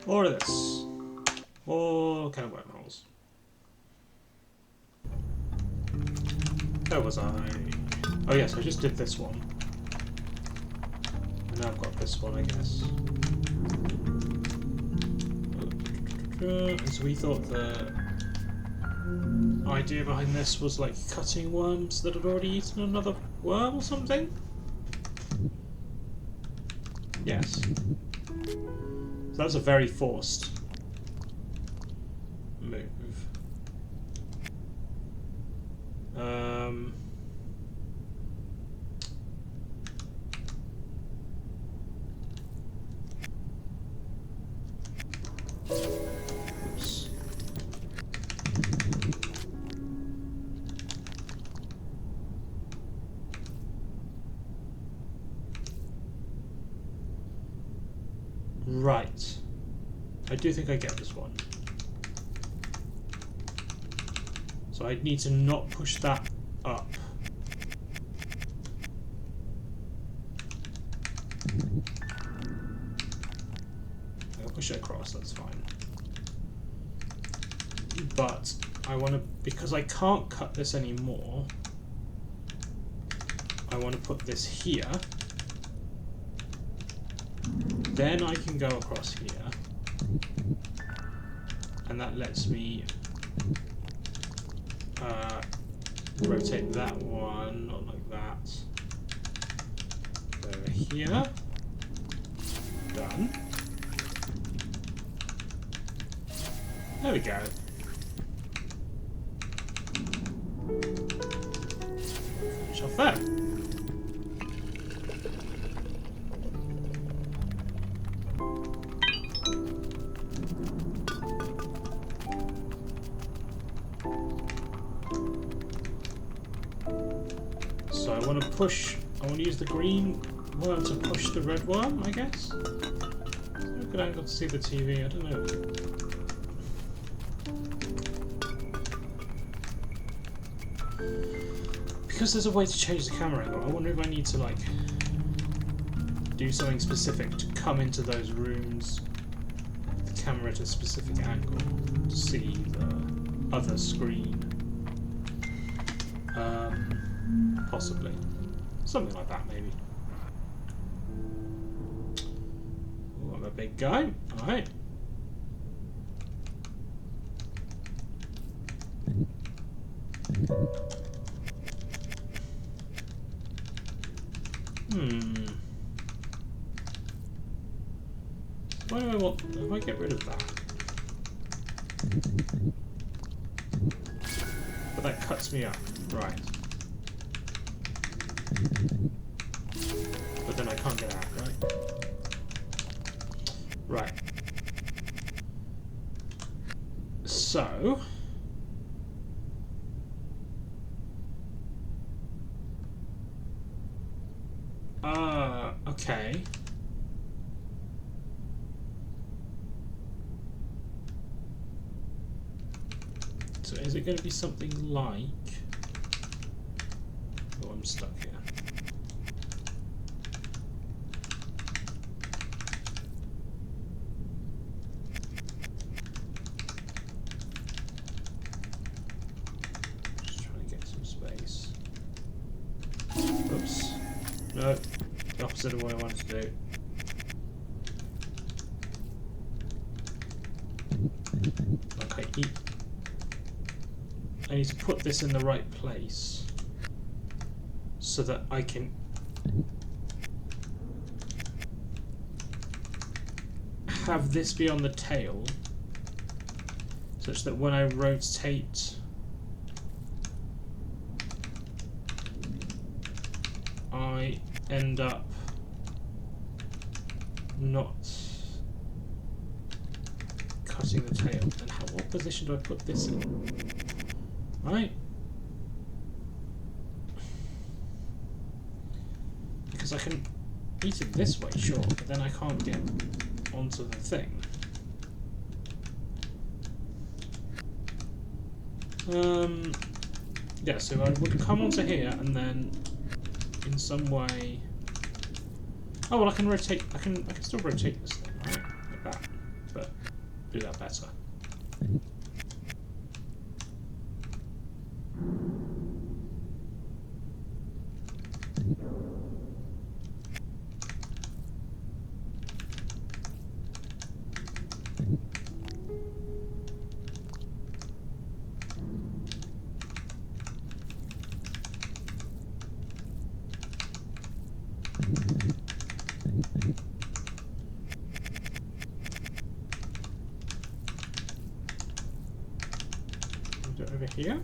More of this. More kind of wormholes. Where was I? Oh yes, I just did this one. And now I've got this one, I guess. So we thought the idea behind this was like cutting worms that had already eaten another worm or something? Yes. So that's a very forced move. Oops. Right. I do think I get this one. So I need to not push that up. I'll push it across, that's fine. But I want to, because I can't cut this anymore, I want to put this here. Then I can go across here. And that lets me rotate that one, not like that. Over here. Done. There we go. Finish off there. So I want to push, I want to use the green worm to push the red worm, I guess? Is there a good angle to see the TV? I don't know. Because there's a way to change the camera angle, I wonder if I need to like do something specific to come into those rooms with the camera at a specific angle to see the other screen. Possibly. Something like that, maybe. Ooh, I'm a big guy. Alright. Why do I want... If I get rid of that... But that cuts me up. Right. But then I can't get out, right? Right. So... okay. So is it going to be something like... Oh, I'm stuck here. Just trying to get some space. Oops. No. The opposite of what I wanted to do. Okay, I need to put this in the right place so that I can have this be on the tail such that when I rotate I end up not cutting the tail. And what position do I put this in? Right? Because I can eat it this way, sure, but then I can't get onto the thing. Yeah, so I would come onto here and then in some way... Oh well, I can rotate, I can still rotate this thing, right? Like that. But do that better. Do it over here.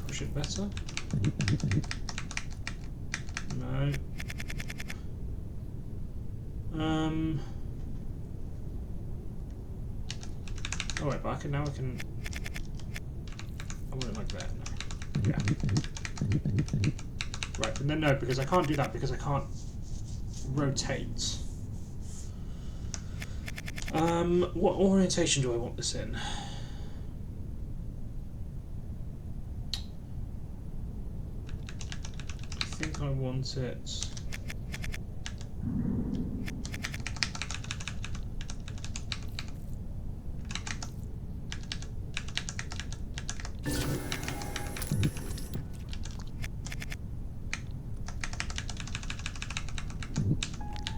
Push it better. No. Oh wait, but now I can. I want it like that. No. Yeah. Right, and then no, because I can't do that because I can't rotate. What orientation do I want this in? I think I want it.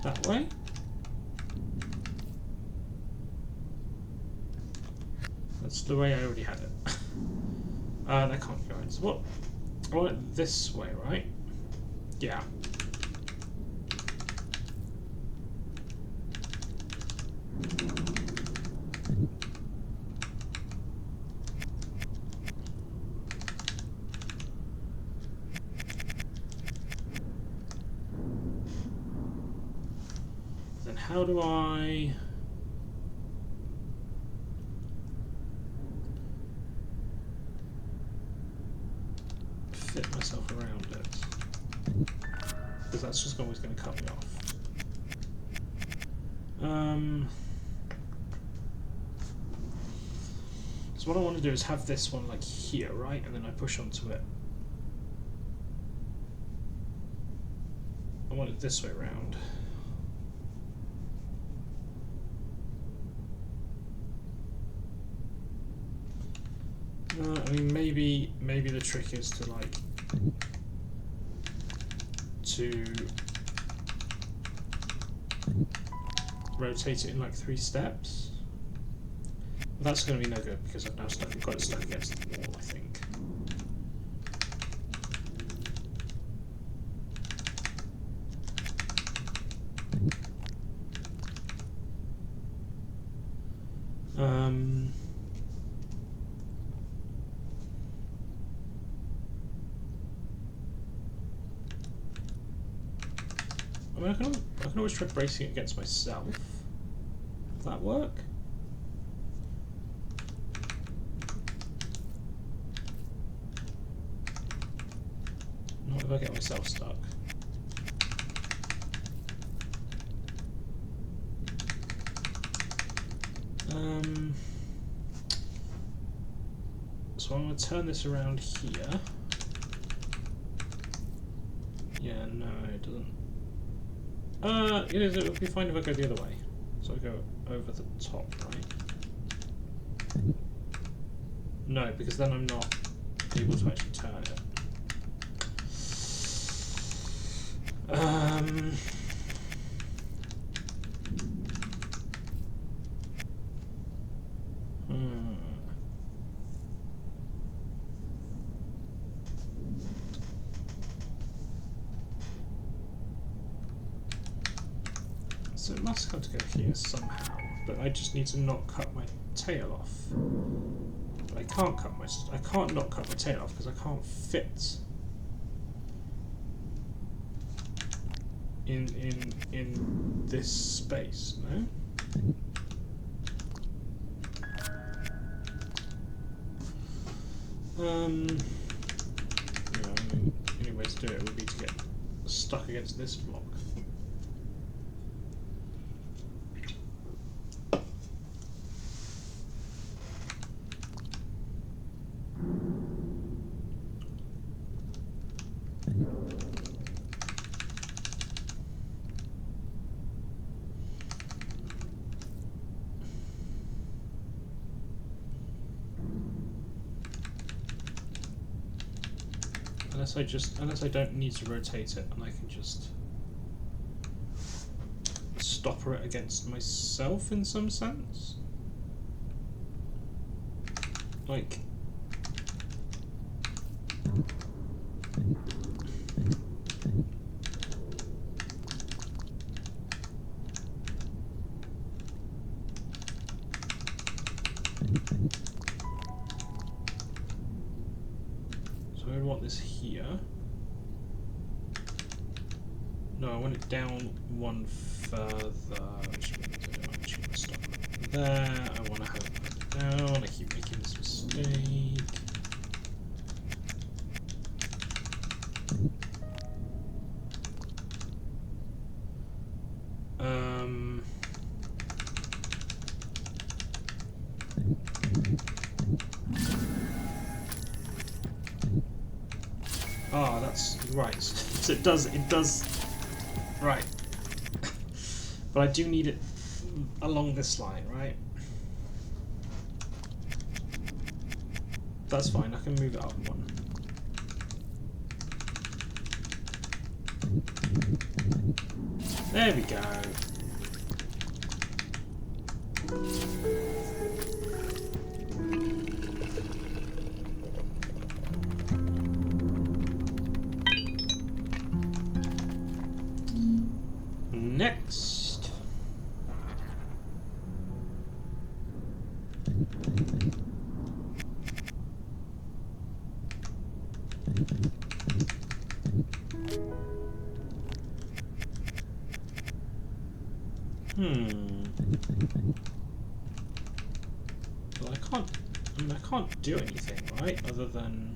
That way? That's the way I already had it. That can't go in. So what? I want it this way, right? Yeah. Then how do I... fit myself around it? Because that's just always going to cut me off. So what I want to do is have this one like here, right? And then I push onto it. I want it this way around. I mean, maybe the trick is to like rotate it in like 3 steps. But that's going to be no good because I've now got it stuck against the wall, I think. I mean, I can always try bracing it against myself. Does that work? Not if I get myself stuck. So I'm going to turn this around here. Yeah, no, it doesn't. It would be fine if I go the other way. So I go over the top, right? No, because then I'm not able to actually turn it. So it must have to go here somehow, but I just need to not cut my tail off. But I can't not cut my tail off because I can't fit in this space, no? The only way to do it would be to get stuck against this block. Unless I don't need to rotate it, and I can just stopper it against myself in some sense. Like, so I want this here. No, I want it down one further, which means I don't actually want to stop it there. I want to have it down. I keep making this mistake. Ah, that's right. So it does, right. But I do need it along this line, right? That's fine, I can move it up one. There we go. Next. Well, I can't do anything, right? Other than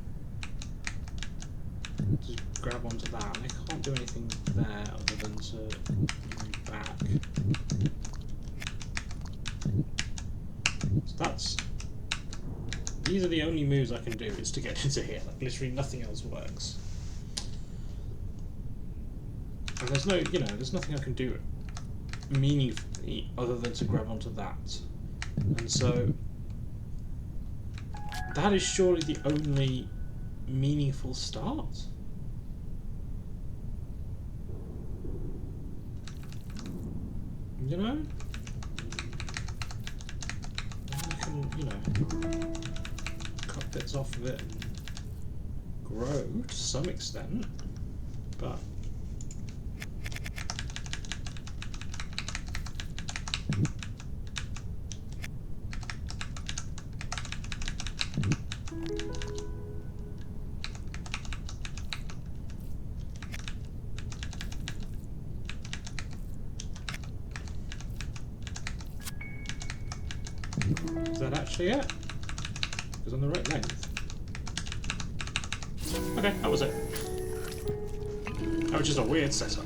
just grab onto that. And I can't do anything there other than to move back. So that's... These are the only moves I can do, is to get into here. Like, literally nothing else works. And there's no, you know, there's nothing I can do meaningfully other than to grab onto that. And so that is surely the only meaningful start. You know? I can, you know, cut bits off of it and grow to some extent, but is that actually it? Because I'm the right length. Okay, that was it. That was just a weird setup.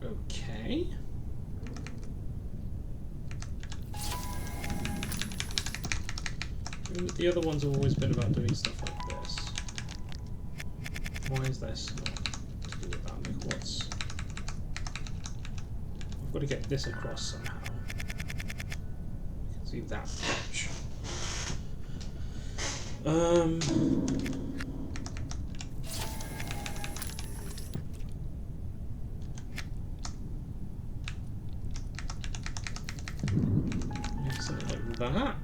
Okay. The other ones have always been about doing stuff like this. Why is this not to do with that? Like, what's... I've got to get this across somehow. You can see that patch. Make something like that.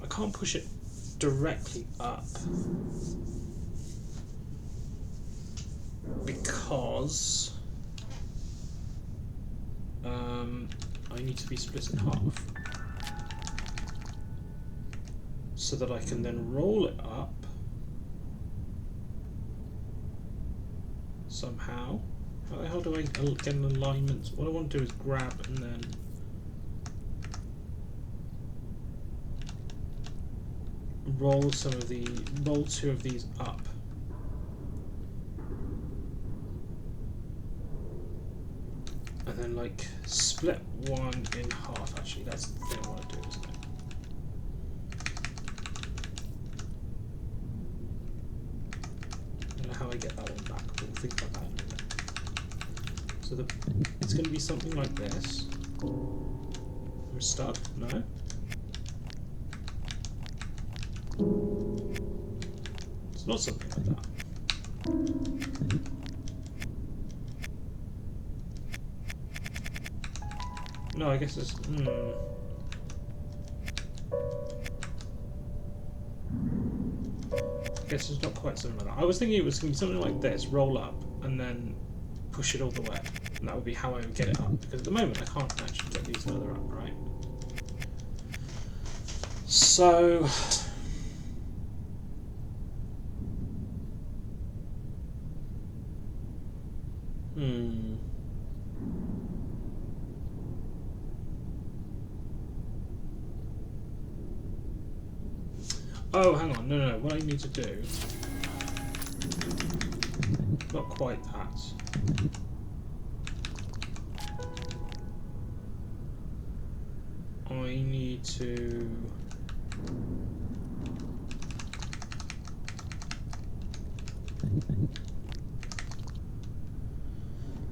I can't push it directly up because I need to be split in half so that I can then roll it up somehow. How the hell do I get an alignment? What I want to do is grab and then roll two of these up. And then like split one in half. Actually, that's the thing I want to do, isn't it? I don't know how I get that one back, but we'll think about that in a minute. So it's going to be something like this. I'm stuck? No? It's not something like that. No, I guess it's... I guess it's not quite something like that. I was thinking it was going to be something like this, roll up, and then push it all the way. And that would be how I would get it up. Because at the moment I can't actually get these further up, right? So... Oh, hang on. No. What I need to do... Not quite that. I need to...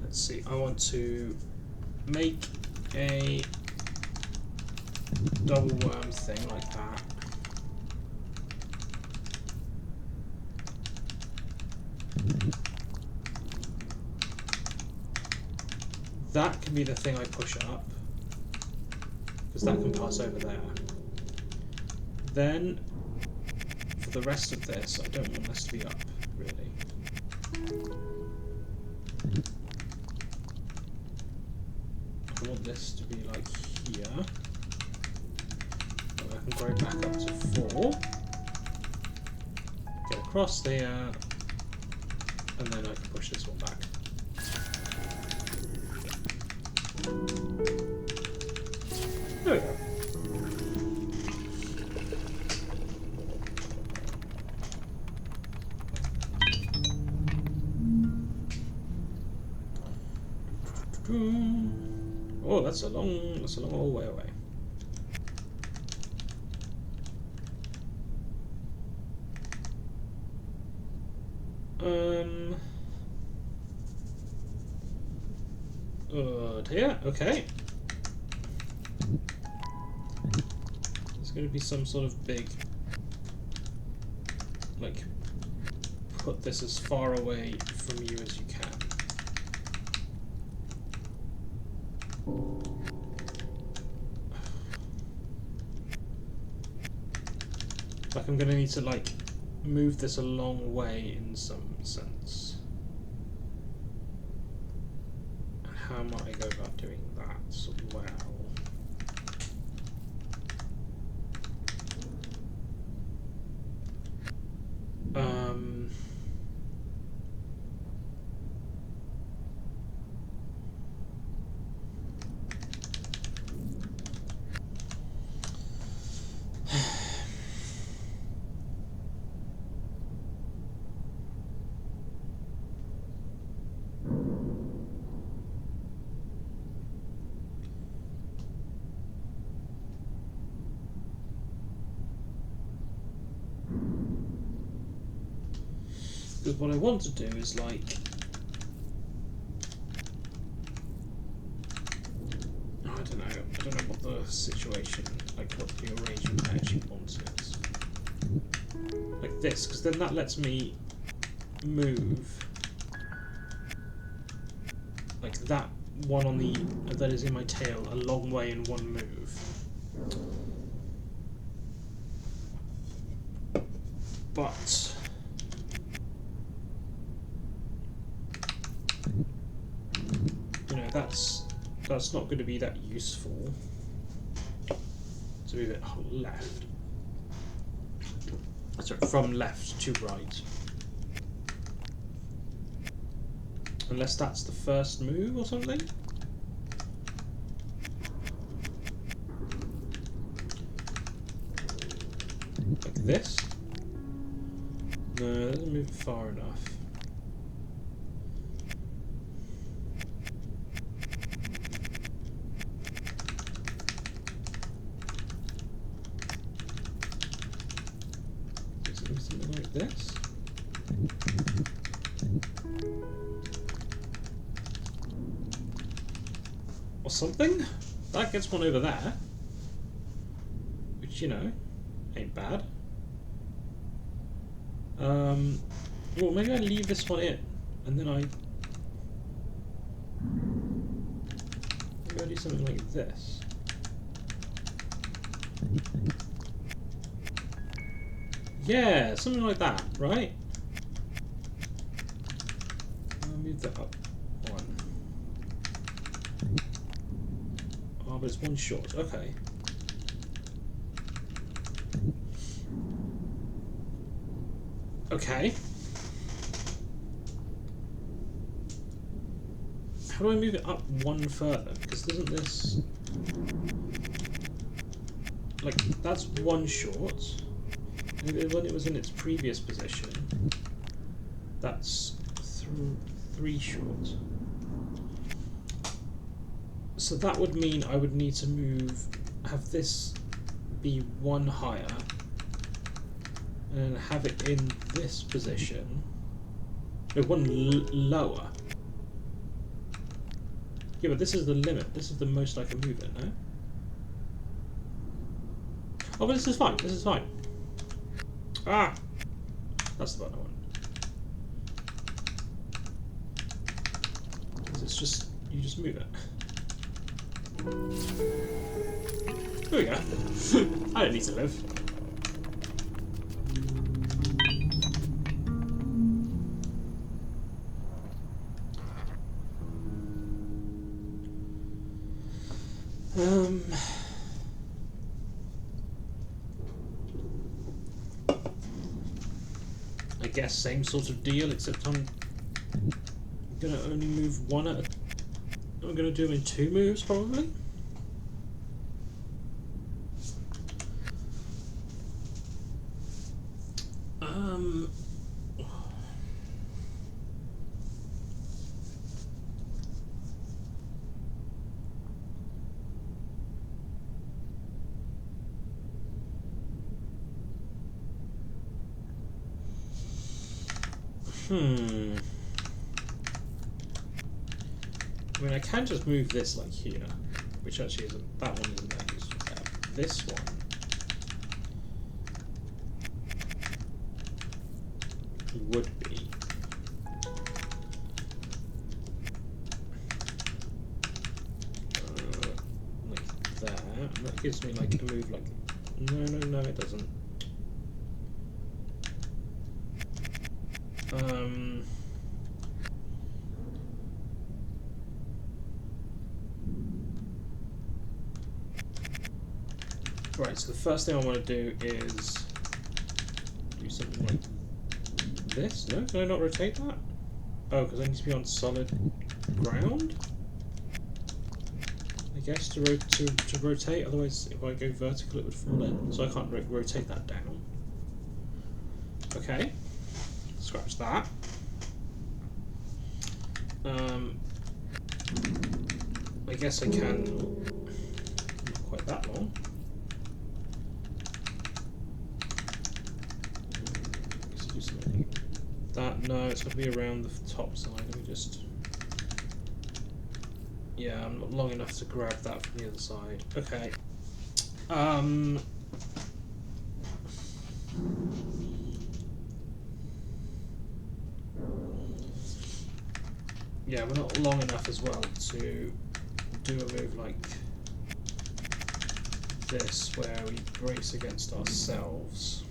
Let's see. I want to make a double worm thing like that. That can be the thing I push up, because that can pass over there. Then, for the rest of this, I don't want this to be up, really. I want this to be like here. And I can grow back up to 4. Get across there, and then I can push this one back. There we go. Oh, that's a long old way away. Here, okay. There's going to be some sort of big, like, put this as far away from you as you can. Like, I'm going to need to, like, move this a long way in some sense. And how might I go about doing that well? Because what I want to do is like... I don't know what the situation, like what the arrangement I actually want is. Like this, because then that lets me move like that one on the that is in my tail a long way in one move. But you know, that's not going to be that useful to move it left. Sorry, from left to right. Unless that's the first move or something. Like this? No, that doesn't move it far enough. Does it move something like this? Or something? That gets one over there. Which, you know, ain't bad. Well, maybe I leave this one in, and then maybe I do something like this. Yeah, something like that, right? I'll move that up one. Oh, but it's one short. Okay. Okay. How do I move it up one further? Because doesn't this... Like, that's one short. When it was in its previous position, that's three short. So that would mean I would need to have this be one higher, and have it in this position. No, one lower. Yeah, but this is the limit. This is the most I can move it, no? Oh, but this is fine. This is fine. Ah! That's the button I want. It's just... you just move it. There we go. I don't need to live. I guess same sort of deal, except I'm gonna only move one at a... I'm gonna do them in 2 moves, probably. I mean, I can just move this like here, which actually isn't, that one isn't that useful there. This one would be. Like that, and that gives me like a move like, no, it doesn't. Right, so the first thing I want to do is do something like this. No, can I not rotate that? Oh, because I need to be on solid ground? I guess to rotate, otherwise if I go vertical it would fall in, so I can't rotate that down. Okay, scratch that. I guess I can, not quite that long. Let's do something like that. No, it's got to be around the top side. Let me just... Yeah, I'm not long enough to grab that from the other side. Okay. Yeah, we're not long enough as well to do a move like this where we brace against ourselves.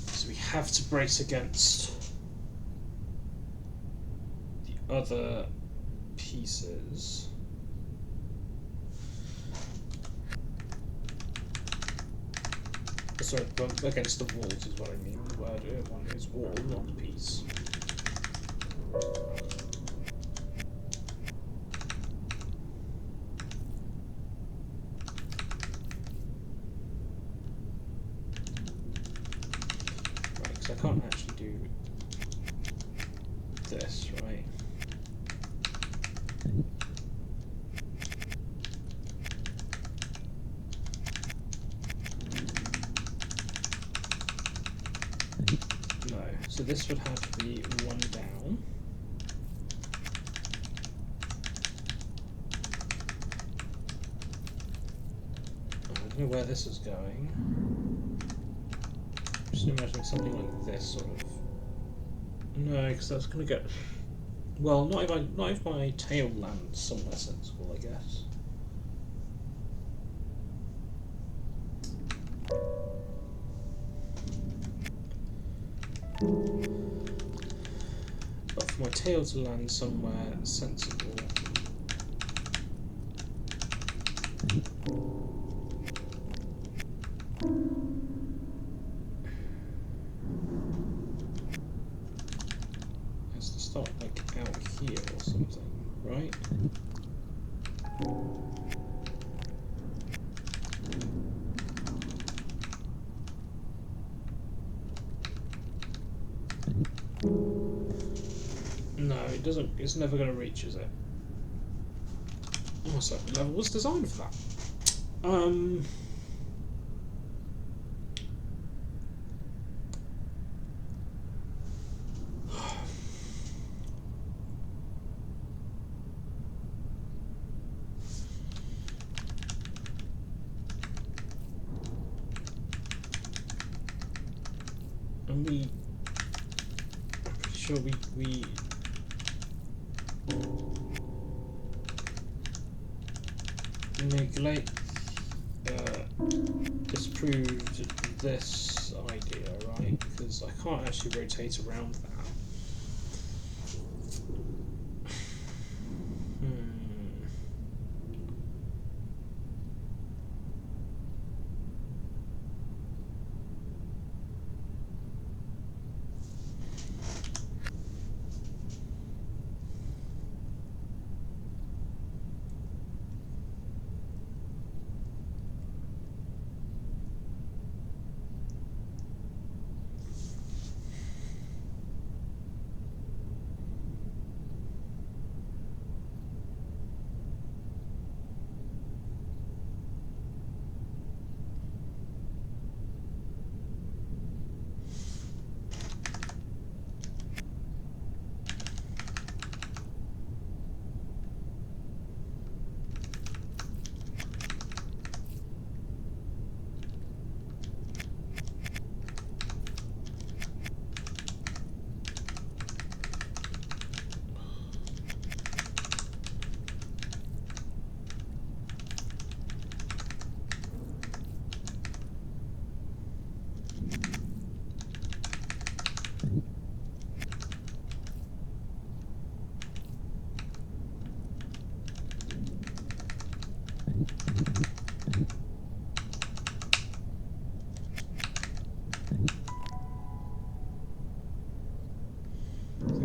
So we have to brace against the other pieces. Sorry, against the walls is what I mean. The word I want is wall, not piece. So this would have to be one down. I don't know where this is going. Just imagining something like this, sort of. No, because that's going to get. Well, not if my tail lands somewhere sensible, I guess. But for my tail to land somewhere sensible. Has to start like out here or something, right? No, it doesn't. It's never going to reach, is it? Oh, so the level was designed for that. And I'm pretty sure we neglect disproved this idea, right? Because I can't actually rotate around that.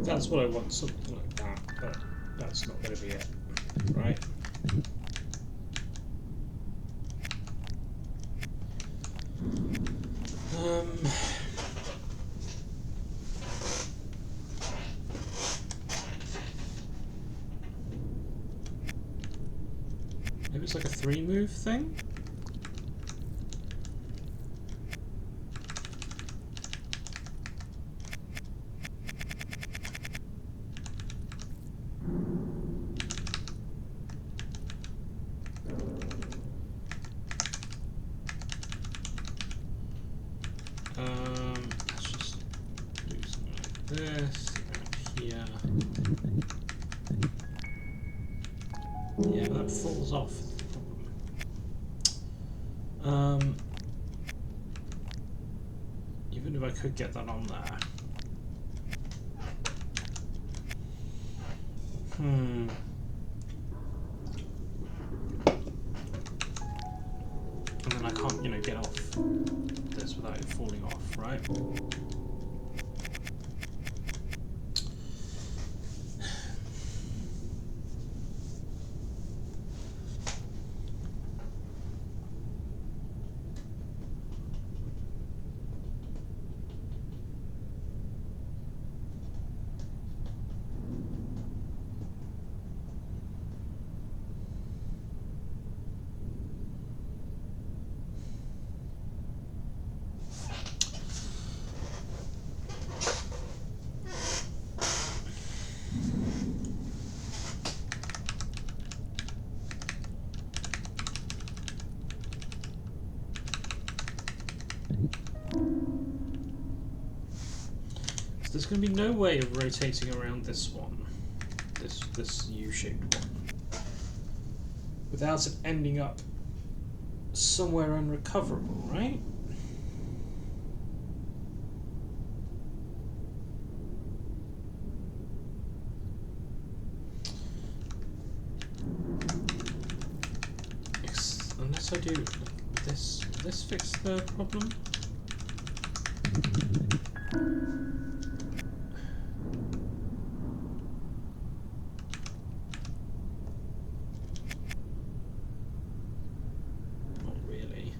That's what I want, something like that, but that's not going to be it, right? Maybe it's like a 3-move thing? Let's just do something like this, out here. Yeah, that falls off. Even if I could get that on there. And then I can't, get off this without it falling off, right? there's going to be no way of rotating around this one, this U-shaped one, without it ending up somewhere unrecoverable, right? Unless I do this, will this fix the problem? Not really.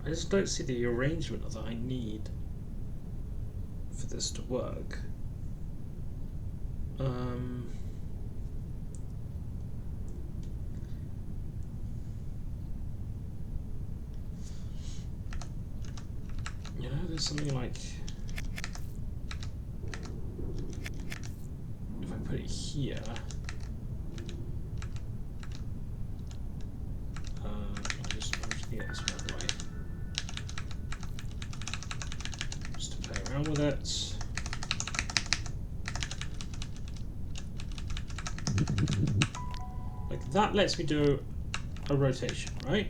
I just don't see the arrangement that I need for this to work. You know, there's something like, if I put it here, I'll just manage to get this one away. Just to play around with it. Like that lets me do a rotation, right?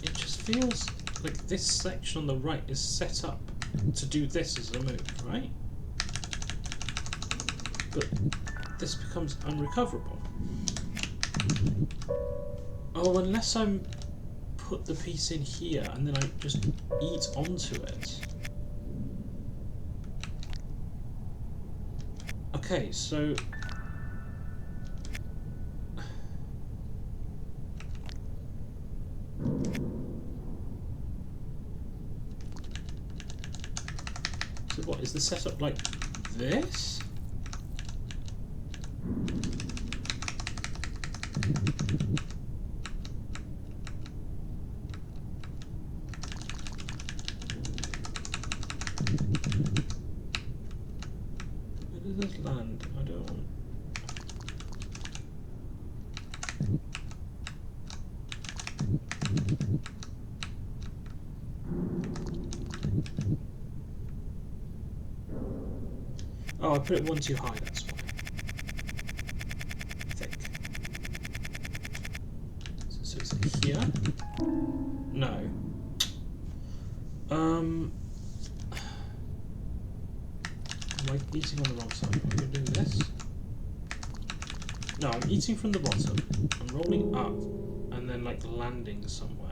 It just feels like this section on the right is set up to do this as a move, right? But this becomes unrecoverable. Oh, unless I'm put the piece in here and then I just eat onto it. Okay, so what is the setup like this? Where does this land? I don't want. Oh, I put it one too high, that's why. I think. So is it here? No. Am I eating on the wrong side? Am I going to do this? No, I'm eating from the bottom. I'm rolling up and then like landing somewhere.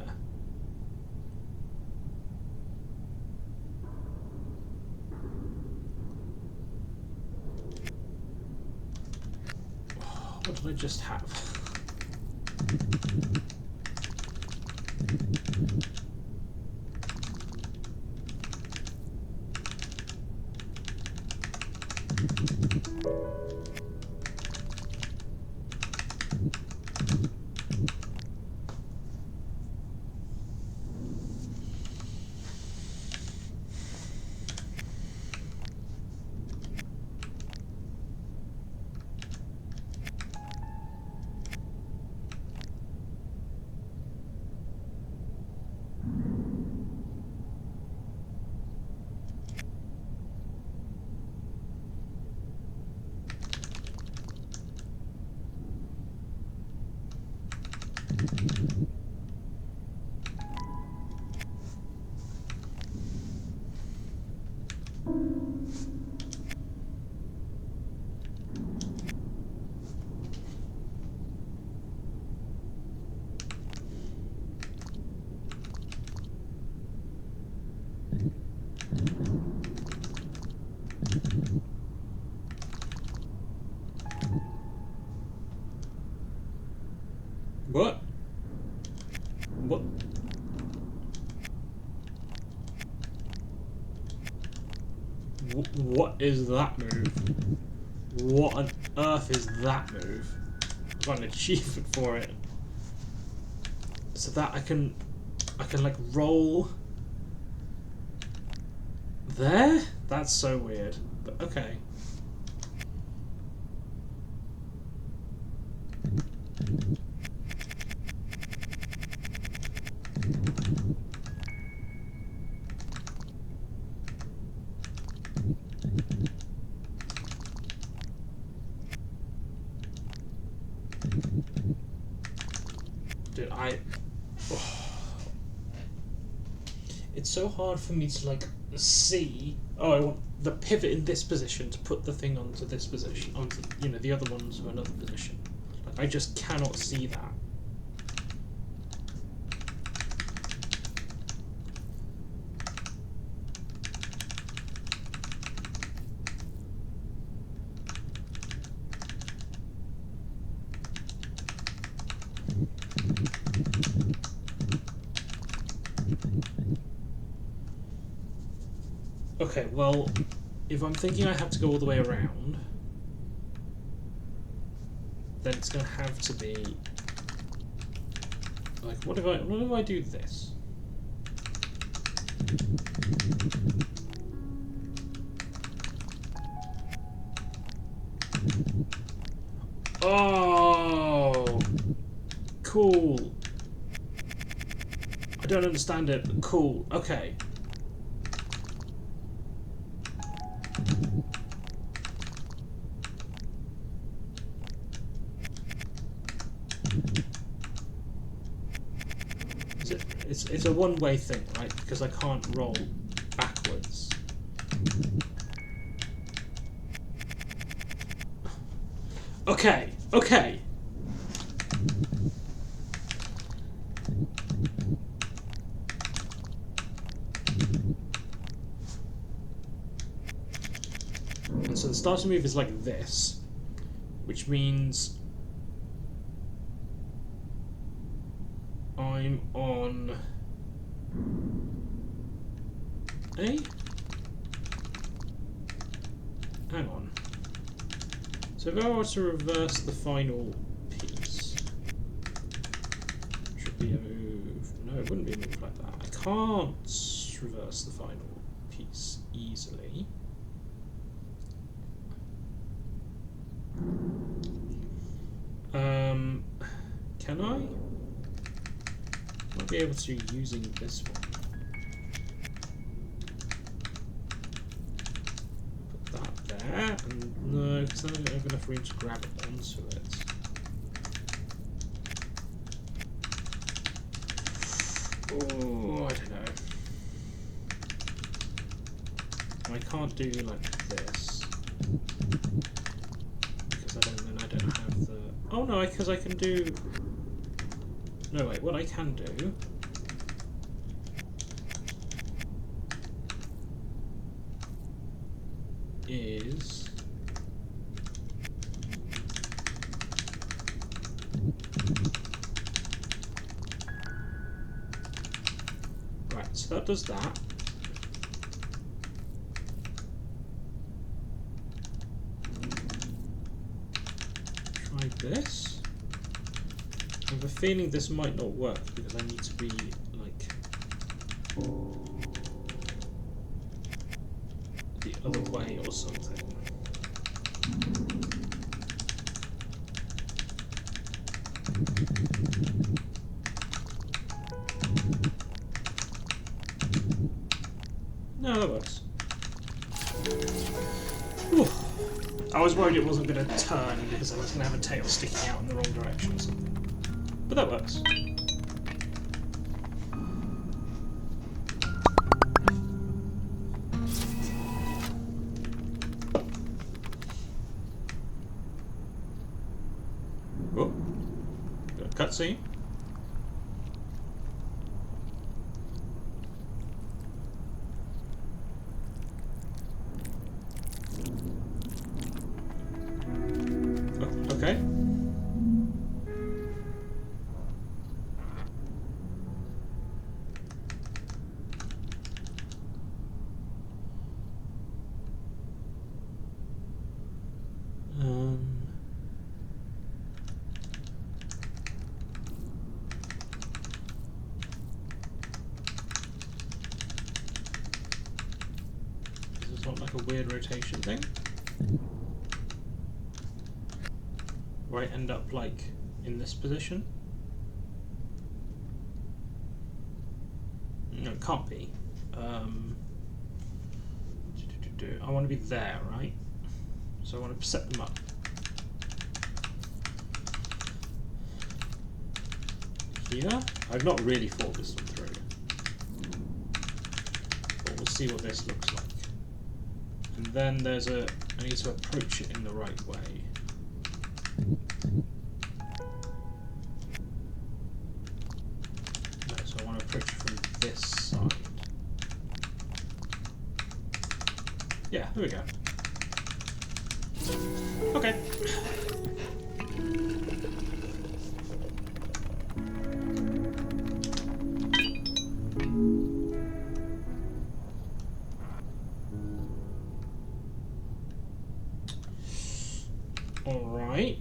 What did I just have? What? What? What is that move? What on earth is that move? I've got an achievement for it. So that I can like roll there? That's so weird. But okay. Dude, it's so hard for me to like see. Oh, I want the pivot in this position to put the thing onto this position, onto the other one to another position. Like I just cannot see that. Okay, well, if I'm thinking I have to go all the way around, then it's going to have to be like, what if I do this? Oh, cool. I don't understand it, but cool. Okay. It's a one-way thing, right? Because I can't roll backwards. Okay, okay. And so the starting move is like this, which means I'm on A? Hang on. So if I were to reverse the final piece, should be a move. No, it wouldn't be a move like that. I can't reverse the final piece easily. Can I? Might be able to using this one. Put that there, and no, because then I don't have enough room to grab it onto it. Oh, I don't know. I can't do like this because I don't have the. Oh no, because I can do. No wait, what I can do is right. So that does that. Try this. I have a feeling this might not work because I need to be like the other way or something. No, that works. Whew. I was worried it wasn't going to turn because I was going to have a tail sticking out in the wrong direction or something. But that works. Oh, got a cutscene. Oh, okay. like a weird rotation thing? Where I end up like in this position? No, it can't be. I want to be there, right? So I want to set them up. Here? I've not really thought this one through. But we'll see what this looks like. And then there's I need to approach it in the right way. No, so I want to approach it from this side. Yeah, there we go. Okay. All right.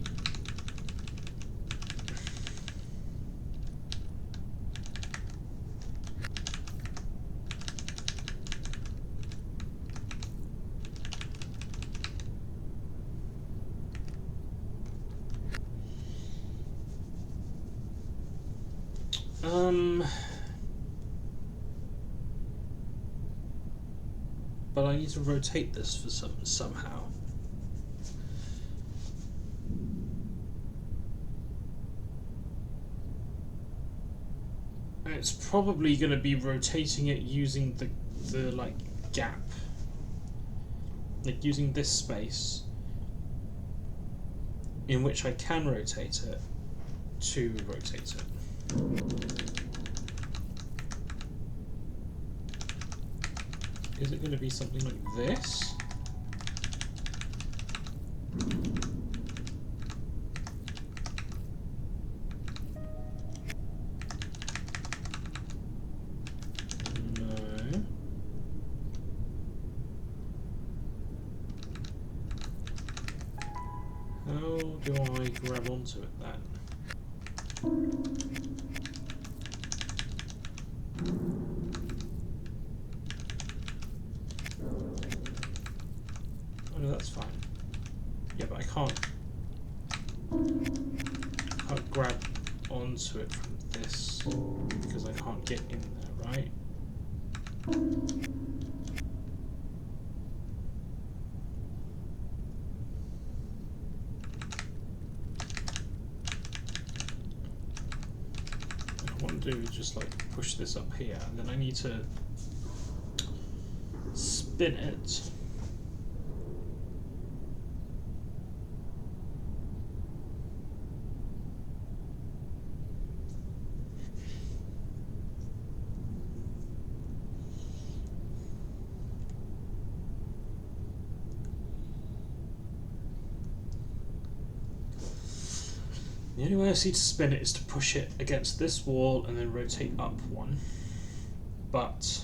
But I need to rotate this for somehow. And it's probably going to be rotating it using the like gap, like using this space in which I can rotate it to rotate it. Is it going to be something like this? No. How do I grab onto it then? Oh no, that's fine. Yeah, but I can't grab onto it from this because I can't get in there, right? What I want to do is just like push this up here, and then I need to spin it. The only way I see to spin it is to push it against this wall and then rotate up one. But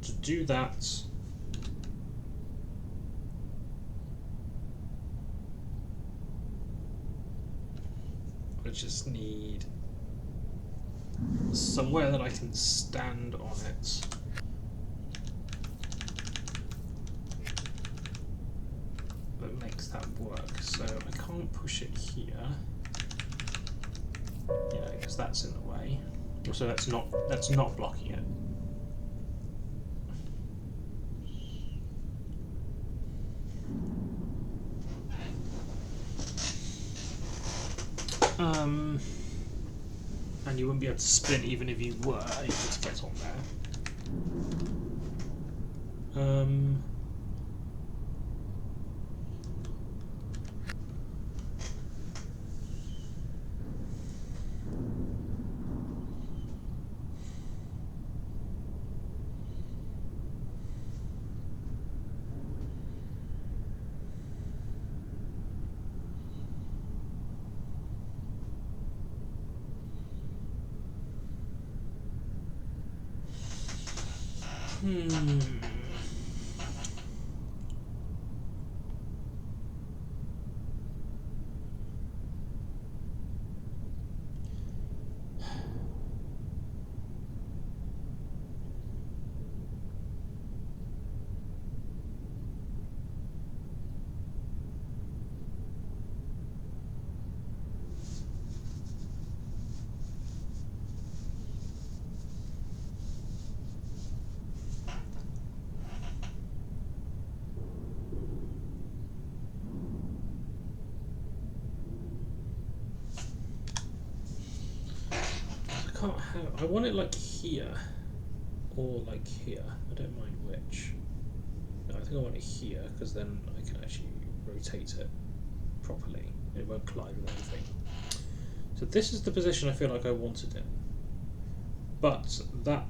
to do that, I just need somewhere that I can stand on it. That makes that work. So I can't push it here. Yeah, because that's in the way. So that's not blocking it. And you wouldn't be able to spin even if you were able to get on there. can't have. I want it like here, or like here. I don't mind which. No, I think I want it here because then I can actually rotate it properly. It won't collide with anything. So this is the position I feel like I wanted it. But that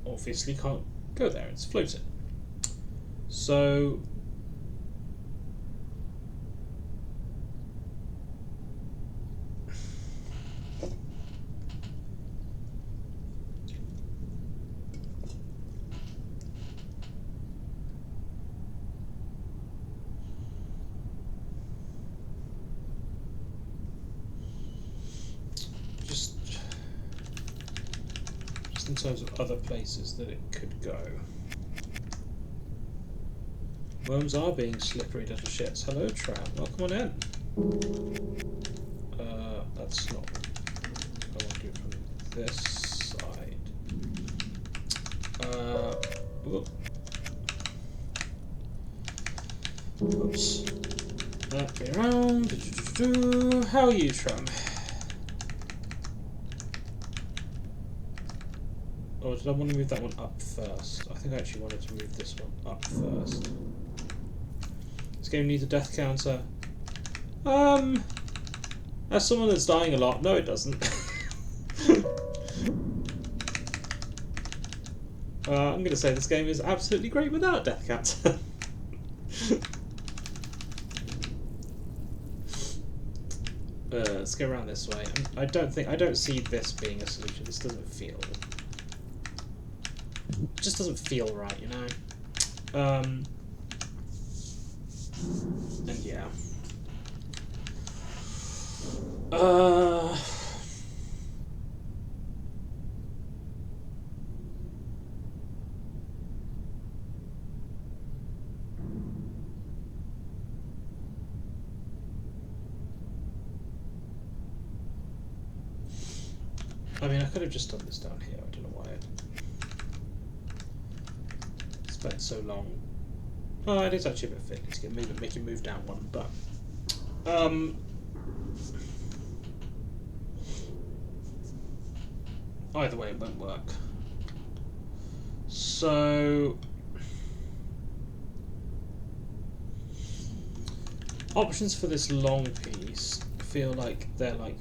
obviously can't go there. It's floating. So just in terms of other places that it could go. Worms are being slippery little shits. Hello, Tram. Welcome on in. That's not. I want to do it from this side. Oops. That way around. How are you, Tram? Or did I want to move that one up first? I think I actually wanted to move this one up first. This game needs a death counter. As someone that's dying a lot, no it doesn't. I'm going to say this game is absolutely great without death counter. Let's go around this way. I don't see this being a solution. This doesn't feel. It just doesn't feel right, you know. And yeah. I mean, I could have just done this down here. I don't know why I spent so long. Oh, it is actually a bit thick. It's gonna make you move down one, but either way, it won't work. So options for this long piece feel like they're like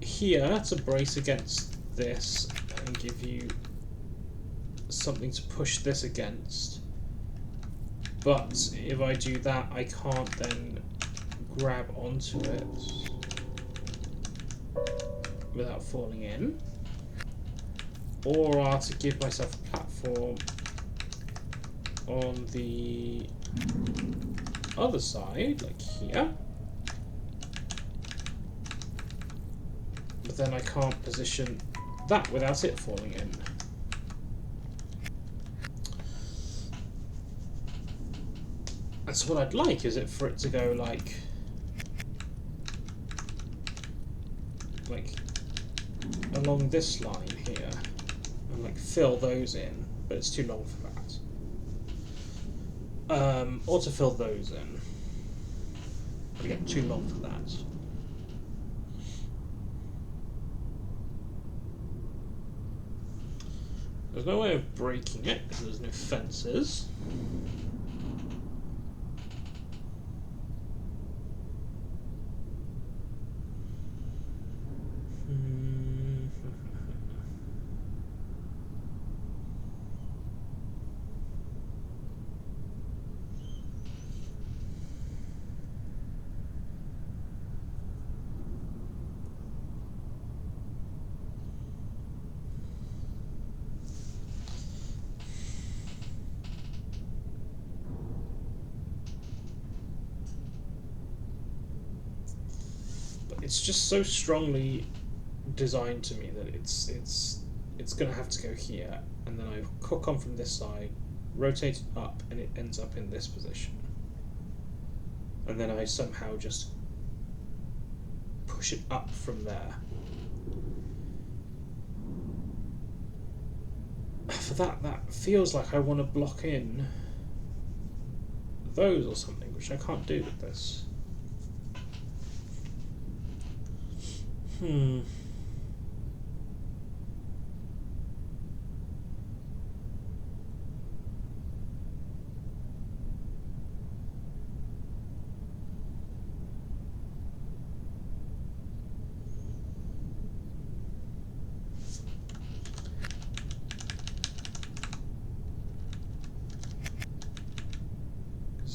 here to brace against this and give you something to push this against. But if I do that, I can't then grab onto it without falling in. Or to give myself a platform on the other side, like here. But then I can't position that without it falling in. And so what I'd like is for it to go like along this line here and like fill those in, but it's too long for that. Or to fill those in. But again, too long for that. There's no way of breaking it because there's no fences. It's just so strongly designed to me that it's going to have to go here, and then I hook on from this side, rotate it up, and it ends up in this position. And then I somehow just push it up from there. For that feels like I want to block in those or something, which I can't do with this.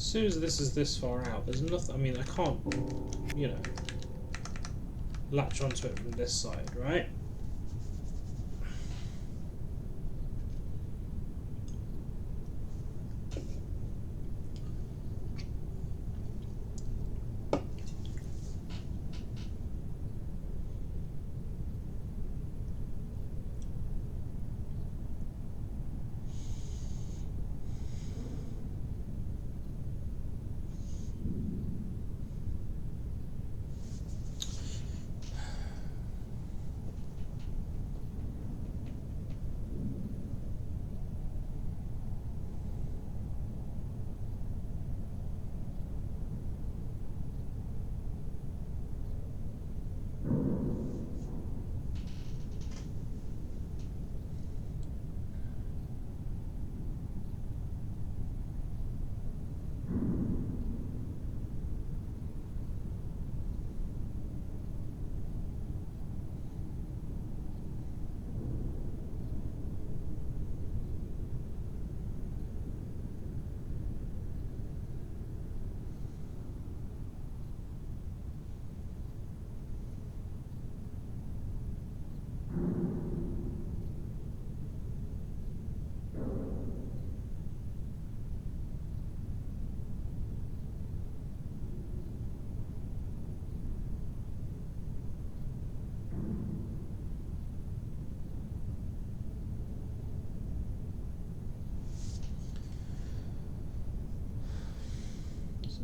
soon as this is this far out, there's nothing. I mean, I can't, you know, latch onto it from this side, right?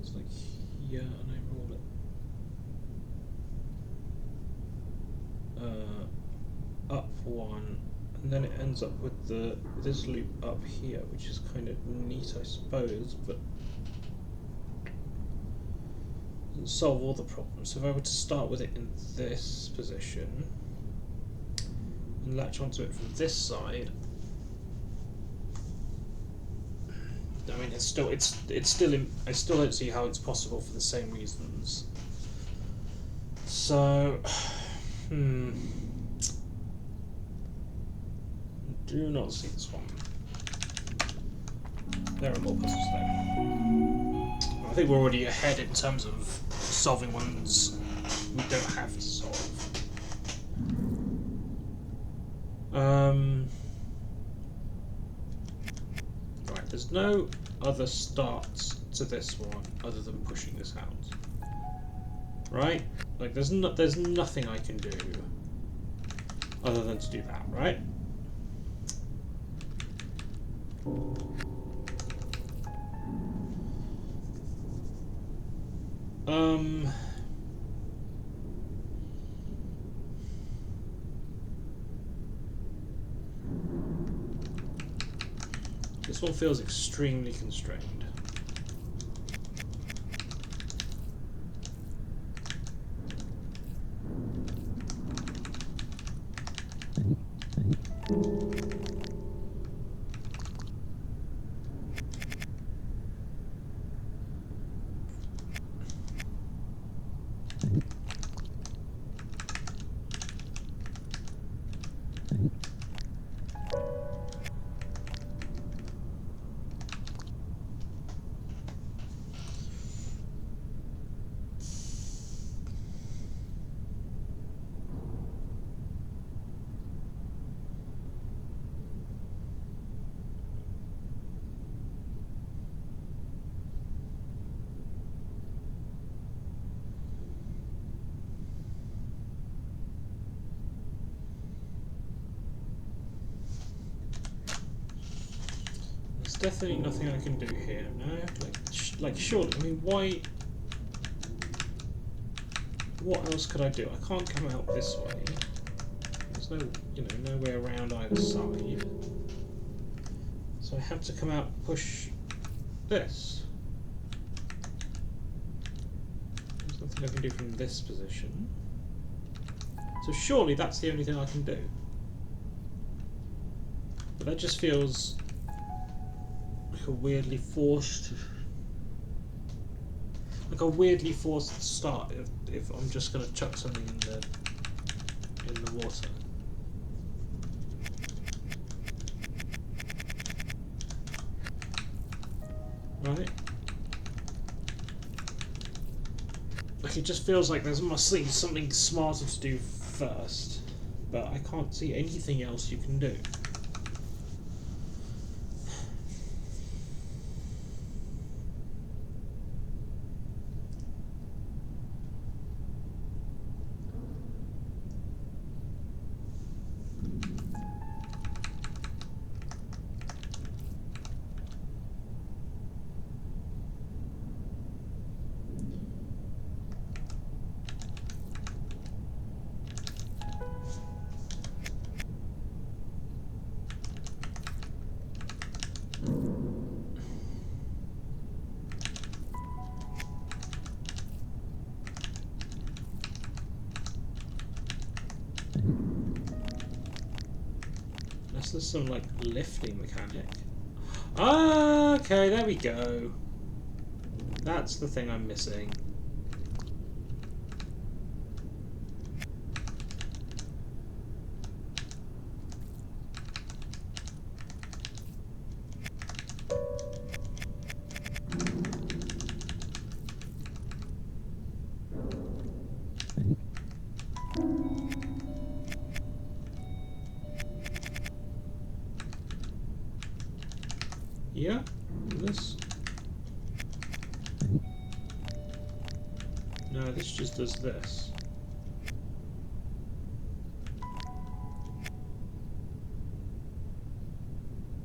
It's like here, and I roll it up one, and then it ends up with this loop up here, which is kind of neat, I suppose, but doesn't solve all the problems. So if I were to start with it in this position and latch onto it from this side, I mean, it's still I still don't see how it's possible for the same reasons. So, do not see this one. There are more puzzles there. I think we're already ahead in terms of solving ones we don't have to solve. Right, there's no other starts to this one other than pushing this out. Right? Like there's nothing I can do other than to do that, right? This one feels extremely constrained. Definitely nothing I can do here. No, like surely. I mean, why? What else could I do? I can't come out this way. There's no, no way around either side. So I have to come out and push this. There's nothing I can do from this position. So surely that's the only thing I can do. But that just feels like a weirdly forced start if I'm just going to chuck something in the water. Right? Like, it just feels like there must be something smarter to do first, but I can't see anything else you can do. Unless there's some, like, lifting mechanic. Ah, okay, there we go. That's the thing I'm missing. Yeah, this. No, this just does this.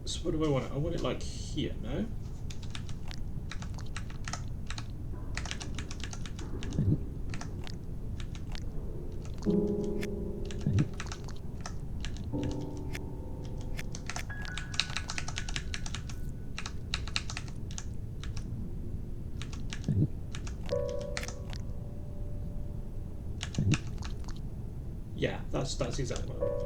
So what do I want? I want it like here, no? Yeah, that's exactly what I want.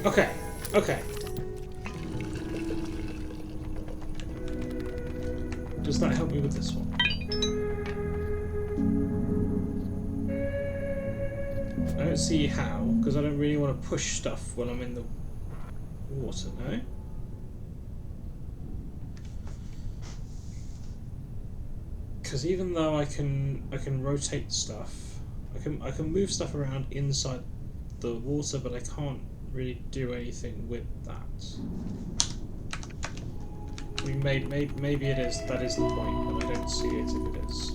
Okay, okay. Does that help me with this one? I don't see how, because I don't really want to push stuff when I'm in the water, no? Because even though I can rotate stuff, I can move stuff around inside the water, but I can't really do anything with that. I mean, maybe it is. That is the point, but I don't see it if it is.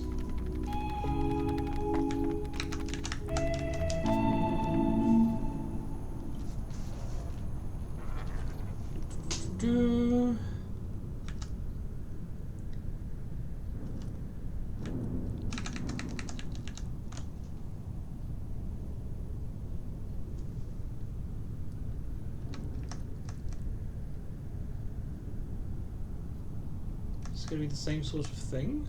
It's going to be the same sort of thing.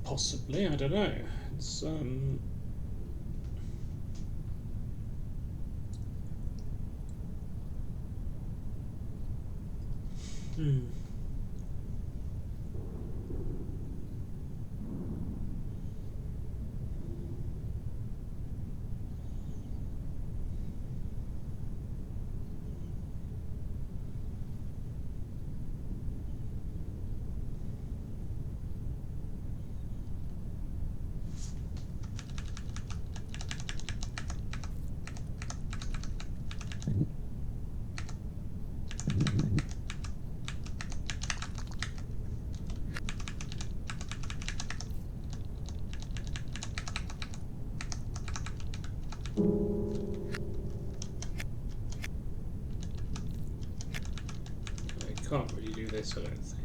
Possibly, I don't know. It's I can't really do this, I don't think.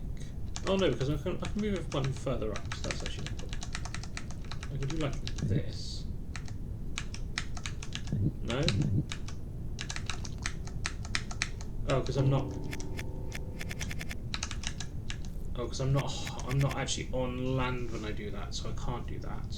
Oh no, because I can move it one further up, so that's actually not cool. I can do like this. No? Oh, because I'm not... Oh, because I'm not actually on land when I do that, so I can't do that.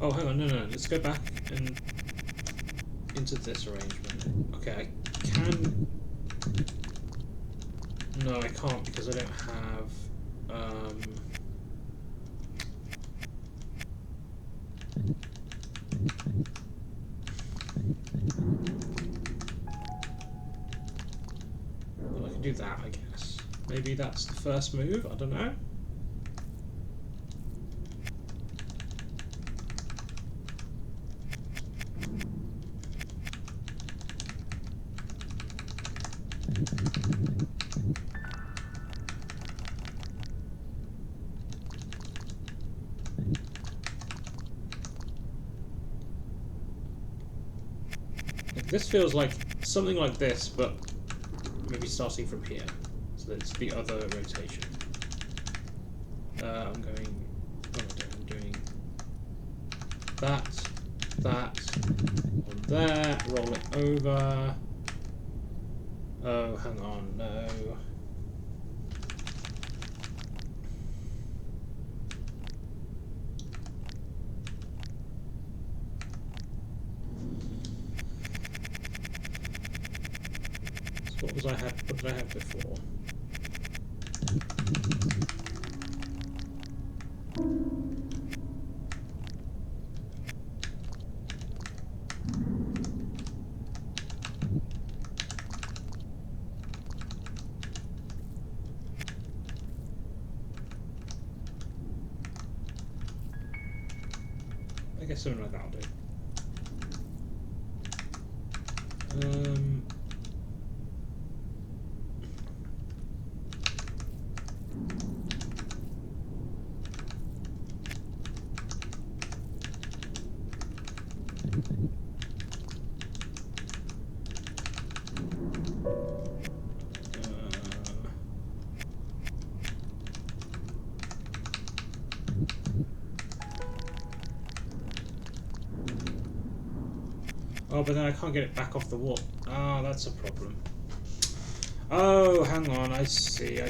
Oh, hang on, no, let's go back and into this arrangement. Okay, I can... No, I can't because I don't have... Well, I can do that, I guess. Maybe that's the first move, I don't know. This feels like something like this, but maybe starting from here. So that's the other rotation. I'm going... What am I doing? I'm doing that, on there, roll it over. Oh, hang on, no. What did I have before? I guess something like that'll do. Oh, but then I can't get it back off the wall. Ah, that's a problem. Oh, hang on, I see.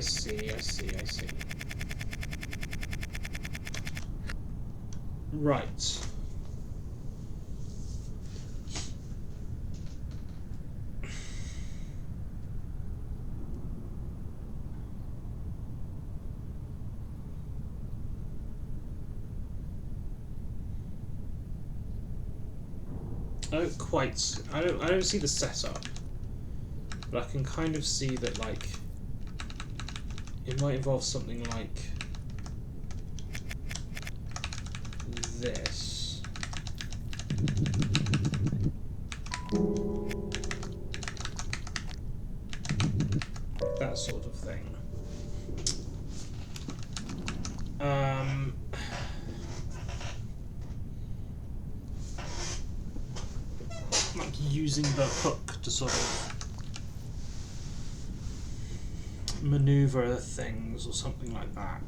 Right. I don't see the setup, but I can kind of see that, like, it might involve something like this. That sort of thing. Like using the hook to sort of maneuver things or something like that.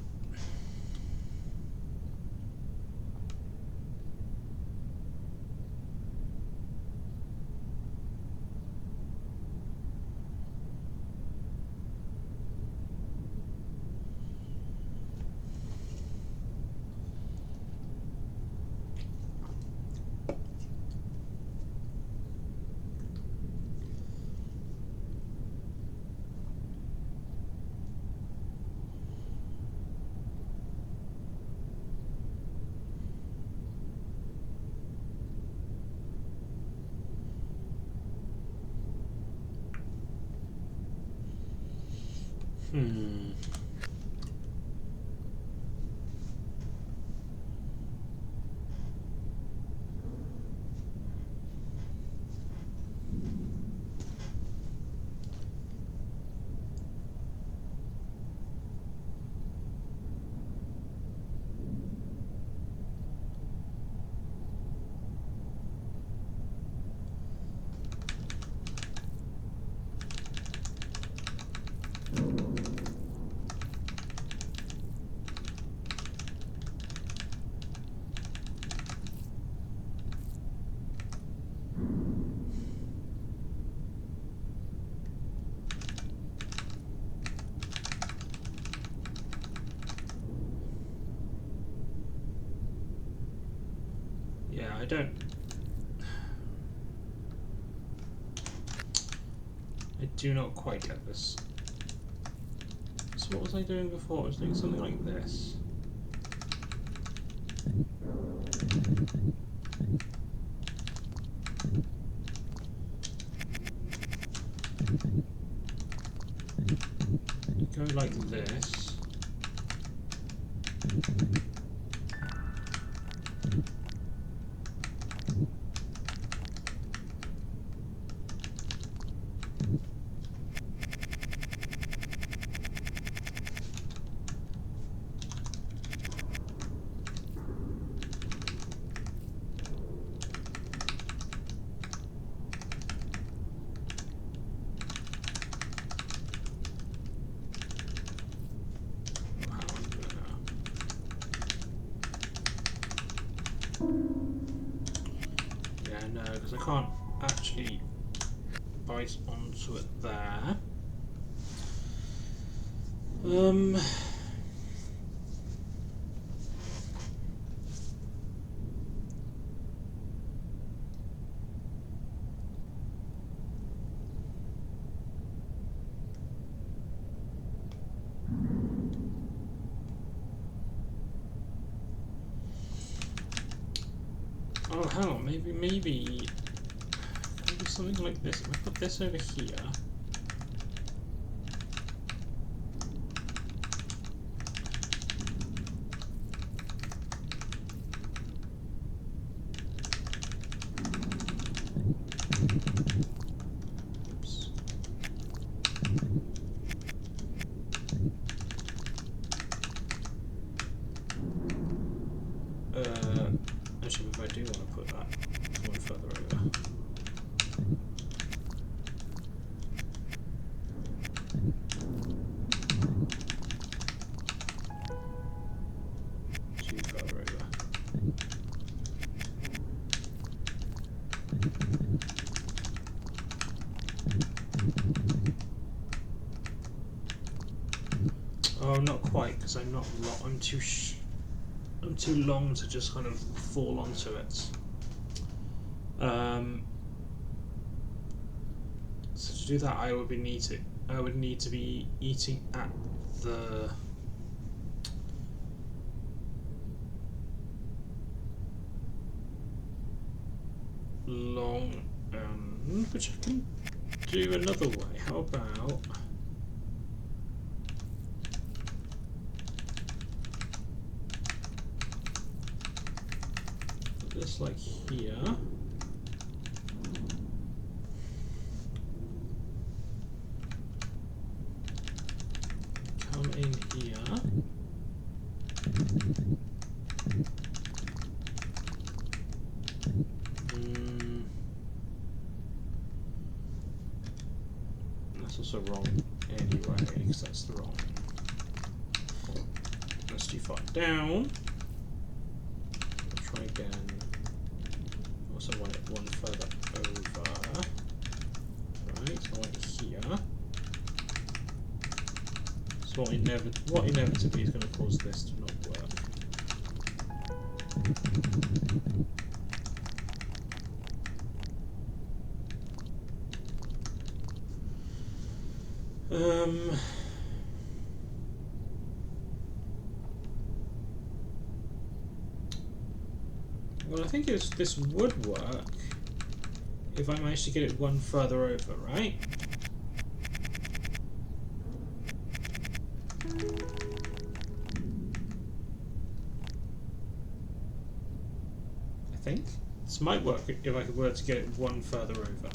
I don't... I do not quite get this. So what was I doing before? I was doing something like this. You go like this. Yeah, no, because I can't actually bite onto it there. Oh, hang on, maybe something like this. If I put this over here. Oops. Actually, if I do want to put that one further over. Two further over. Oh, not quite, because I'm not. I'm too long to just kind of fall onto it. So to do that, I would need to be eating at the long end, which I can do another way. How about put this like here? Come in here. That's also wrong anyway, because that's the wrong. That's too far down. I'll try again. Also want it one further over. Right, so I want it here. So what inevitably is going to cause this to not work. Well, I think this would work if I managed to get it one further over, right? I think this might work if I were to get it one further over.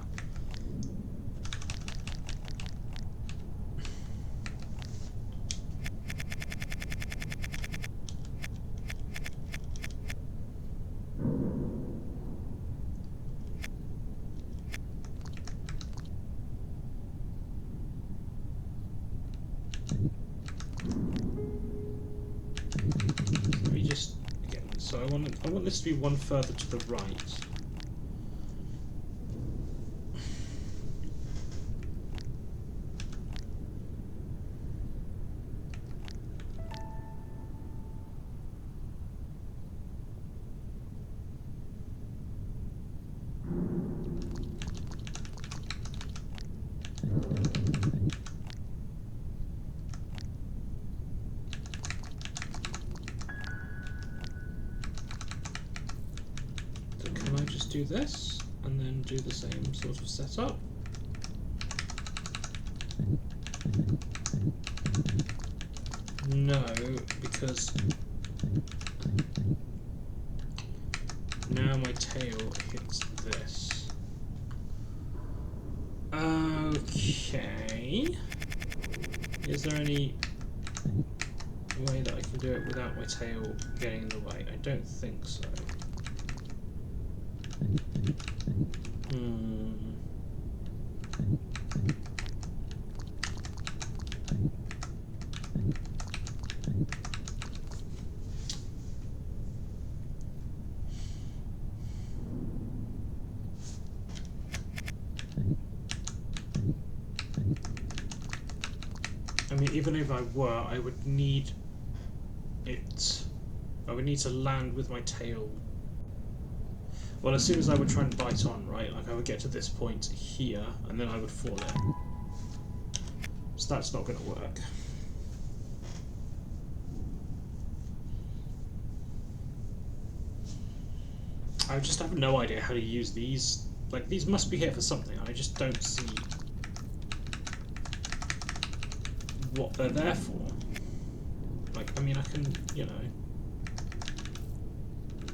So I want this to be one further to the right. So can I just do this and then do the same sort of setup? No, because now my tail hits this. Okay. Is there any way that I can do it without my tail getting in the way? I don't think so. I mean, even if I were, I would need it. I would need to land with my tail. Well, as soon as I would try and bite on, right? Like I would get to this point here, and then I would fall in. So that's not going to work. I just have no idea how to use these. Like, these must be here for something. I just don't see what they're there for. Like, I mean, I can, you know,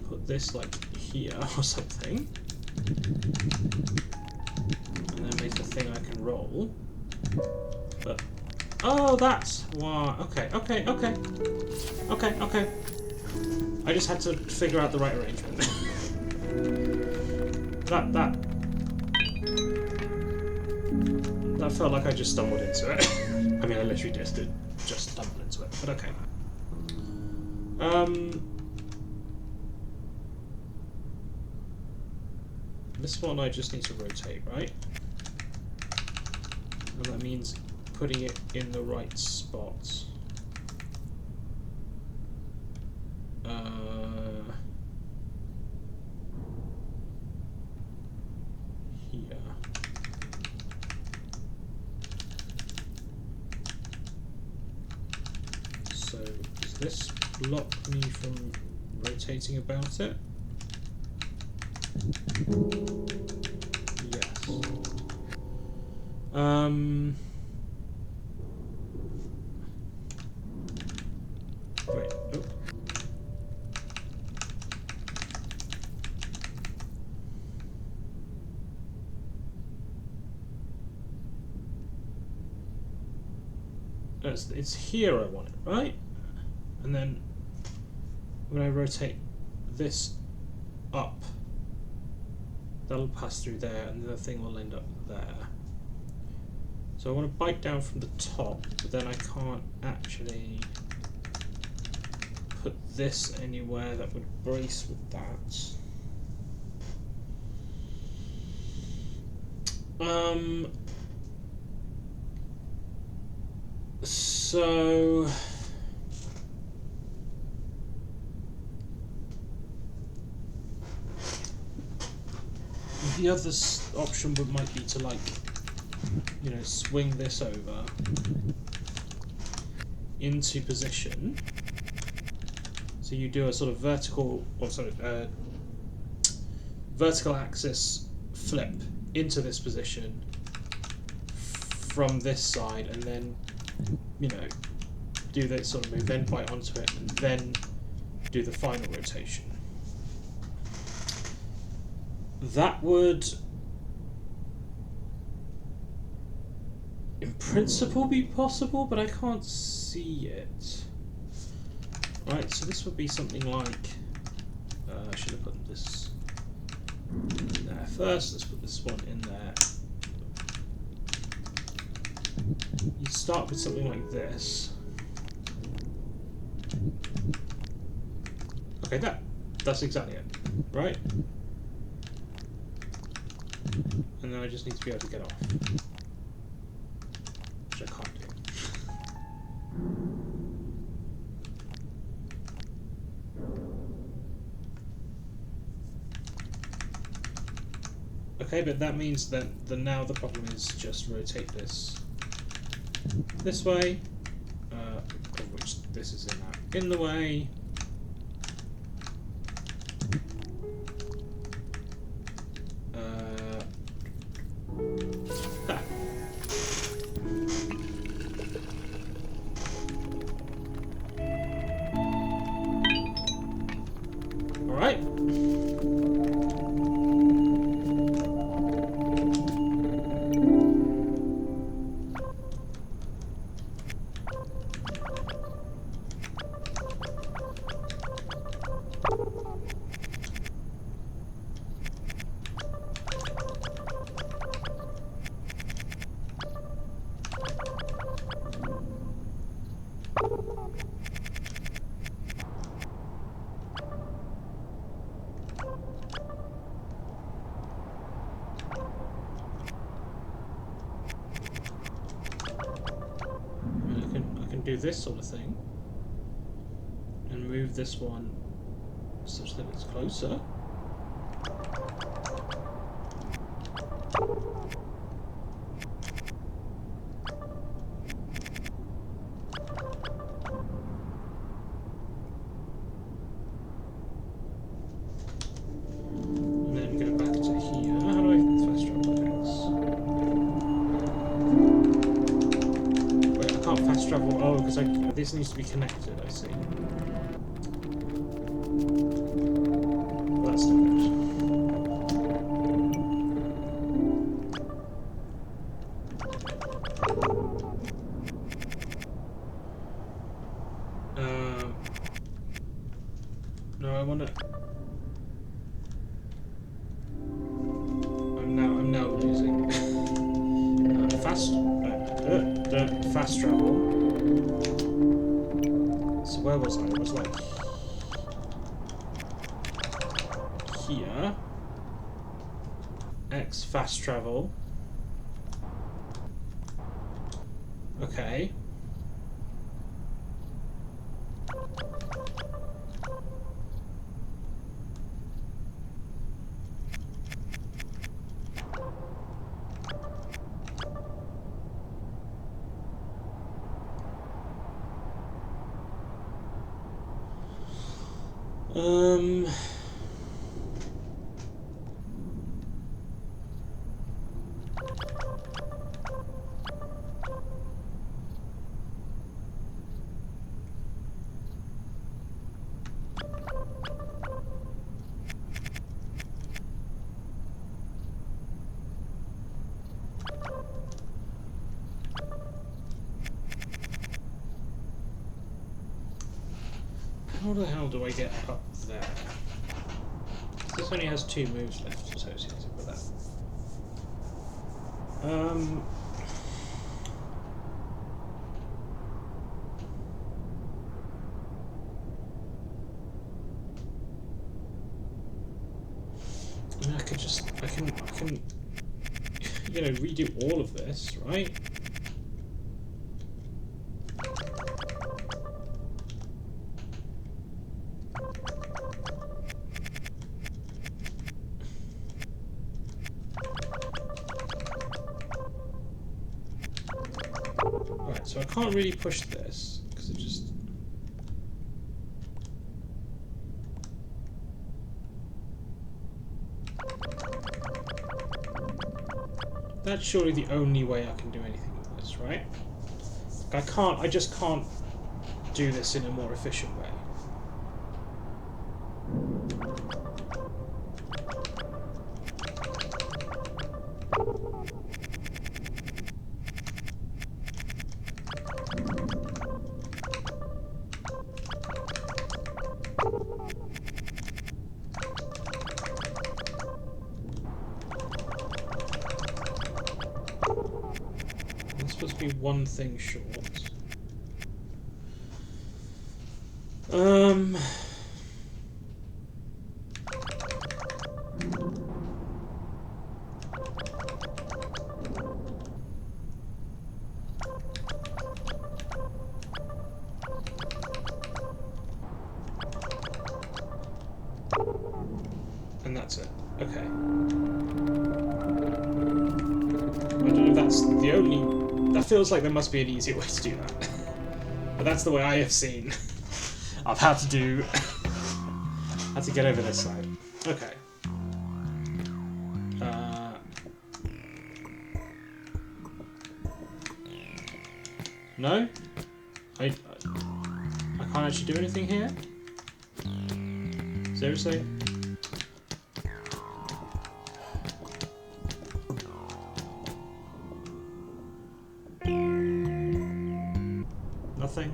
put this, like, here or something. And then make the thing I can roll. But, oh, that's, wow, okay. I just had to figure out the right arrangement. That felt like I just stumbled into it. I mean, I literally did just stumble into it, but okay. This one I just need to rotate, right? And that means putting it in the right spot. Here. So does this block me from rotating about it? Yes. Wait. Oh. It's here I want it, right? And then when I rotate this up, that'll pass through there, and the thing will end up there. So I want to bite down from the top, but then I can't actually put this anywhere that would brace with that. So the other option might be to, like, you know, swing this over into position. So you do a sort of vertical, or sorry, vertical axis flip into this position from this side, and then, you know, do that sort of move, then bite onto it, and then do the final rotation. That would, in principle, be possible, but I can't see it. Right, so this would be something like, I should have put this in there first. Let's put this one in there. You start with something like this. Okay, that's exactly it, right? And then I just need to be able to get off, which I can't do. Okay, but that means that now the problem is just rotate this way, of which this is in the way. All right. I can do this sort of thing and move this one such that it's closer. And then go back to here. How do I fast travel this? Wait, I can't fast travel. Oh, because this needs to be connected, I see. Well, that's no good. No, I want to. I'm now losing. Fast travel. So where was I? It was like here. X fast travel. Okay. How the hell do I get up there? This only has 2 moves left associated with that. I mean, I can, you know, redo all of this, right? Alright, so I can't really push this, because it just... That's surely the only way I can do anything with this, right? I just can't do this in a more efficient way. It's supposed to be one thing short. And that's it. Okay. that's the only... That feels like there must be an easier way to do that. But that's the way I have seen of how to do... how to get over this side. Okay. No? I can't actually do anything here? Seriously? Nothing?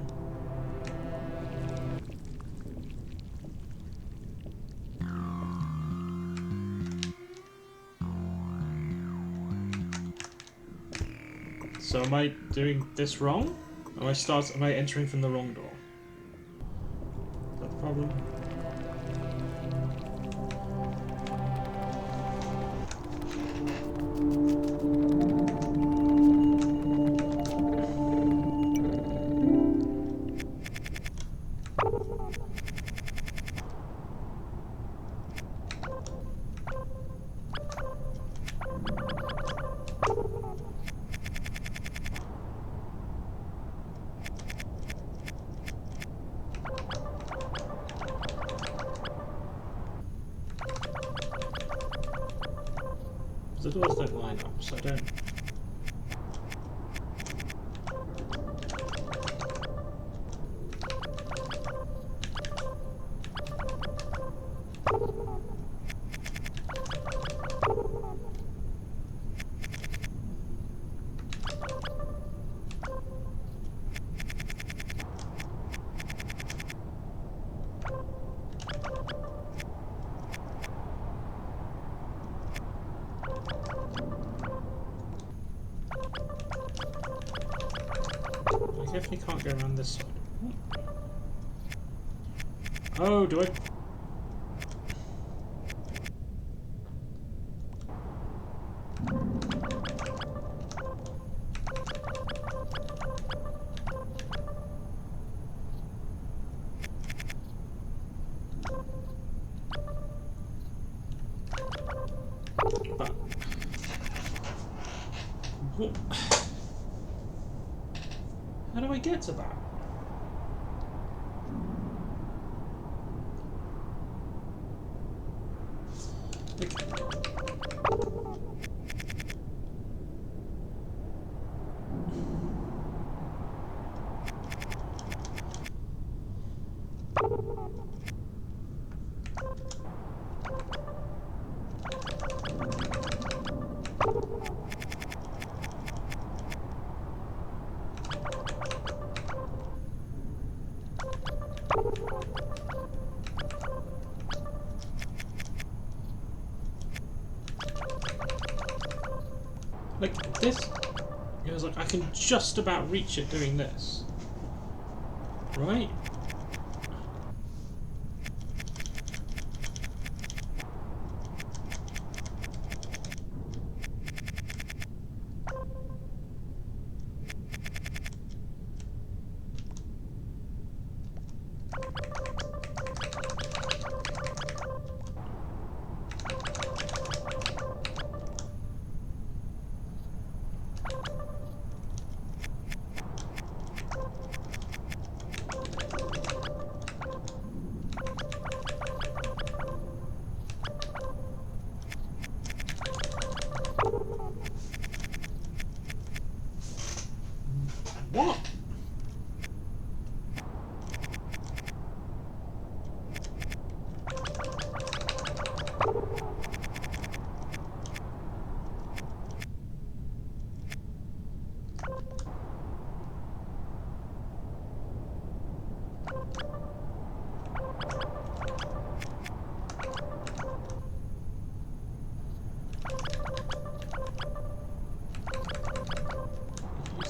So am I doing this wrong? Am I entering from the wrong door? Is that the problem? The doors don't line up, so I don't... I definitely can't go around this side. Oh, do I? But... What? How do I get to that? Like this, it was like I can just about reach it doing this, right? What?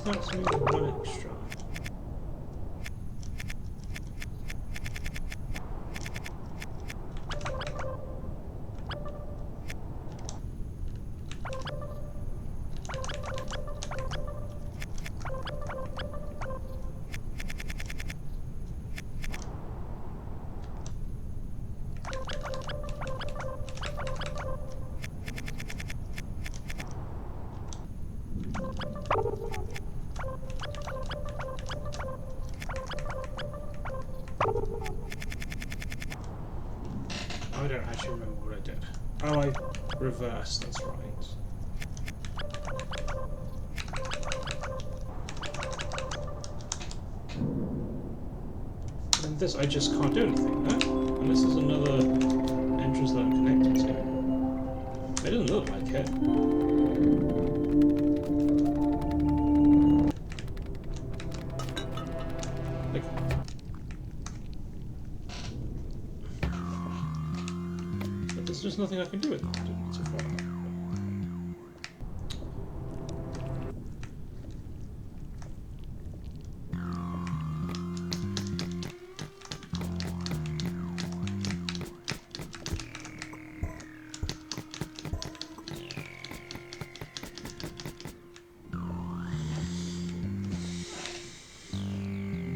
That's moving one extra. Oh, I reversed, that's right. And this, I just can't do anything, no? Unless there's another entrance that I'm connected to. It doesn't look like it. Like, but there's just nothing I can do with it so far.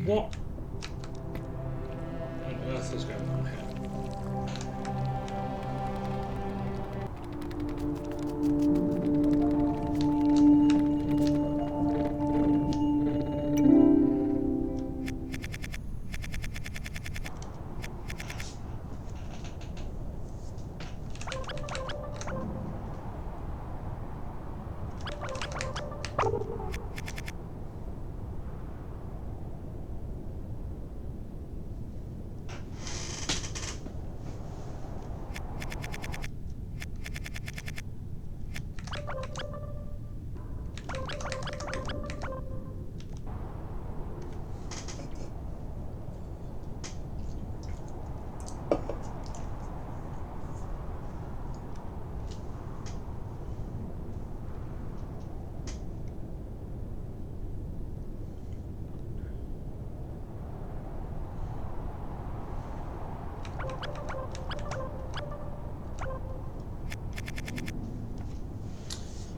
What on earth is going on here?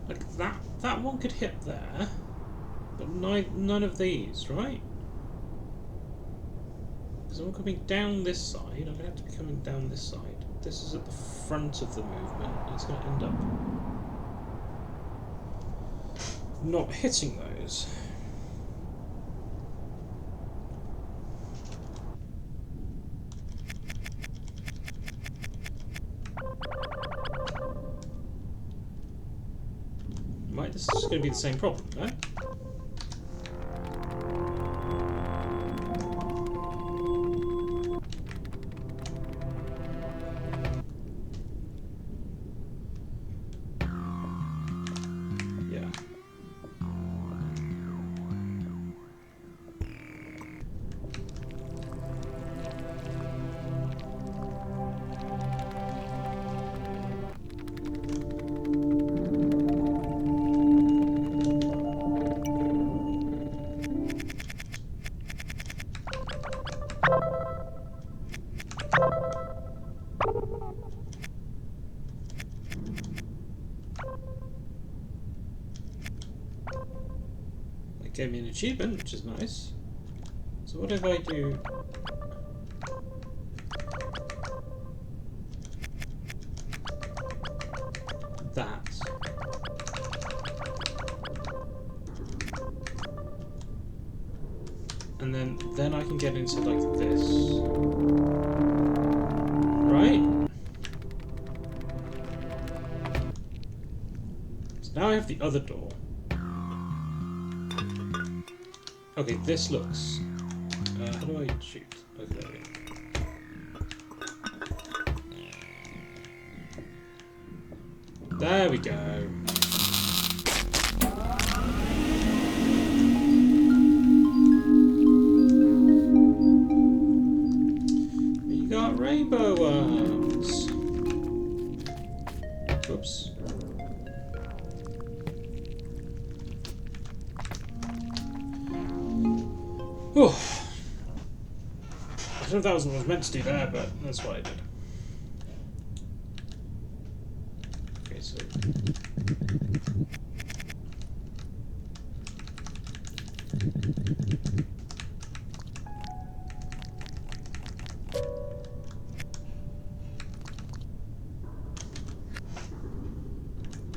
Like that one could hit there, but none of these, right? Because I'm coming down this side, I'm going to have to be coming down this side. This is at the front of the movement, it's going to end up not hitting those. Right, this is just going to be the same problem, no? Yeah. It gave me an achievement, which is nice. So what if I do... that? And then I can get into like this. Right? So now I have the other door. Okay, this looks... how do I shoot? Okay, there we go. There we go. You got rainbow worms. Oops. Oh. I don't know if that was what I was meant to do there, but that's what I did. Okay, so...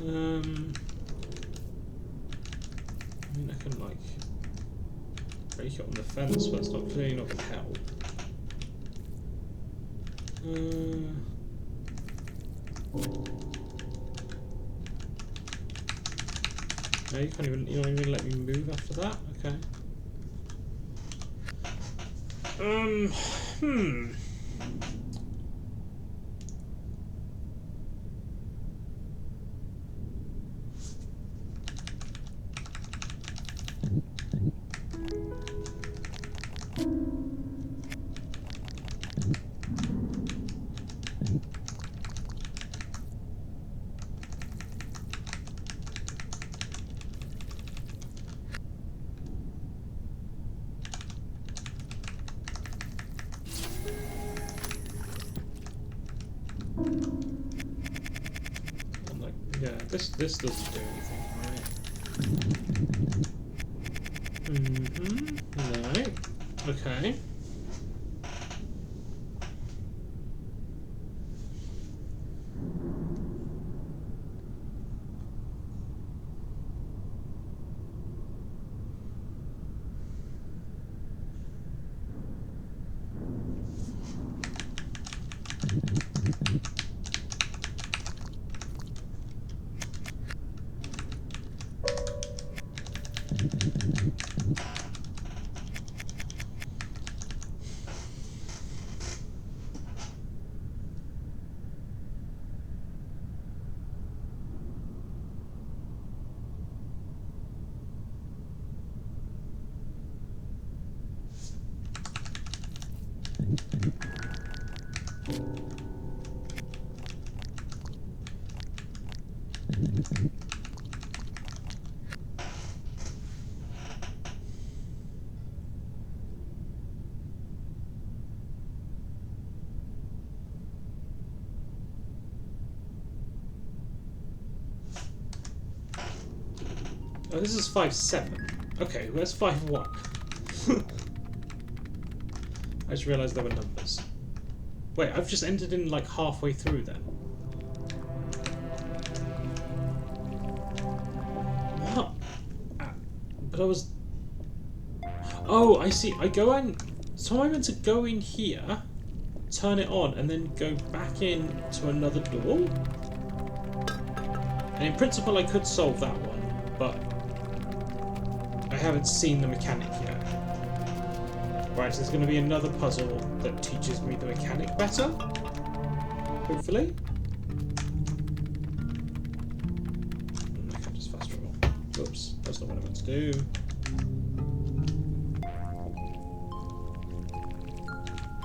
I mean, I can, like, break it on the fence, but it's not clearly not going to help. No, you can't even. You're not even let me move after that. Okay. Hmm. Yeah, this doesn't do anything, right? No. Okay. Oh, this is 5-7. Okay, where's 5-1? I just realised there were numbers. Wait, I've just entered in like halfway through then. What? But I was... Oh, I see. I go in... So I'm meant to go in here, turn it on, and then go back in to another door? And in principle I could solve that one, but I haven't seen the mechanic yet. Right, so there's going to be another puzzle that teaches me the mechanic better. Hopefully. I can't just fast travel. Oops, that's not what I meant to do.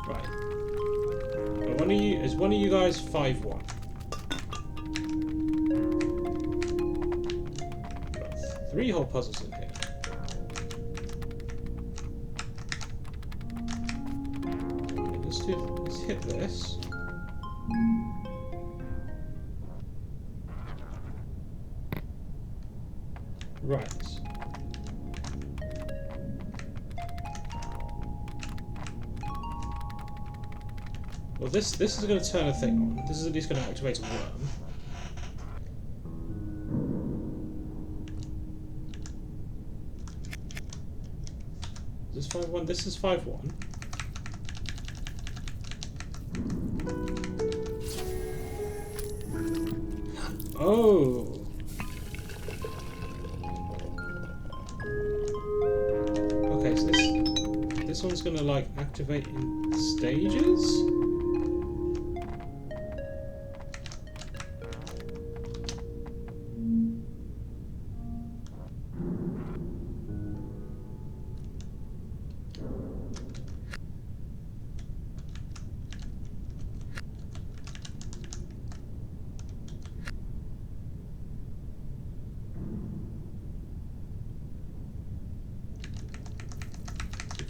Right. Is one of you guys 5-1? Got 3 whole puzzles in here. Let's hit this. Right. Well, this is going to turn a thing on. This is at least going to activate a worm. Is this 5-1? This is 5-1. Oh. Okay, so this one's gonna like activate in stages.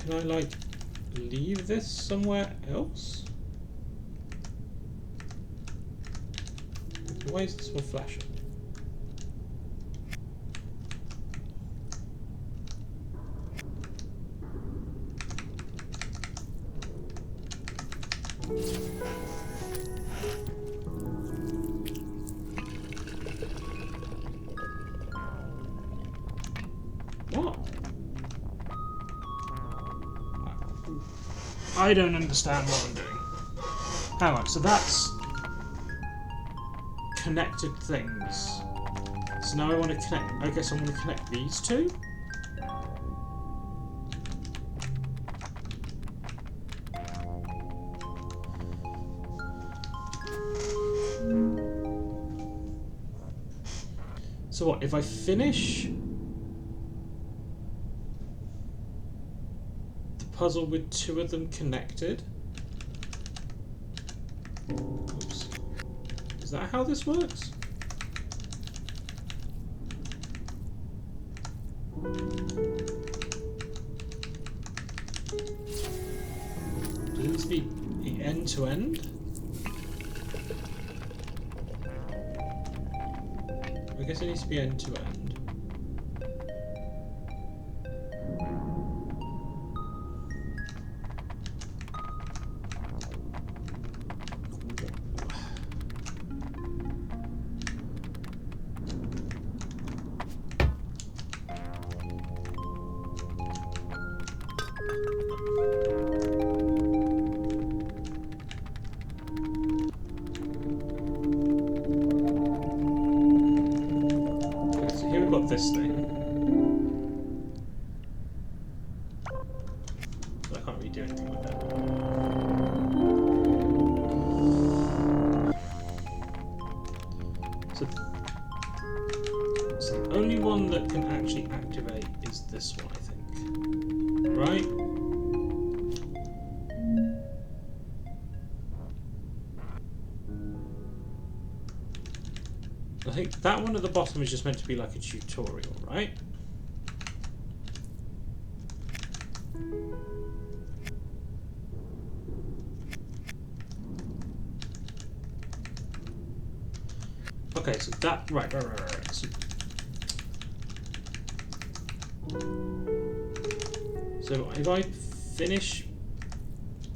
Can I, like, leave this somewhere else? Why is this one flashing? What? I don't understand what I'm doing. Hang on, so that's... connected things. So now I want to connect. I guess I want to connect these two. So what, if I finish the puzzle with two of them connected? Oops. Is that how this works? Does it need to be end to end? I guess it needs to be end to end. This thing. But I can't really do anything with that. So the only one that can actually activate is this one, I think. Right? I think that one at the bottom is just meant to be like a tutorial, right? Okay, so that, right. So if I finish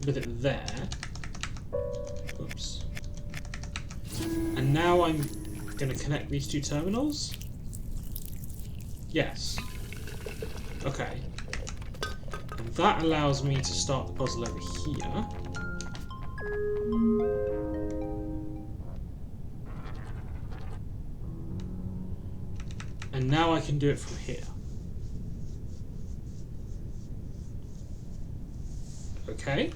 with it there, oops, and now I'm going to connect these two terminals? Yes. Okay. And that allows me to start the puzzle over here. And now I can do it from here. Okay.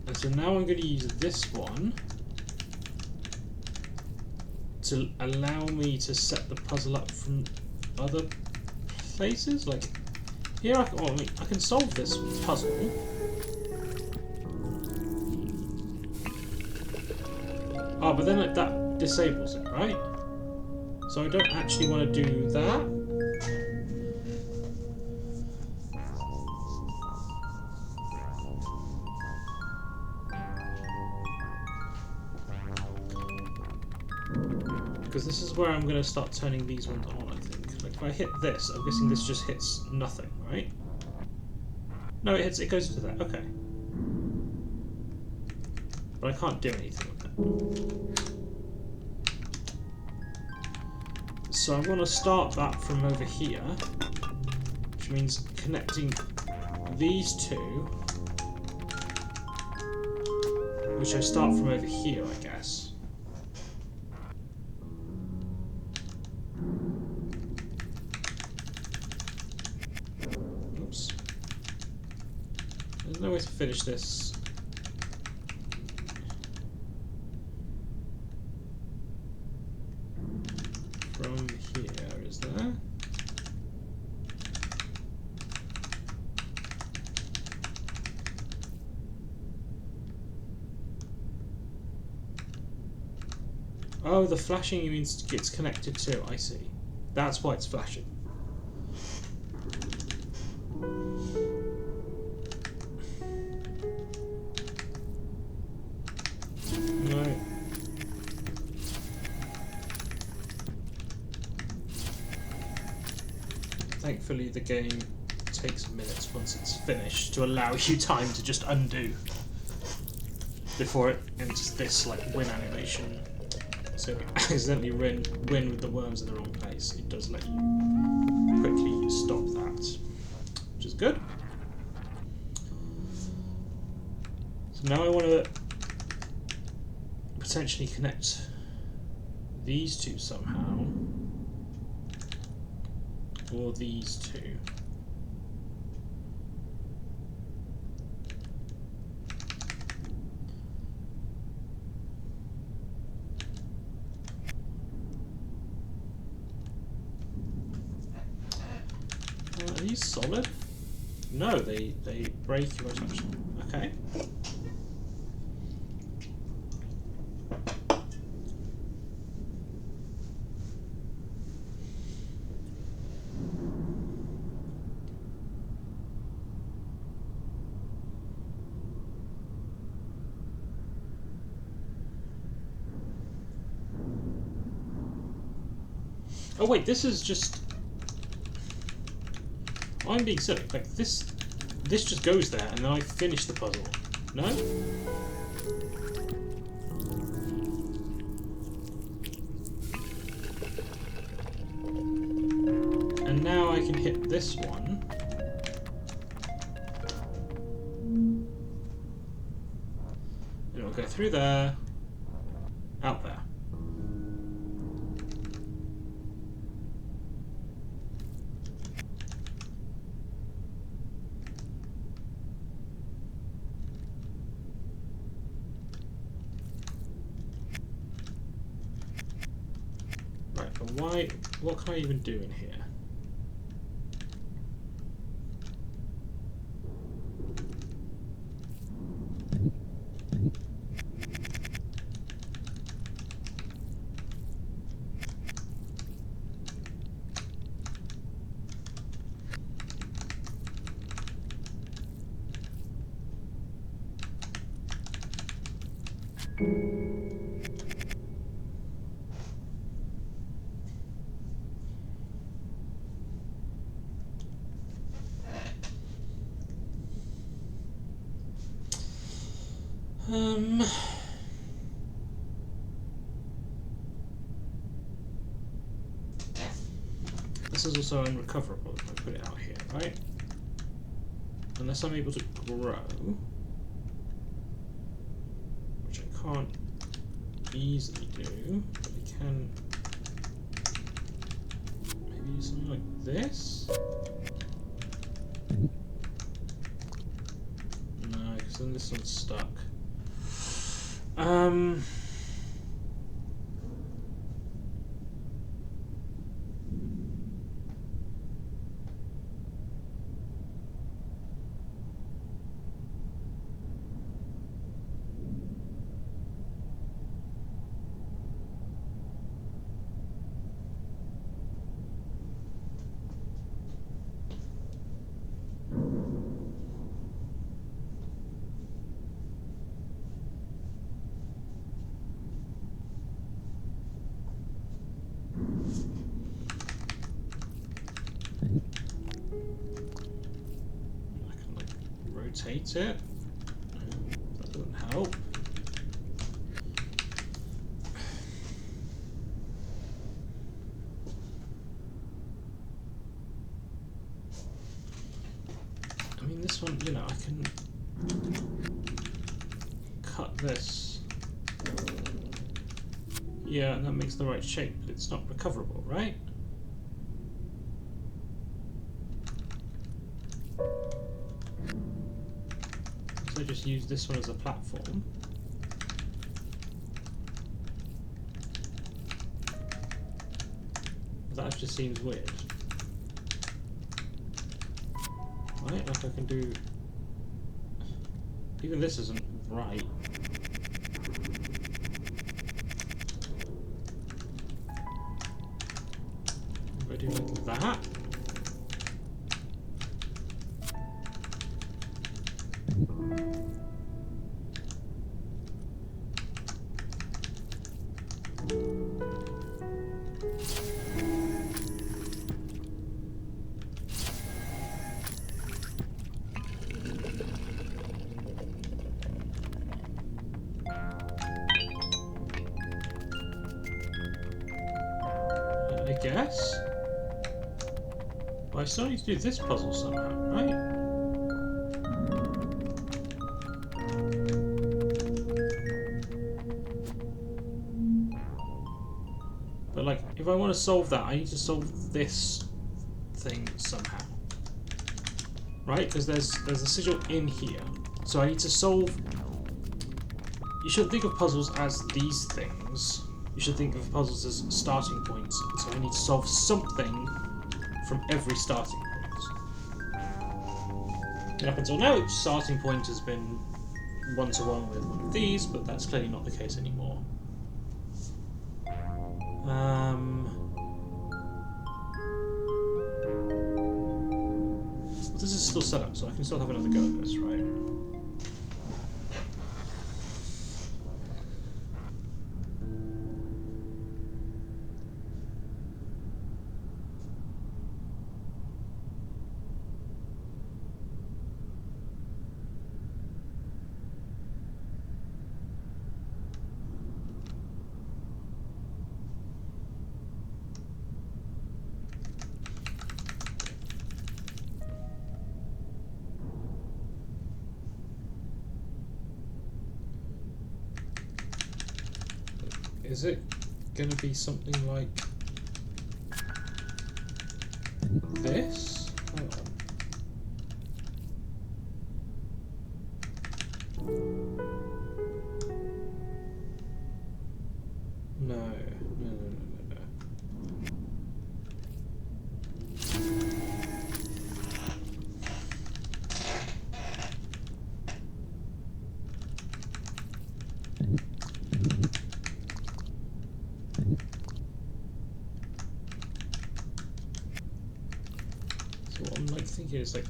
And so now I'm going to use this one to allow me to set the puzzle up from other places. Like here, I can solve this puzzle. Oh, but then that disables it, right? So I don't actually want to do that. Because this is where I'm going to start turning these ones on, I think. Like if I hit this, I'm guessing this just hits nothing, right? No, it goes to that, okay. But I can't do anything with it. So I want to start that from over here, which means connecting these two, which I start from over here, I guess. Oops. There's no way to finish this. From here, is there? Oh, the flashing means it's connected to. I see. That's why it's flashing. No. Thankfully, the game takes minutes once it's finished to allow you time to just undo before it enters this like win animation. So if you accidentally win with the worms in the wrong place, it does let you quickly stop that. is good. So now I want to potentially connect these two somehow, or these two. Are these solid? No, they break if I touch them. Okay. Oh wait, this is just... I'm being silly. Like this just goes there and then I finish the puzzle. No? And now I can hit this one. And it'll go through there, out there. Why? What can I even do in here? This is also unrecoverable if I put it out here, right? Unless I'm able to grow, which I can't easily do, but I can maybe do something like this? No, because then this one's stuck. Rotate it. That doesn't help. I mean, this one, you know, I can cut this. Yeah, and that makes the right shape, but it's not recoverable, right? So just use this one as a platform. That just seems weird. Right, like I can do... Even this isn't right. If I do like that... I guess. But I still need to do this puzzle somehow, right? if I want to solve that, I need to solve this thing somehow. Right? Because there's a sigil in here. So I need to solve... You shouldn't think of puzzles as these things. You should think of puzzles as starting points. So I need to solve something from every starting point. And up until now, each starting point has been one-to-one with one of these, but that's clearly not the case anymore. This is still set up, so I can still have another go at this, right? Is it going to be something like this? Hang on. No, no, no, no, no, no. So what I'm like thinking is like...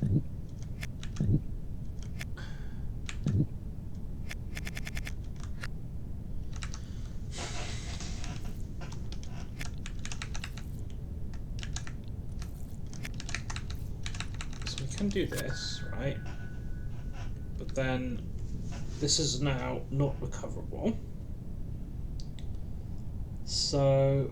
So we can do this, right? But then this is now not recoverable. So...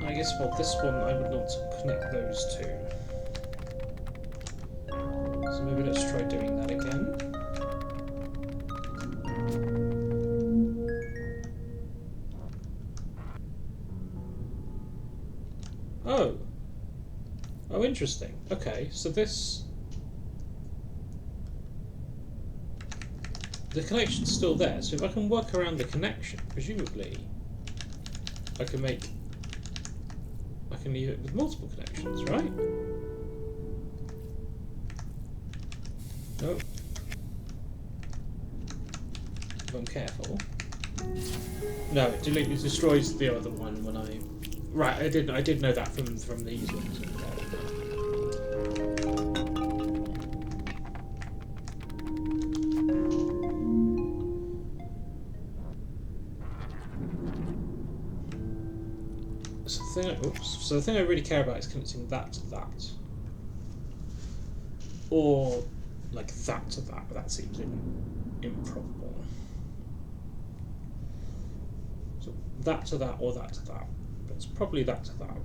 I guess, well, this one I would not connect those two. So maybe let's try doing that again. Oh. Oh, interesting. Okay, so this... The connection's still there, so if I can work around the connection, presumably I can make... I can leave it with multiple connections, right? No. If I'm careful. No, it destroys the other one when I. Right, I did know that from these ones. So the thing I really care about is connecting that to that, or like that to that. But that seems improbable. So that to that, or that to that. But it's probably that to that.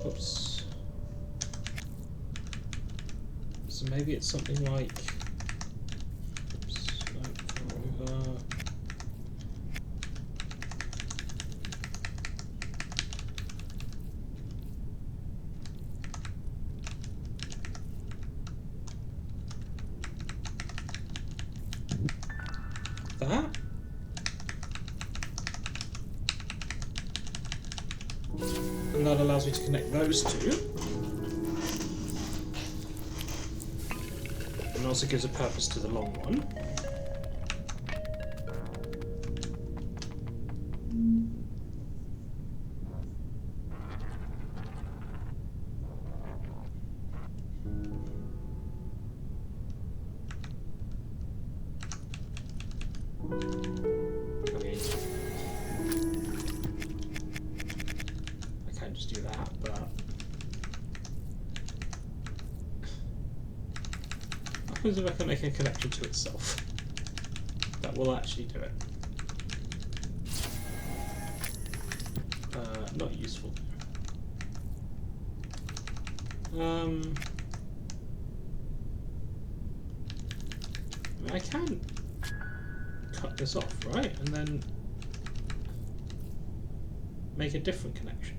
Oops. So maybe it's something like. Oops, no, over. That. And that allows me to connect those two. And also gives a purpose to the long one. I can't just do that, but what happens if I can make a connection to itself? That will actually do it. Not useful. I can cut this off, right? And then make a different connection.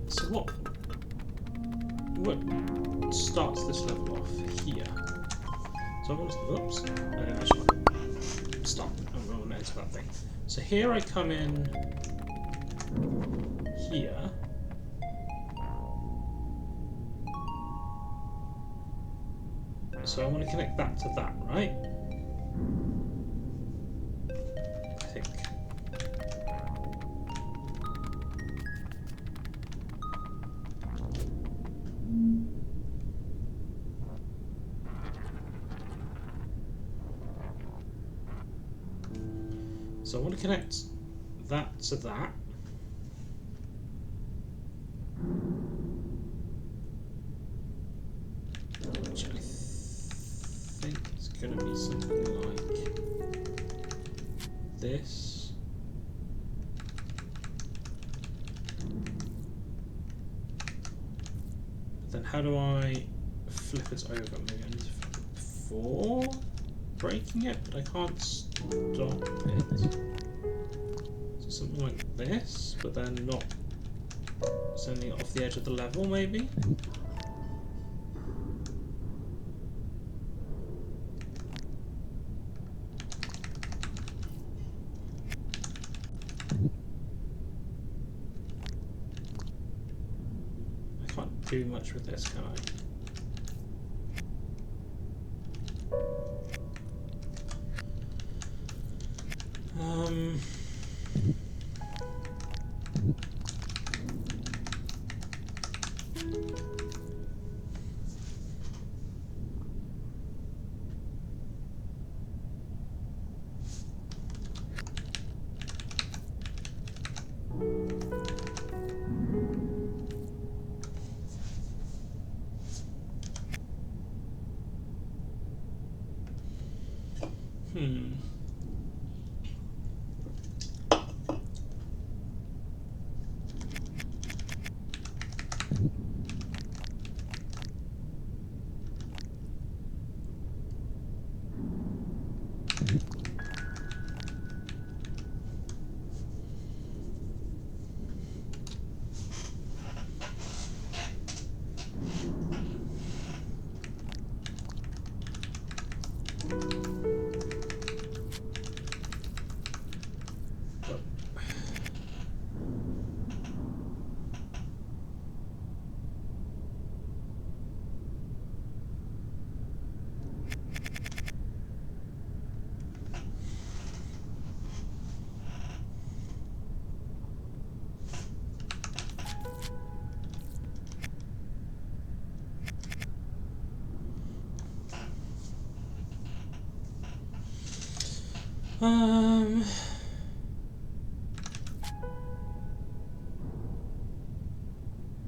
So what starts this level off here? So I want to, oops, I didn't actually stop. I'm going to enter that thing. So here I come in here. So I want to connect that to that, right? I think. So I want to connect that to that. Which I think is going to be something like this. Then how do I flip it over? Maybe I need to flip it before breaking it, but I can't stop it. So something like this, but then not sending it off the edge of the level, maybe? I can't do much with this, can I?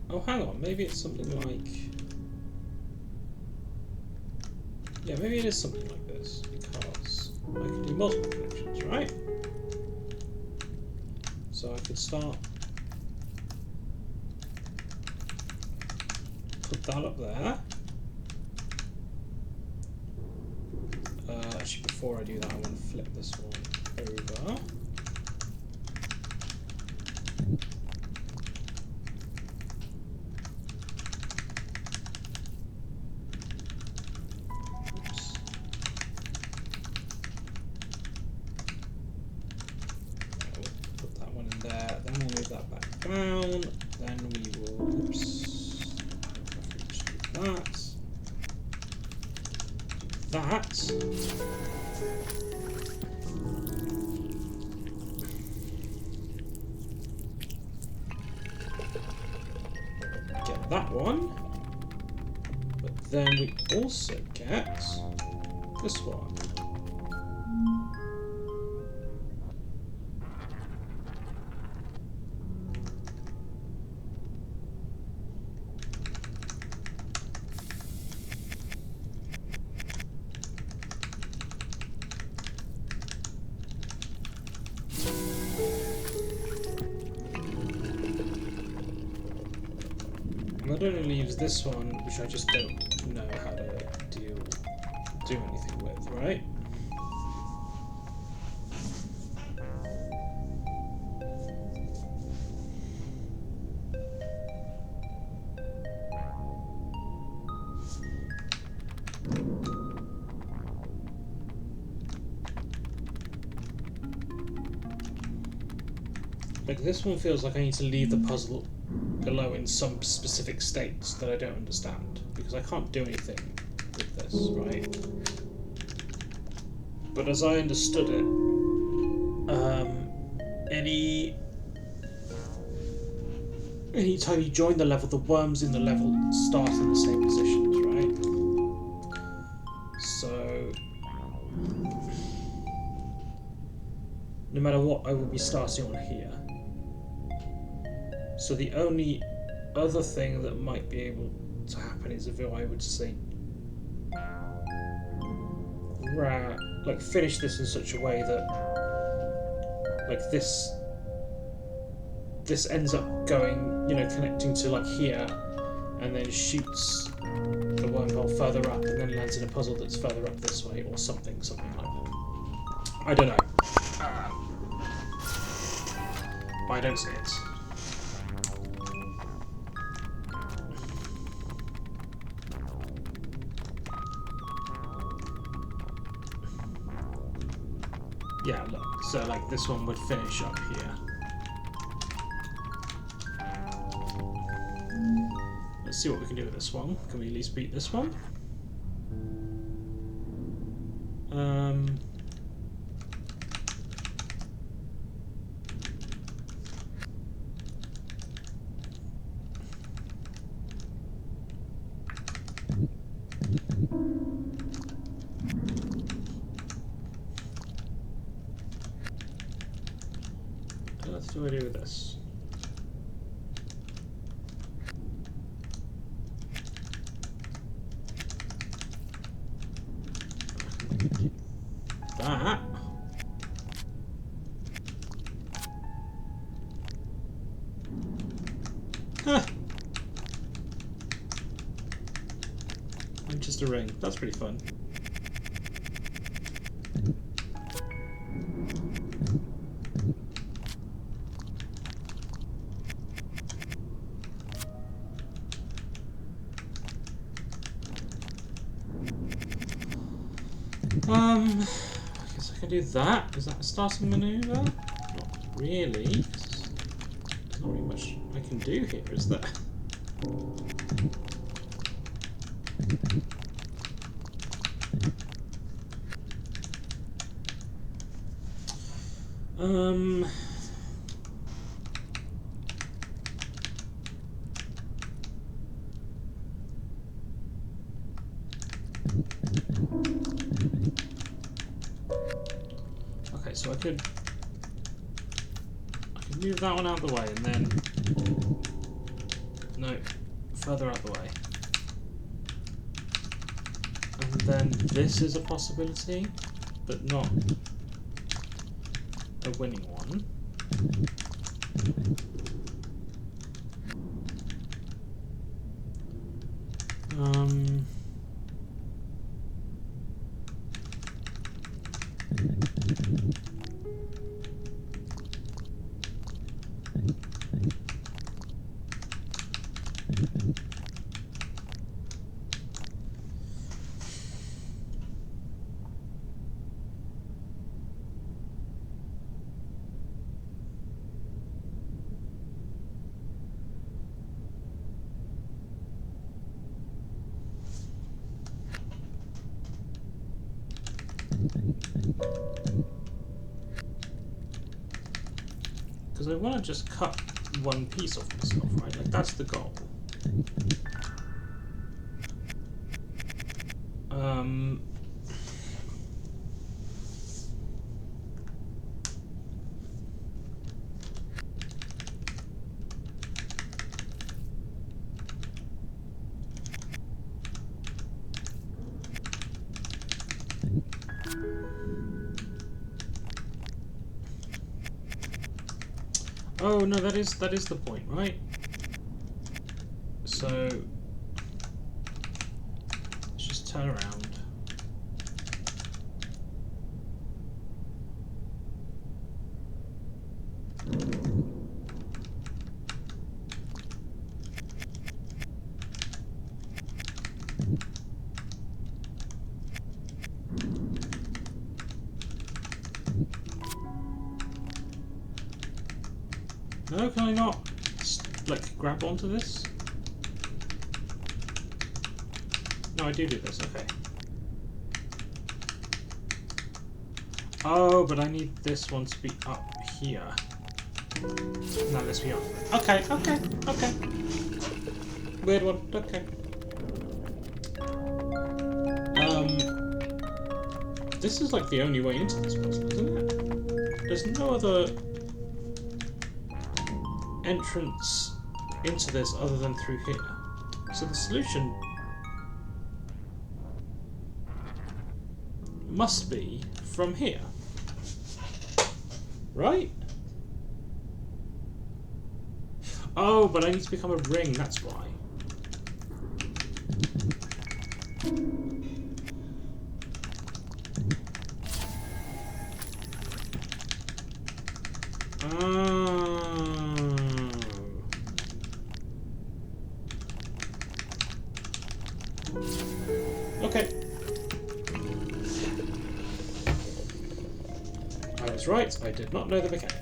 Oh, hang on. Maybe it's something like. Yeah, maybe it is something like this because I can do multiple connections, right? So I could start. Put that up there. Actually, before I do that, I want to flip this one over. Oops. We'll put that one in there. Then we'll move that back down. Then we will. Oops. Do that. Get that one, but then we also get this one. That only leaves this one, which I just don't know how to do anything with, right? Like this one feels like I need to leave the puzzle below in some specific states that I don't understand, because I can't do anything with this, right? But as I understood it, anytime you join the level, the worms in the level start in the same positions, right? So no matter what, I will be starting on here. So the only other thing that might be able to happen is if I would say, like finish this in such a way that, like this ends up going, you know, connecting to like here, and then shoots the wormhole further up, and then lands in a puzzle that's further up this way, or something like that. I don't know. But I don't see it. Yeah, look, so like this one would finish up here. Let's see what we can do with this one. Can we at least beat this one? What do I do with this? That. Huh. Just a ring. That's pretty fun. I guess I can do that. Is that a starting manoeuvre? Not really. 'Cause there's not really much I can do here, is there? Okay, so I could move that one out of the way, and then no, further out the way, and then this is a possibility, but not a winning one. Because I want to just cut one piece off myself, right? Like, that's the goal. Oh no, that is the point, right? So let's just turn around. No, can I not, like, grab onto this? No, I do this, okay. Oh, but I need this one to be up here. No, this be up. Okay. Weird one, okay. This is like the only way into this puzzle, isn't it? There's no other entrance into this other than through here. So the solution must be from here. Right? Oh, but I need to become a ring, that's why. Okay. I was right, I did not know the mechanic.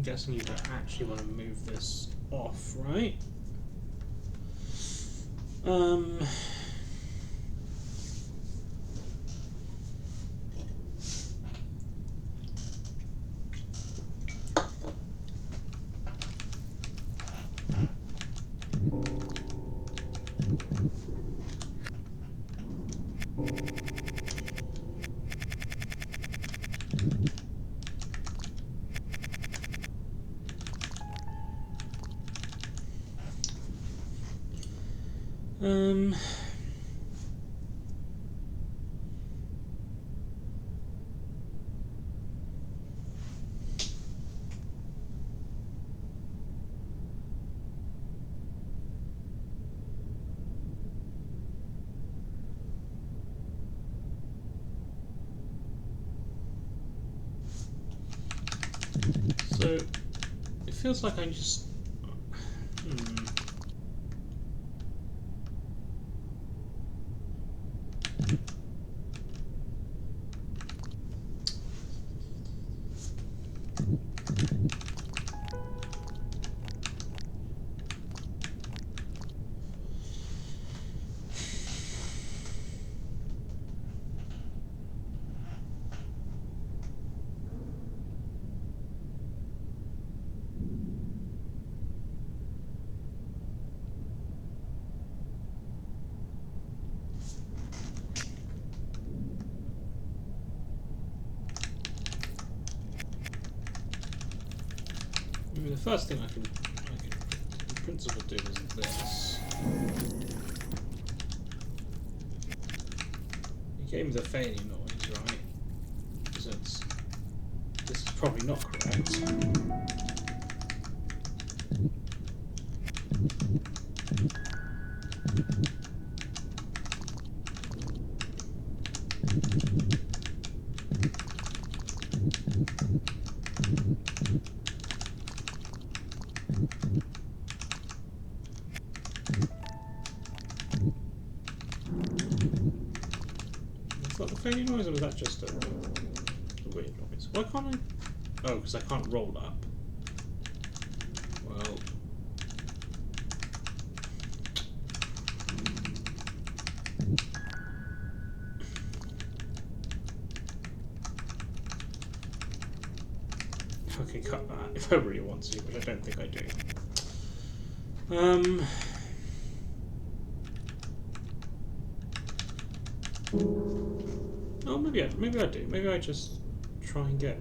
guessing you don't actually want to move this off, right? So it feels like I just I mean, the first thing I can in principle do is this. You gave me the failure noise, right? Because this is probably not correct. Is that the failure noise, or was that just a weird noise? Why can't I? Oh, because I can't roll up. Well. I can cut that if I really want to, but I don't think I do. Oh, maybe I do. Maybe I just try and get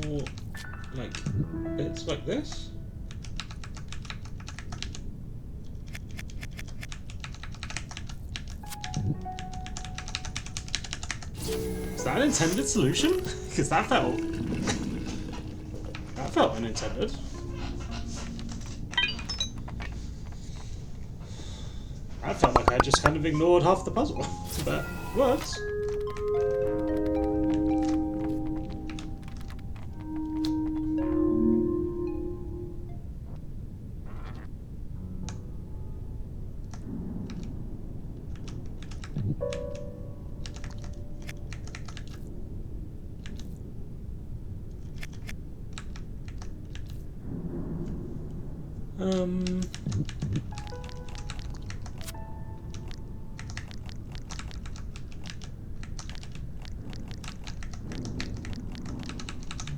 more like bits like this. Is that an intended solution? Because that felt unintended. I felt like I just kind of ignored half the puzzle, but it works.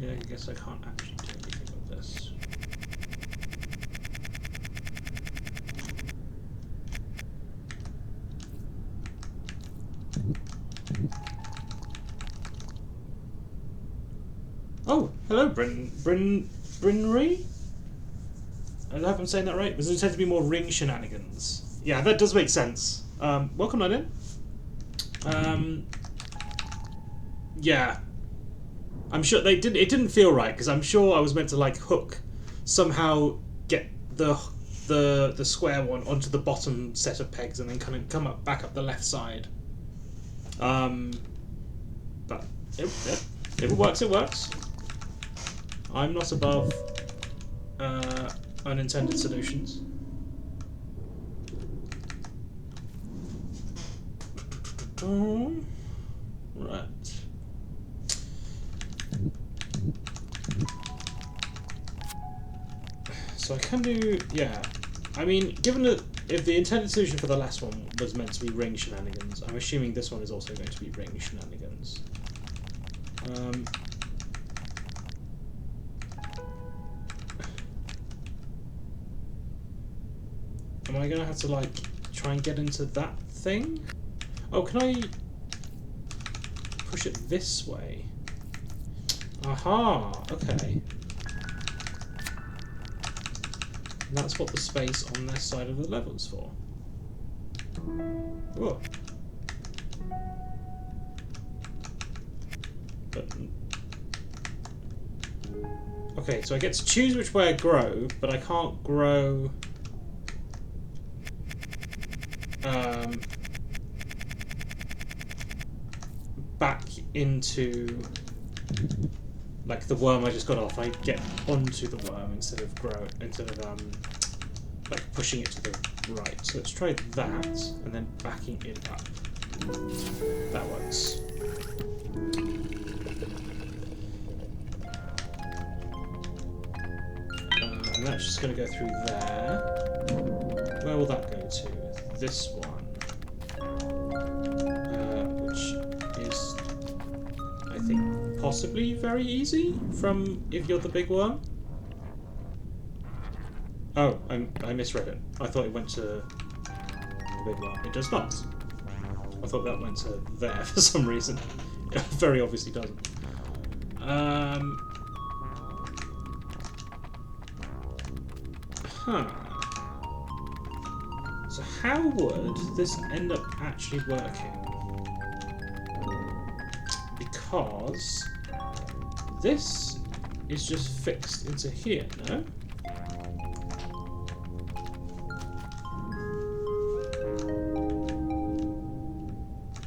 Yeah, I guess I can't actually do anything with this. Oh, hello, Brynry? I hope I'm saying that right. There's intended to be more ring shenanigans. Yeah, that does make sense. Welcome on in. Yeah. I'm sure they didn't. It didn't feel right because I'm sure I was meant to like hook, somehow get the the square one onto the bottom set of pegs and then kind of come up back up the left side. But if it works, it works. I'm not above unintended solutions. Right. So I can do, yeah. I mean, given that if the intended solution for the last one was meant to be ring shenanigans, I'm assuming this one is also going to be ring shenanigans. Am I going to have to, like, try and get into that thing? Oh, can I push it this way? Aha! Okay. And that's what the space on this side of the level is for. Whoa. But... okay, so I get to choose which way I grow, but I can't grow... back into... like the worm I just got off. I get onto the worm instead of like pushing it to the right. So let's try that, and then backing it up. That works. And that's just going to go through there. Where will that go to? This one, which is, I think, possibly very easy from if you're the big worm. Oh, I misread it. I thought it went to the big worm. It does not. I thought that went to there for some reason. It very obviously doesn't. So how would this end up actually working? Because this is just fixed into here, no?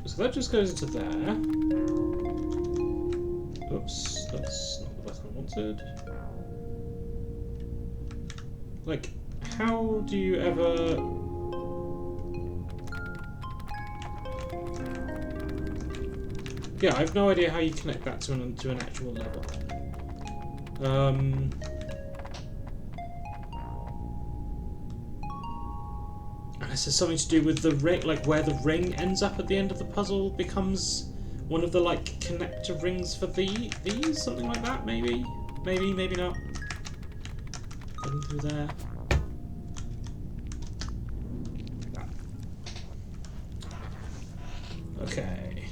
So that just goes into there. Oops, that's not the button I wanted. Like, how do you ever... yeah, I have no idea how you connect that to an actual level. Unless there's something to do with the ring, like where the ring ends up at the end of the puzzle becomes one of the like connector rings for these, something like that, maybe, maybe not. Going through there. Okay.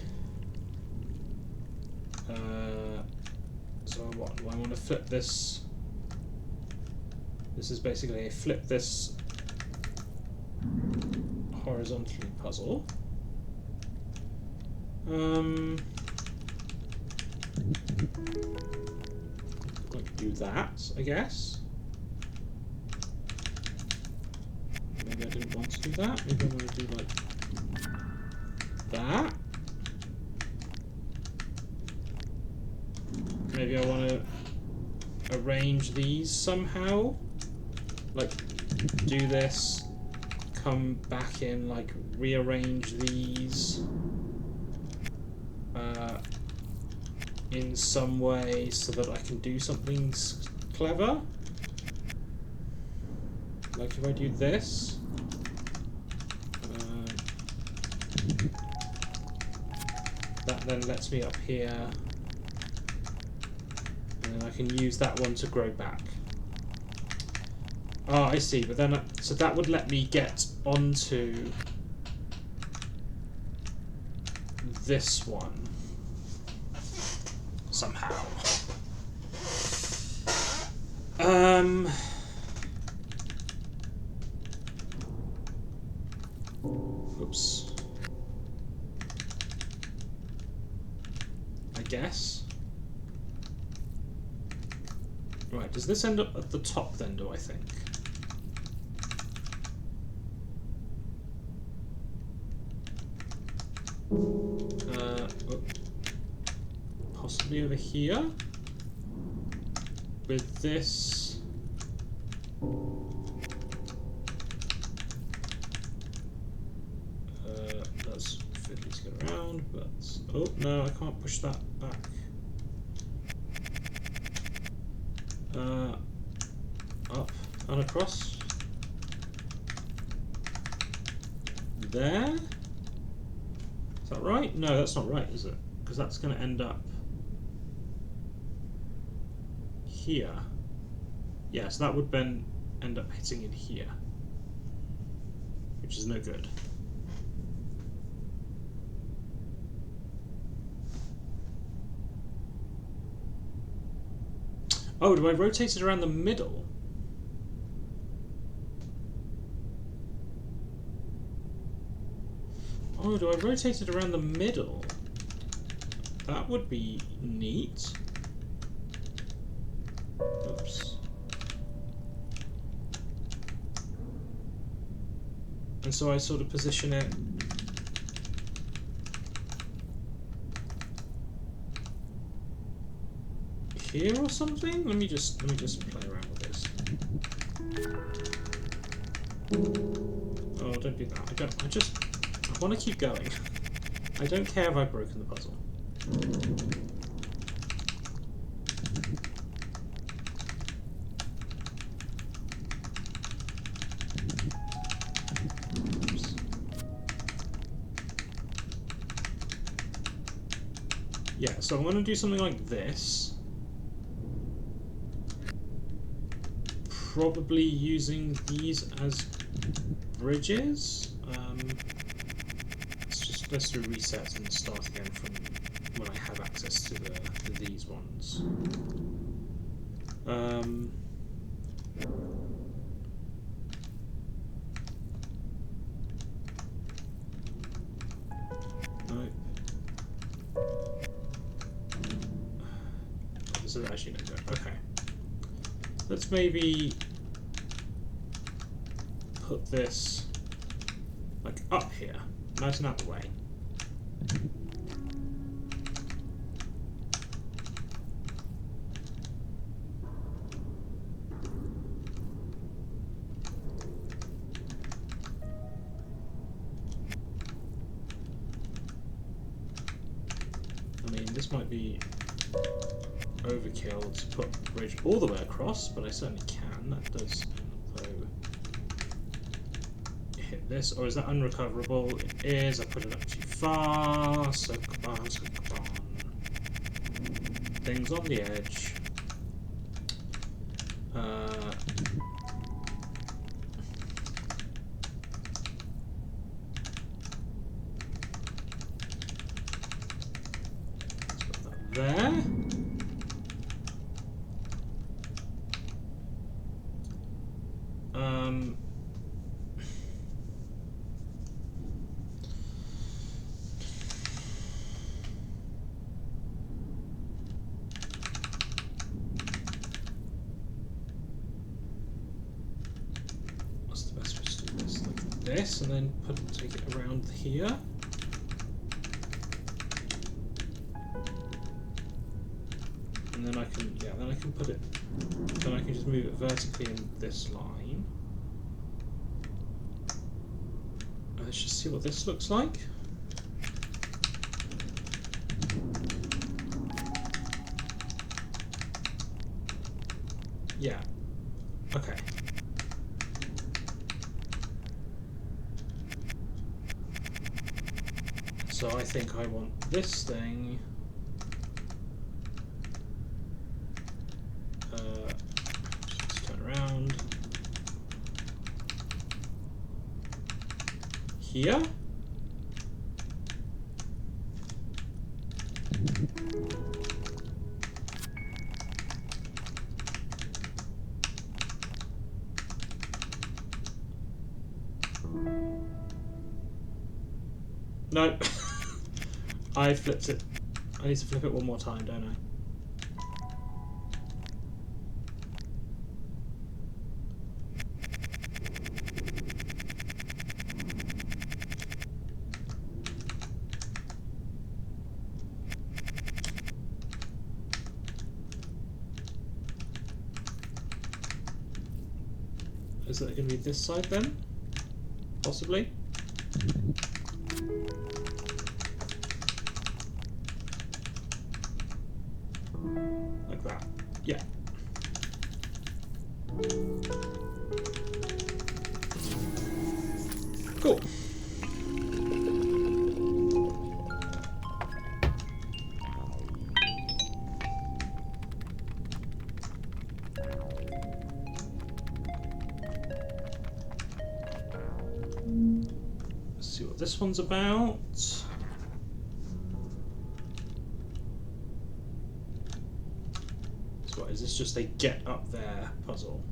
So what do I want to flip this? This is basically a flip this horizontally puzzle. Like do that, I guess. Maybe I didn't want to do that. Maybe I want to do like that. Maybe I want to arrange these somehow. Like do this, come back in, like rearrange these in some way so that I can do something clever. Like if I do this, that then lets me up here, and then I can use that one to grow back. Oh, I see, but then, so that would let me get onto this one somehow. Oops. I guess. Right, does this end up at the top then, do I think? Oh, possibly over here with this. That's fiddly to get around, but oh no, I can't push that back. Up and across. There? Is that right? No, that's not right, is it? Because that's going to end up here. Yeah, so that would then end up hitting in here, which is no good. Oh, do I rotate it around the middle? Oh, do I rotate it around the middle? That would be neat. Oops. And so I sort of position it here or something? Let me just play around with this. Oh, don't do that. I want to keep going. I don't care if I've broken the puzzle. Oops. Yeah, so I'm going to do something like this. Probably using these as bridges. Let's do a reset and start again from when I have access to these ones. Nope. This is actually no good. Okay. Let's maybe put this like up here, nice and out the way. I mean, this might be overkill to put the bridge all the way across, but I certainly can. That does, though, hit this, or is that unrecoverable? It is. I put it up too far. So come on, so come on. Things on the edge. Let's put that there. What's the best way to do this? Like this, and then take it around here. And then I can, yeah, then I can put it, then I can just move it vertically in this line. Let's just see what this looks like. Yeah, okay. So I think I want this thing. Let's turn around. Here. No. I flipped it. I need to flip it one more time, don't I? Is that going to be this side then? Possibly? Like that. Yeah. Cool. Let's see what this one's about. So what, is this just a get up there puzzle?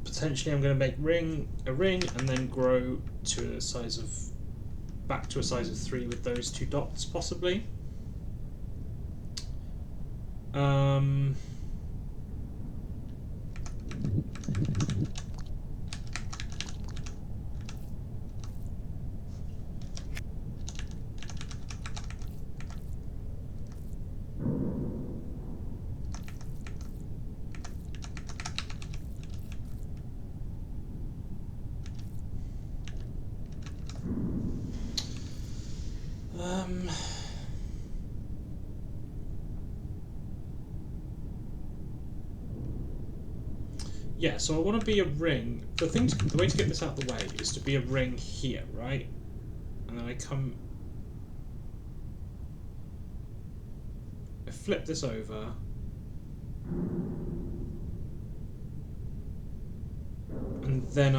Potentially I'm going to make a ring and then grow to a size of, back to a size of 3 with those 2 dots possibly. Yeah, so I want to be a ring. The way to get this out of the way is to be a ring here, right? And then I flip this over. And then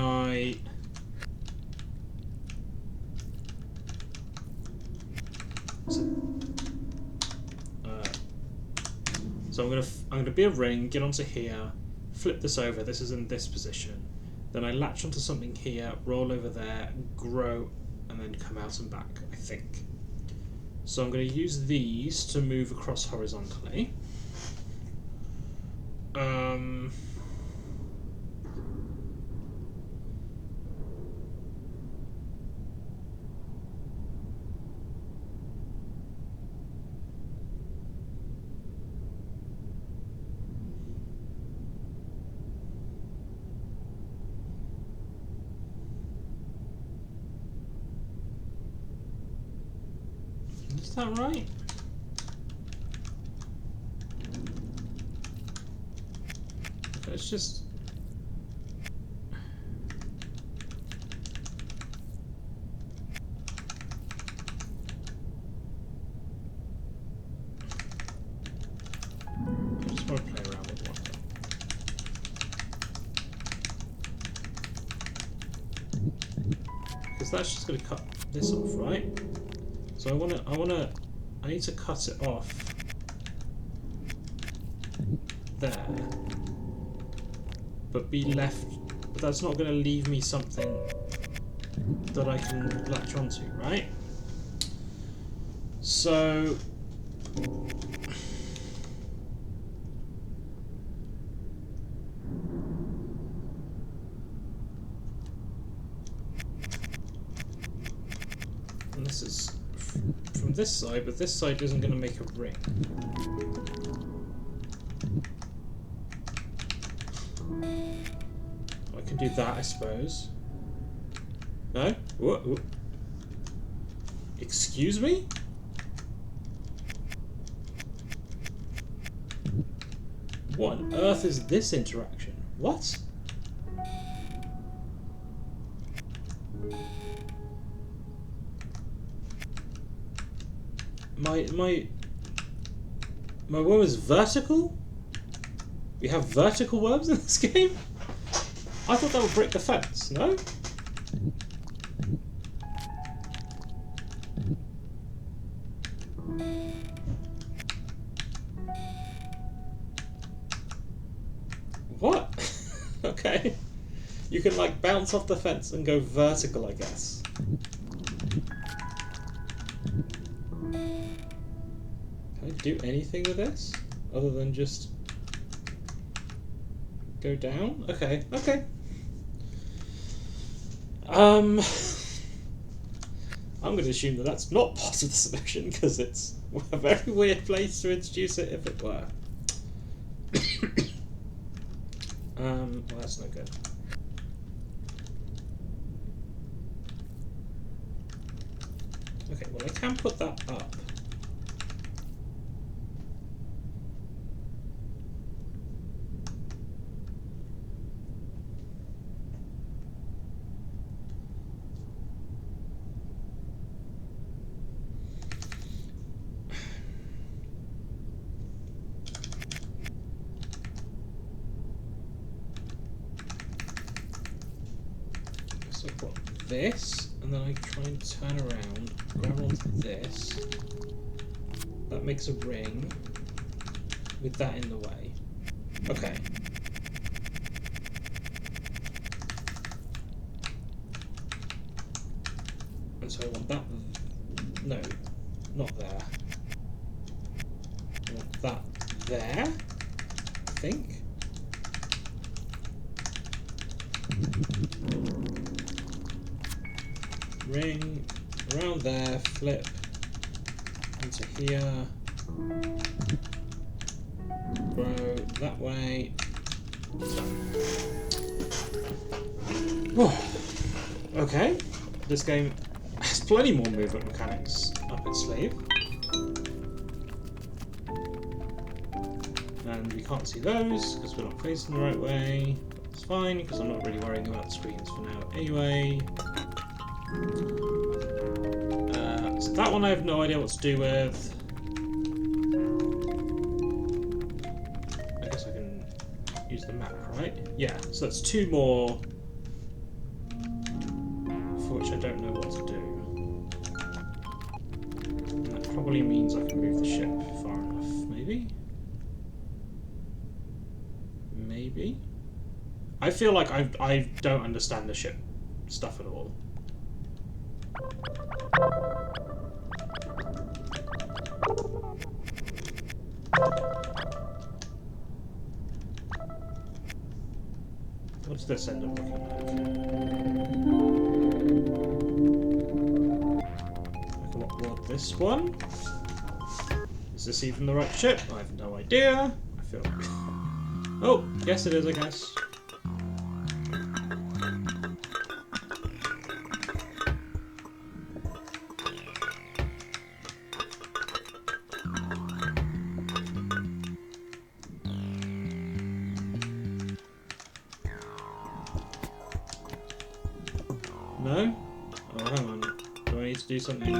so I'm gonna be a ring, get onto here, flip this over, this is in this position. Then I latch onto something here, roll over there, grow, and then come out and back, I think. So I'm going to use these to move across horizontally. Is that right? Let's just... I just want to play around with one. Because that's just going to cut this off, right? So I need to cut it off there, but that's not going to leave me something that I can latch onto, right? So and this is from this side, but this side isn't going to make a ring. I can do that, I suppose. No? Whoa. Excuse me? What on earth is this interaction? What? My worm is vertical? We have vertical worms in this game? I thought that would break the fence, no? What? Okay. You can like bounce off the fence and go vertical, I guess. Can I do anything with this? Other than just go down? Okay, okay. I'm going to assume that that's not part of the solution because it's a very weird place to introduce it if it were. Well, that's no good. Okay, well I can put that up. So I've got this, and then I try and turn around, grab onto this. That makes a ring with that in the way. Okay. And so I want that. No, not there. I want that there, I think. Ring around there, flip into here, grow that way. Okay, this game has plenty more movement mechanics up its sleeve. And we can't see those because we're not facing the right way. It's fine because I'm not really worrying about screens for now anyway. So that one I have no idea what to do with. I guess I can use the map, right? Yeah, so that's two more for which I don't know what to do. And that probably means I can move the ship far enough, maybe? Maybe? I feel like I don't understand the ship stuff at all. What's this end up looking like? I can upload this one. Is this even the right ship? I have no idea. I feel like... Oh, yes it is, I guess. No? Oh, hang on. Do I need to do something? I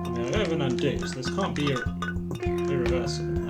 mean, I don't have an undo, so this can't be irreversible, no?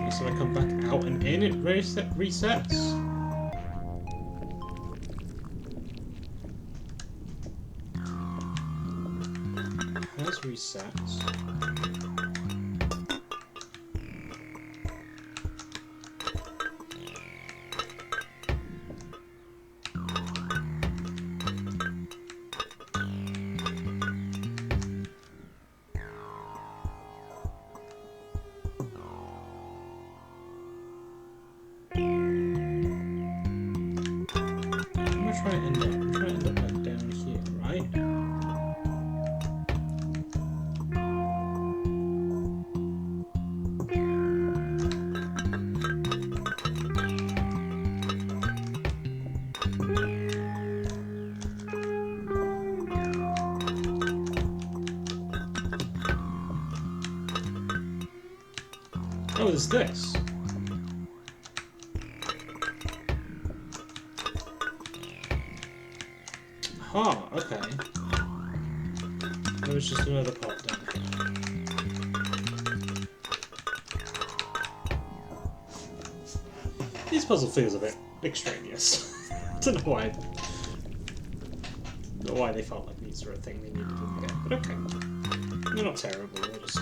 So I come back out and in, it resets. Has reset. I'm trying to end up like down here, right? Oh, there's this. Ah, okay. There was just another pot down here. This puzzle feels a bit extraneous. I don't know why. Not why they felt like these were a thing they needed in the game, but okay. They're not terrible, they're just...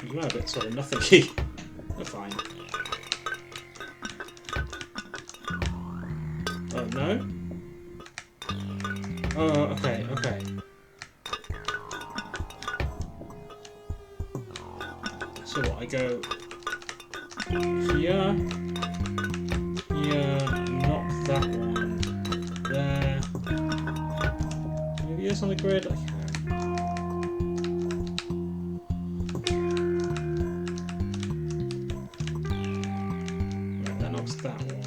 You are a bit sort of nothingy. They're fine. Oh, no? Oh, okay, okay. So what, I go... here... here... knock that one... there... maybe it's on the grid? I can. Right, that knocks that one.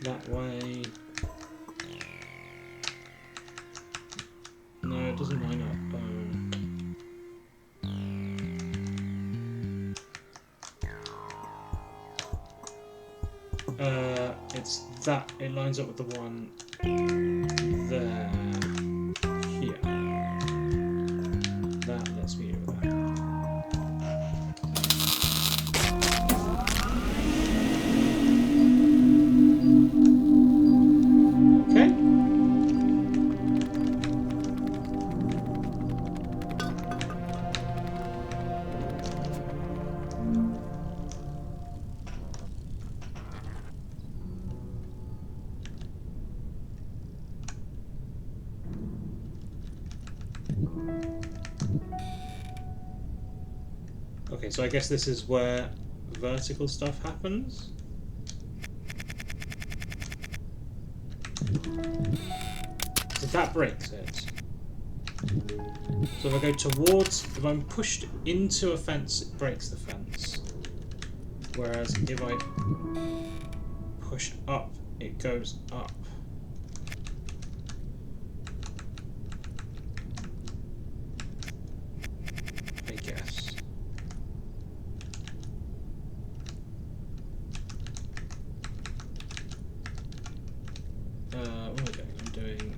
That way. No, it doesn't line up. It's that. It lines up with the one there. Here. That lets me over there. Okay. Okay, so I guess this is where vertical stuff happens. So that breaks it. So if I go towards, if I'm pushed into a fence, it breaks the fence. Whereas if I push up, it goes up. I guess. What am I doing? I'm doing...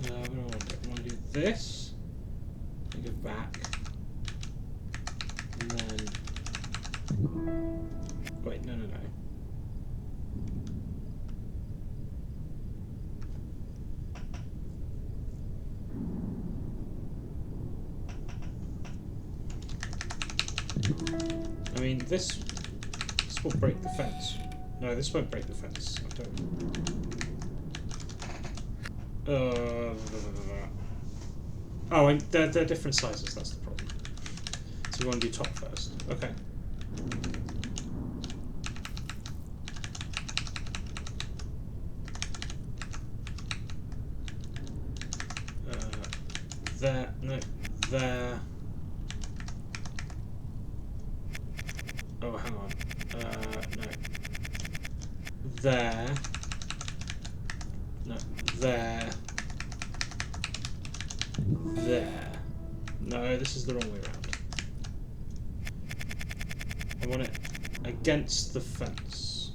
what do I want to do? I want to do this. I go back. And then... wait, no. I mean, this will break the fence. No, this won't break the fence. I don't... oh, and they're different sizes, that's the problem. So we want to do top first. Okay. There, no, there. Oh, hang on. No. There. No, there. There. No, this is the wrong way around. I want it against the fence.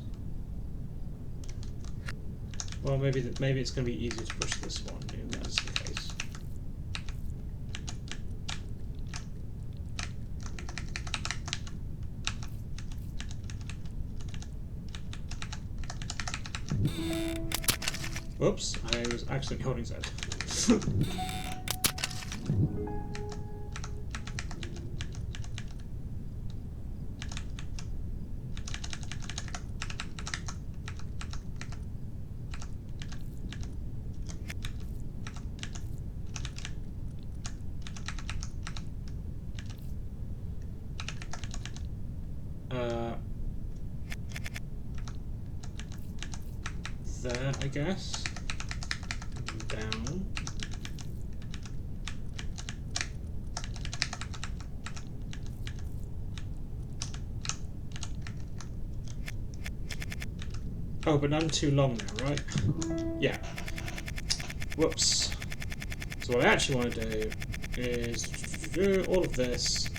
Well, maybe it's going to be easier to push this one if that's the case. Whoops, I was accidentally holding Z. there, I guess. Down. Oh, but I'm too long now, right? Yeah. Whoops. So what I actually want to do is do all of this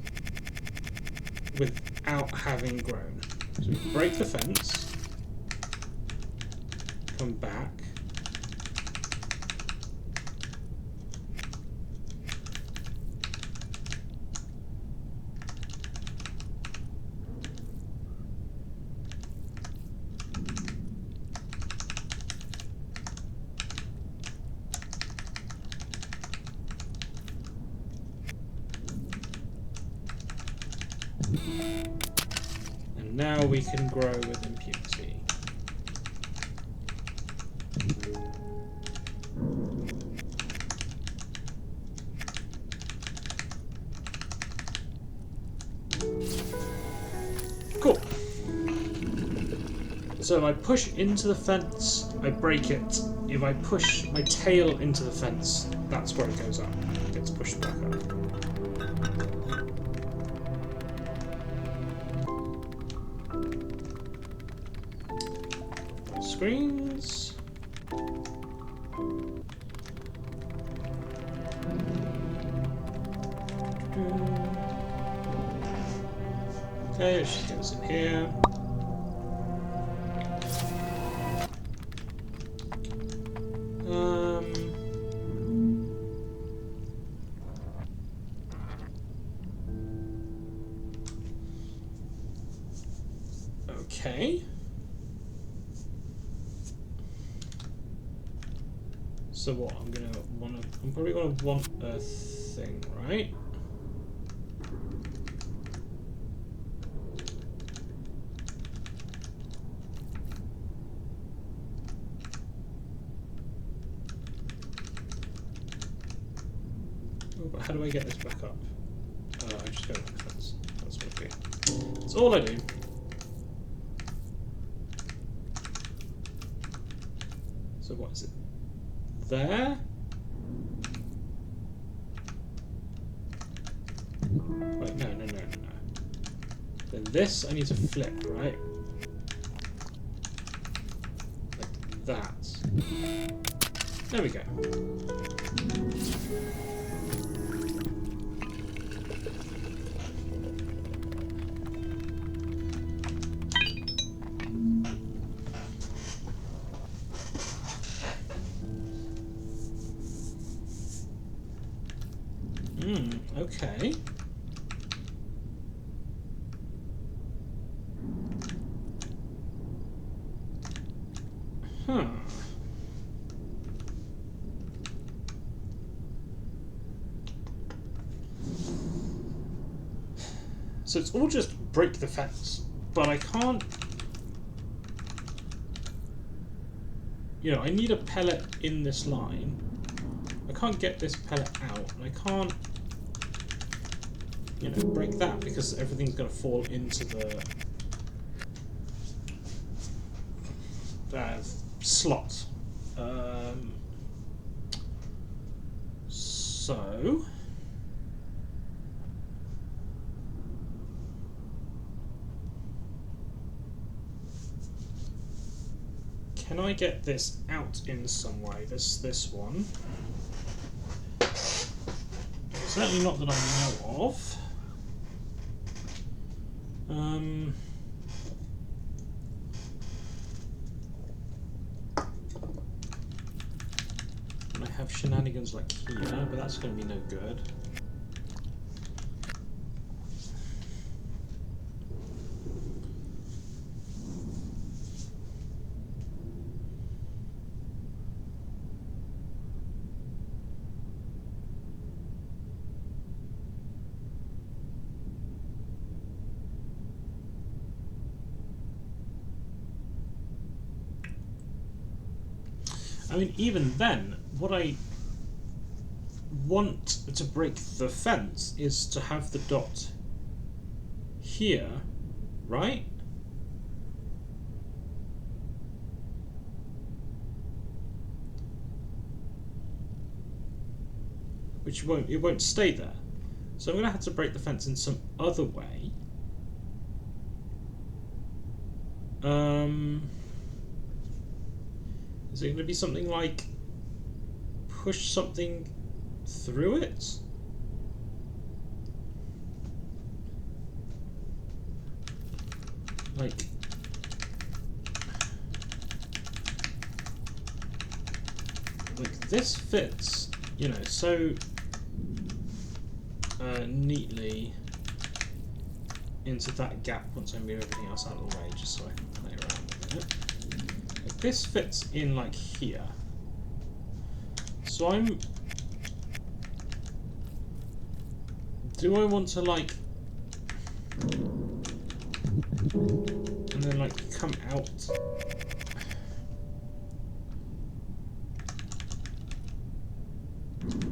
without having grown. So we break the fence, come back, and now we can grow with impunity. Cool. So if I push into the fence, I break it. If I push my tail into the fence, that's where it goes up. It gets pushed back up. Screens. Okay, let's just get this in here. Okay. So what? I'm probably gonna want a thing, right? Oh, but how do I get this back up? I just go with the fence. That's what I do. That's all I do. So what is it? There? Wait, no. Then this I need to flip, right? Like that. There we go. Okay. Huh. So it's all just break the fence, but I can't... You know, I need a pellet in this line. I can't get this pellet out, and I can't... You know, break that because everything's going to fall into the slot. So can I get this out in some way? This one. Certainly not that I know of. And I have shenanigans like here, but that's going to be no good. I mean, even then, what I want to break the fence is to have the dot here, right? which it won't stay there. So I'm going to have to break the fence in some other way. Is it going to be something like push something through it? Like this fits, you know, so neatly into that gap once I move everything else out of the way, just so I can play around with it. Like this fits in like here. So do I want to like, and then like come out?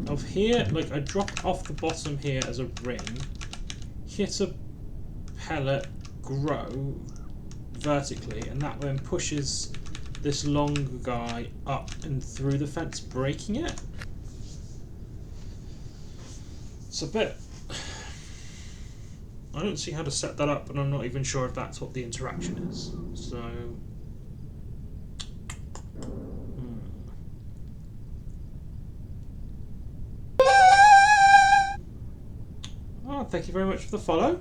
Of here, like I drop off the bottom here as a ring, hit a pellet, grow vertically, and that then pushes this long guy up and through the fence, breaking it. It's a bit... I don't see how to set that up, and I'm not even sure if that's what the interaction is. So... Oh, thank you very much for the follow.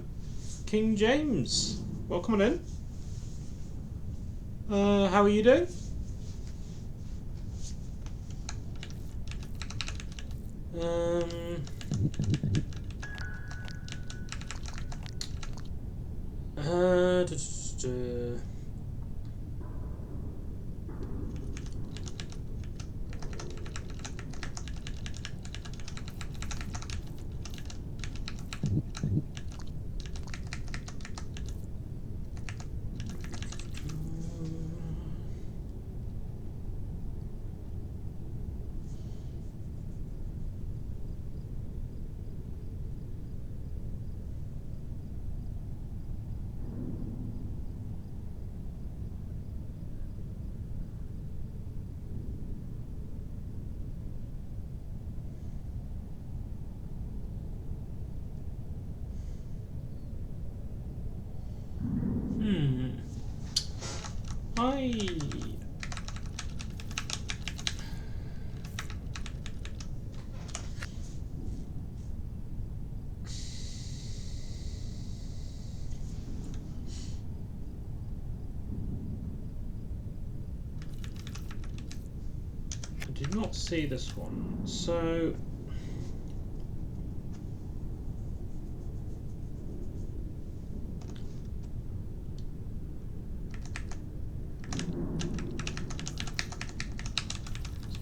King James, welcome on in. How are you doing? I did not see this one, so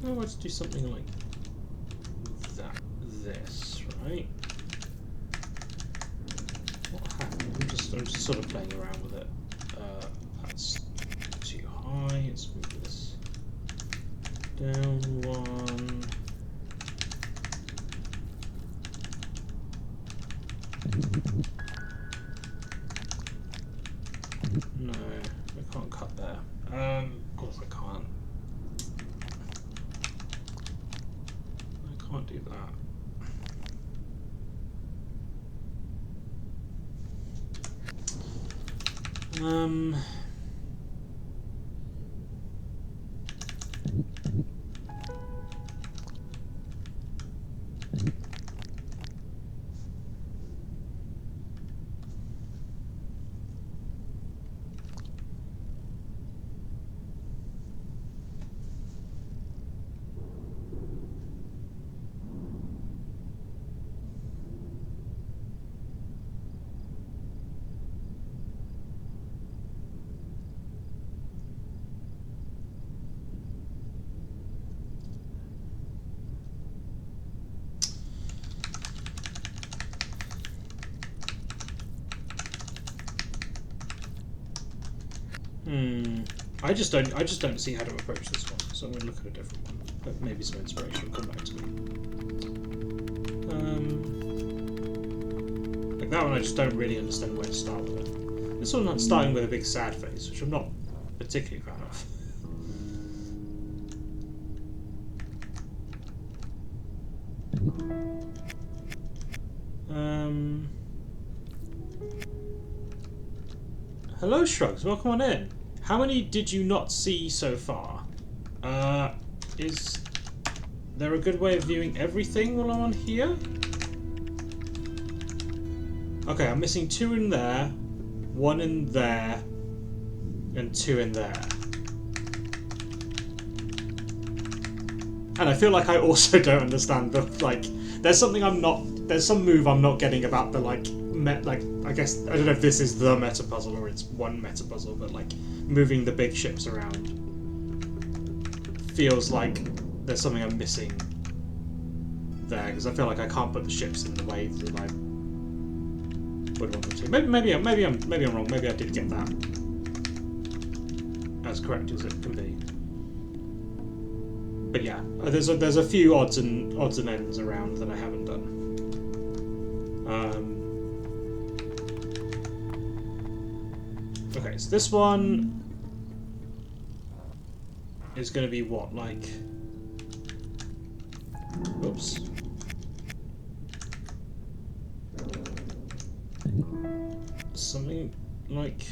let's do something like that. This, right? What happened? I'm just sort of playing around with it. That's too high. Let's move this down one. No, I can't cut there. Of course I can't. I can't do that. I just don't see how to approach this one, so I'm going to look at a different one. But maybe some inspiration will come back to me. Like that one, I just don't really understand where to start with it. This one, I'm starting with a big sad face, which I'm not particularly a fan of. Hello, Shrugs. Welcome on in. How many did you not see so far? Is there a good way of viewing everything while I'm on here? Okay, I'm missing 2 in there, 1 in there, and 2 in there. And I feel like I also don't understand the, like, there's some move I'm not getting about the, like, I guess, I don't know if this is the meta puzzle or it's one meta puzzle, but, like, moving the big ships around feels like there's something I'm missing there, because I feel like I can't put the ships in the way that I would want them to. Maybe I'm wrong. Maybe I did get that as correct as it can be. But yeah, there's a few odds and ends around that I haven't done. Okay, so this one is going to be what, like? Oops. Something like.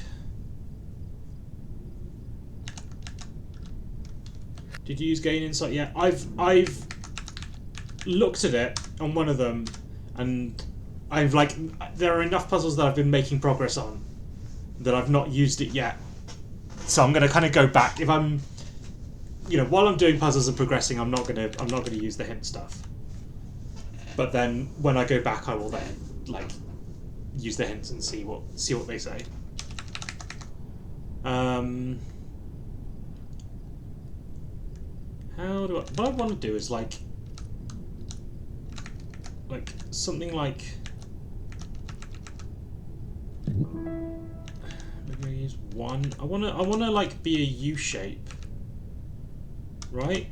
Did you use gain insight? Yeah, I've looked at it on one of them, and I've like there are enough puzzles that I've been making progress on that I've not used it yet. So I'm gonna kind of go back if I'm, while I'm doing puzzles and progressing, I'm not gonna use the hint stuff. But then when I go back, I will then like use the hints and see what they say. What I want to do is like something like maybe I use 1. I wanna like be a U shape, right?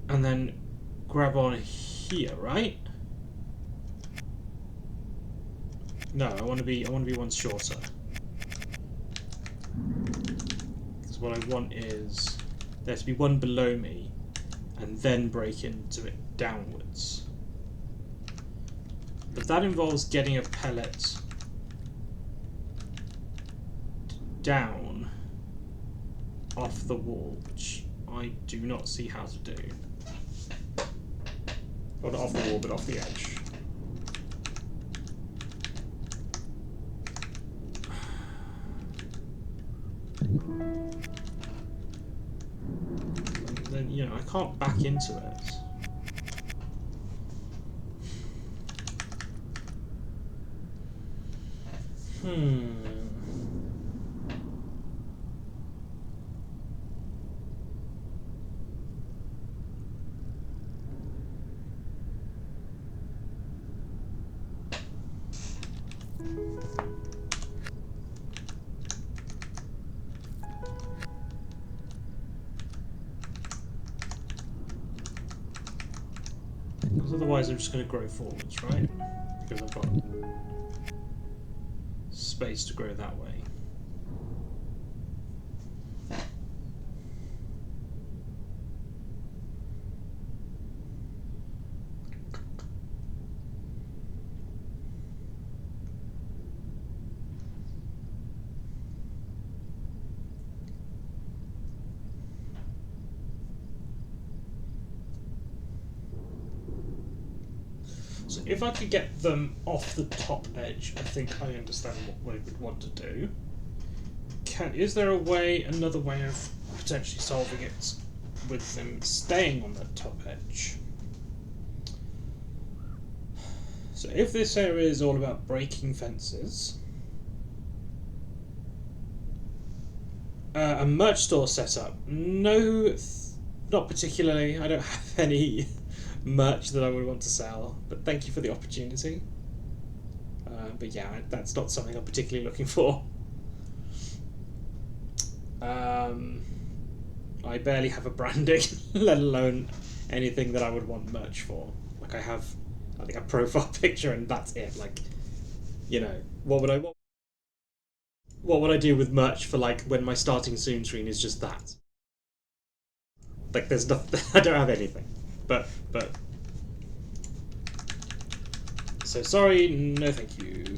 And then grab on here, right? No, I want to be one shorter. Because what I want is there to be one below me, and then break into it downwards. But that involves getting a pellet down off the wall, which I do not see how to do. Or not off the wall, but off the edge. And then, I can't back into it. Because otherwise I'm just going to grow forwards, right? Because I've got space to grow that way. So if I could get them off the top edge, I think I understand what we would want to do. Is there another way of potentially solving it with them staying on the top edge? So if this area is all about breaking fences, a merch store setup? No, not particularly. I don't have any merch that I would want to sell, but thank you for the opportunity. But yeah, that's not something I'm particularly looking for. I barely have a branding, let alone anything that I would want merch for. Like I think a profile picture and that's it. Like, what would I do with merch for like when my starting soon screen is just that? Like, there's nothing. I don't have anything. But. So sorry, no thank you.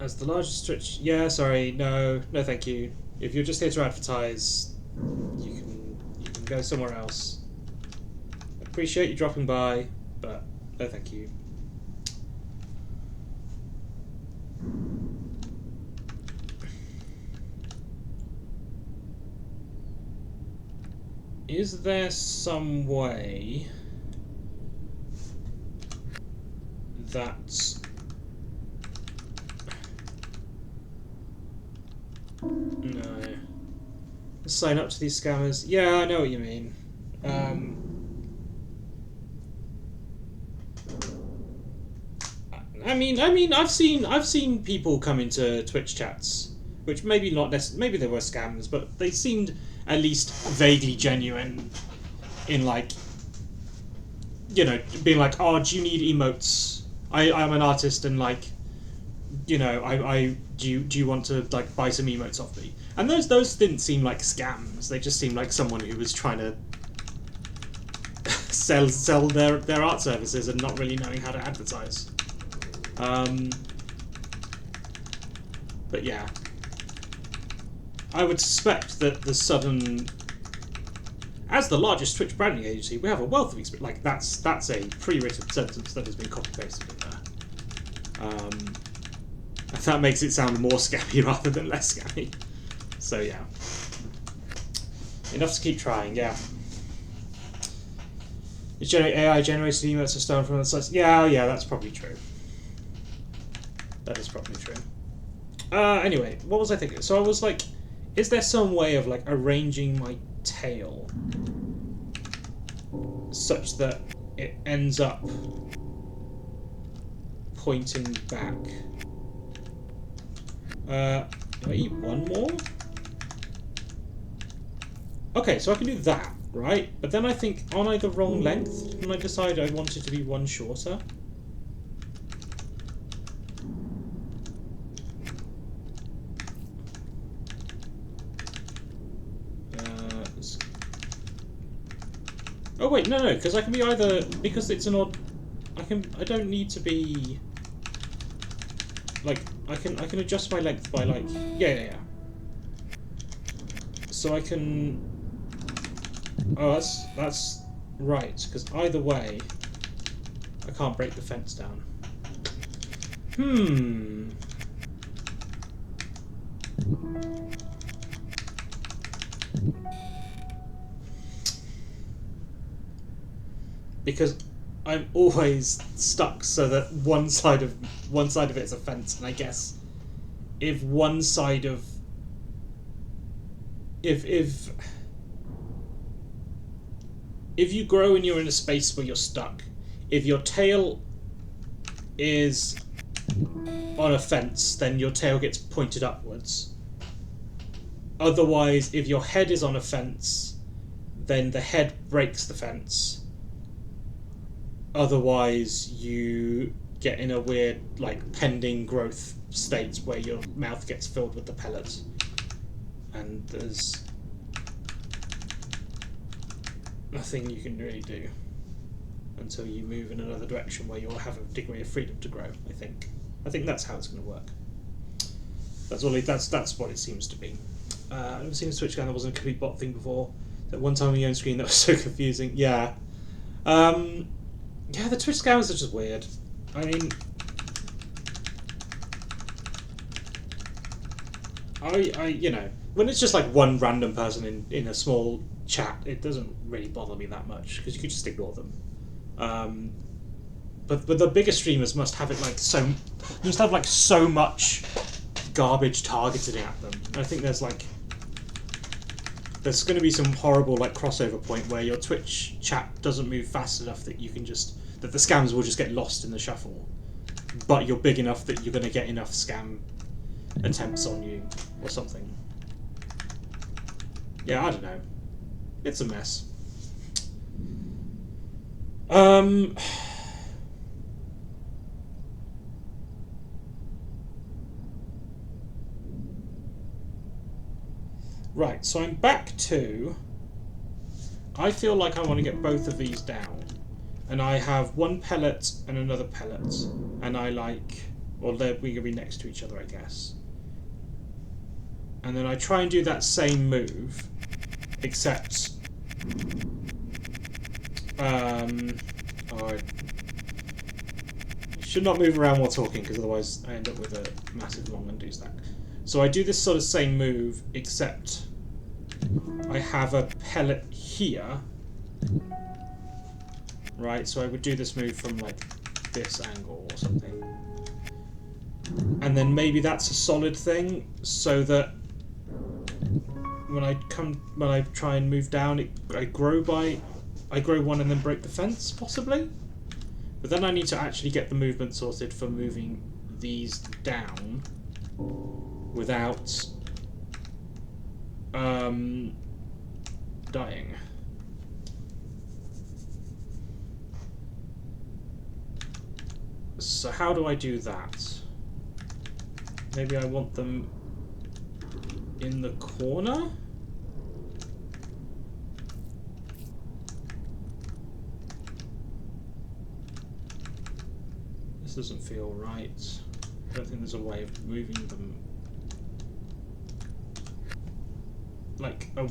As the largest Twitch, yeah, sorry, no thank you. If you're just here to advertise, you can go somewhere else. I appreciate you dropping by, but no thank you. Is there some way that... No. Sign up to these scammers. Yeah, I know what you mean. I mean, I've seen people come into Twitch chats, which maybe not maybe they were scams, but they seemed at least vaguely genuine. In like, you know, being like, oh, do you need emotes? I'm an artist, and like, you know, do you want to like buy some emotes off me? And those didn't seem like scams. They just seemed like someone who was trying to sell their art services and not really knowing how to advertise. But yeah, I would suspect that the Southern, as the largest Twitch branding agency, we have a wealth of experience. Like that's a pre-written sentence that has been copy pasted in there. And that makes it sound more scammy rather than less scammy. So yeah, enough to keep trying. Yeah. AI generated emails are stolen from the sites. Yeah, that's probably true. That is probably true. Anyway, what was I thinking? So I was like, is there some way of like arranging my tail such that it ends up pointing back? Do I eat one more? Okay, so I can do that, right? But then I think, aren't I the wrong length? And I decided I wanted to be one shorter. Oh wait, no, because I can be either, because it's an odd, I don't need to be, like, I can adjust my length by like, yeah. So I can, oh that's right, because either way, I can't break the fence down. Because I'm always stuck so that one side of it is a fence, and I guess if one side of if you grow and you're in a space where you're stuck, if your tail is on a fence, then your tail gets pointed upwards. Otherwise, if your head is on a fence, then the head breaks the fence. Otherwise, you get in a weird, like, pending growth state where your mouth gets filled with the pellet. And there's nothing you can really do until you move in another direction where you'll have a degree of freedom to grow, I think. I think that's how it's going to work. That's what it seems to be. I've never seen a Twitch game that wasn't a complete bot thing before. That one time on your own screen that was so confusing. Yeah. Yeah, the Twitch scammers are just weird. I mean, you know, when it's just like one random person in a small chat, it doesn't really bother me that much because you could just ignore them. But the bigger streamers must have it like so, must have like so much garbage targeted at them. And I think there's going to be some horrible like crossover point where your Twitch chat doesn't move fast enough that you can that the scams will just get lost in the shuffle, but you're big enough that you're going to get enough scam attempts on you or something. Yeah, I don't know. It's a mess. Right, so I'm back to... I feel like I want to get both of these down. And I have one pellet and another pellet. And I like... Or they're going to be next to each other, I guess. And then I try and do that same move. Except... I should not move around while talking, because otherwise I end up with a massive long undo stack. So I do this sort of same move, except I have a pellet here. Right, so I would do this move from like this angle or something. And then maybe that's a solid thing, so that when I try and move down, I grow one and then break the fence, possibly? But then I need to actually get the movement sorted for moving these down without dying. So how do I do that? Maybe I want them in the corner? This doesn't feel right. I don't think there's a way of moving them. Like I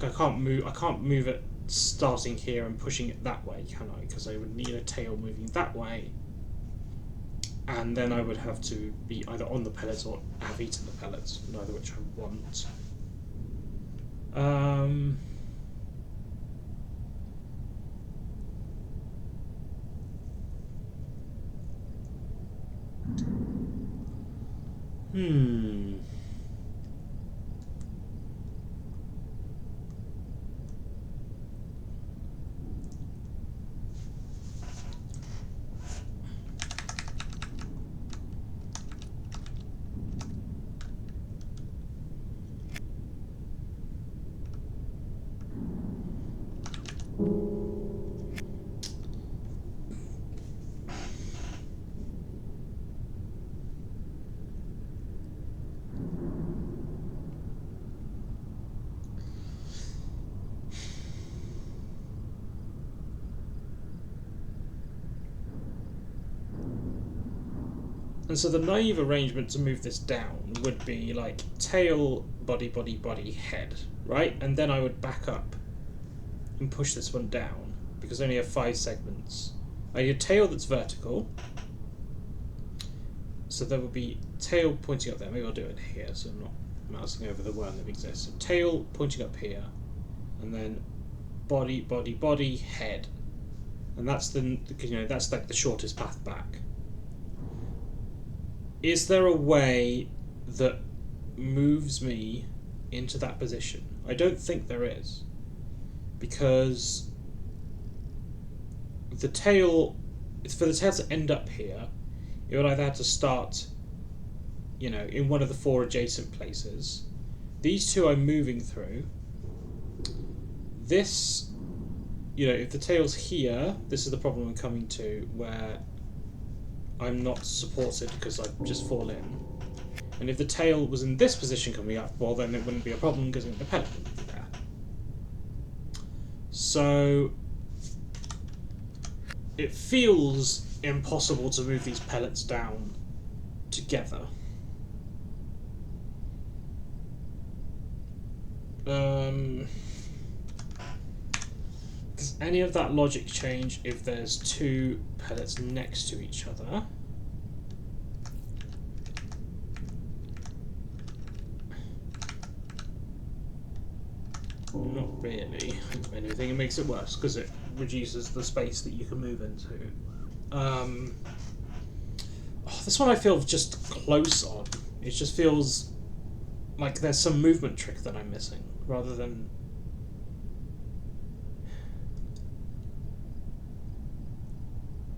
can't move it starting here and pushing it that way, can I? Because I would need a tail moving that way. And then I would have to be either on the pellets or have eaten the pellets, neither which I want. And so the naive arrangement to move this down would be like tail, body, body, body, head, right? And then I would back up and push this one down, because I only have 5 segments. I need a tail that's vertical. So there would be tail pointing up there. Maybe I'll do it here so I'm not mousing over the one that exists. So tail pointing up here, and then body, body, body, head. And that's that's like the shortest path back. Is there a way that moves me into that position? I don't think there is, because the tail, for the tail to end up here, it would either have to start, in one of the 4 adjacent places. These 2 I'm moving through. This, if the tail's here, this is the problem I'm coming to, where I'm not supported because I've just fallen in. And if the tail was in this position coming up, well then it wouldn't be a problem because the pellet wouldn't be there. So it feels impossible to move these pellets down together. Does any of that logic change if there's 2 pellets next to each other? Not really. If anything, it makes it worse because it reduces the space that you can move into. This one I feel just close on. It just feels like there's some movement trick that I'm missing, rather than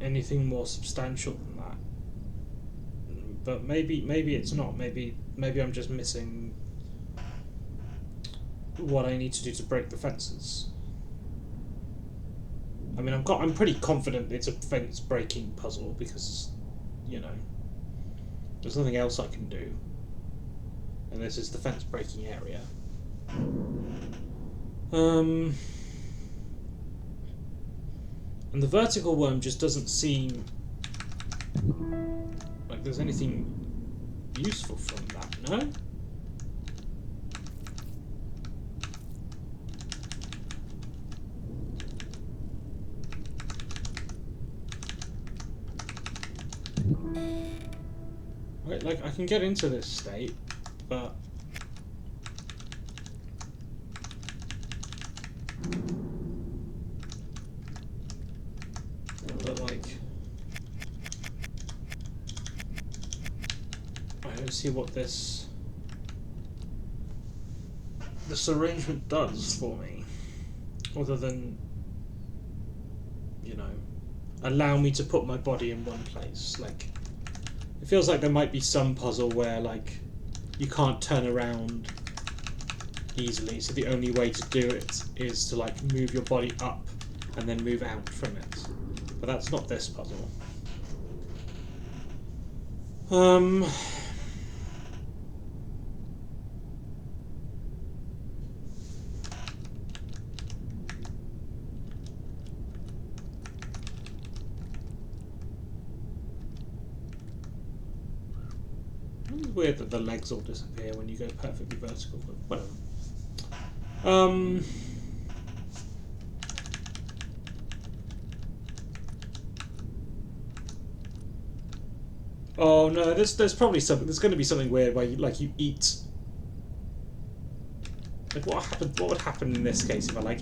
anything more substantial than that. But maybe it's not. Maybe I'm just missing. what I need to do to break the fences. I mean, I'm pretty confident it's a fence breaking puzzle because, you know, there's nothing else I can do. And this is the fence breaking area. And the vertical worm just doesn't seem like there's anything useful from that, no? Right, like, I can get into this state, but... like... I don't see what this arrangement does for me, other than, you know, allow me to put my body in one place. Like, it feels like there might be some puzzle where, like, you can't turn around easily, so the only way to do it is to, like, move your body up and then move out from it. But that's not this puzzle. It's weird that the legs all disappear when you go perfectly vertical, but whatever. Oh no, there's probably something. There's going to be something weird where you eat. Like what would happen in this case if I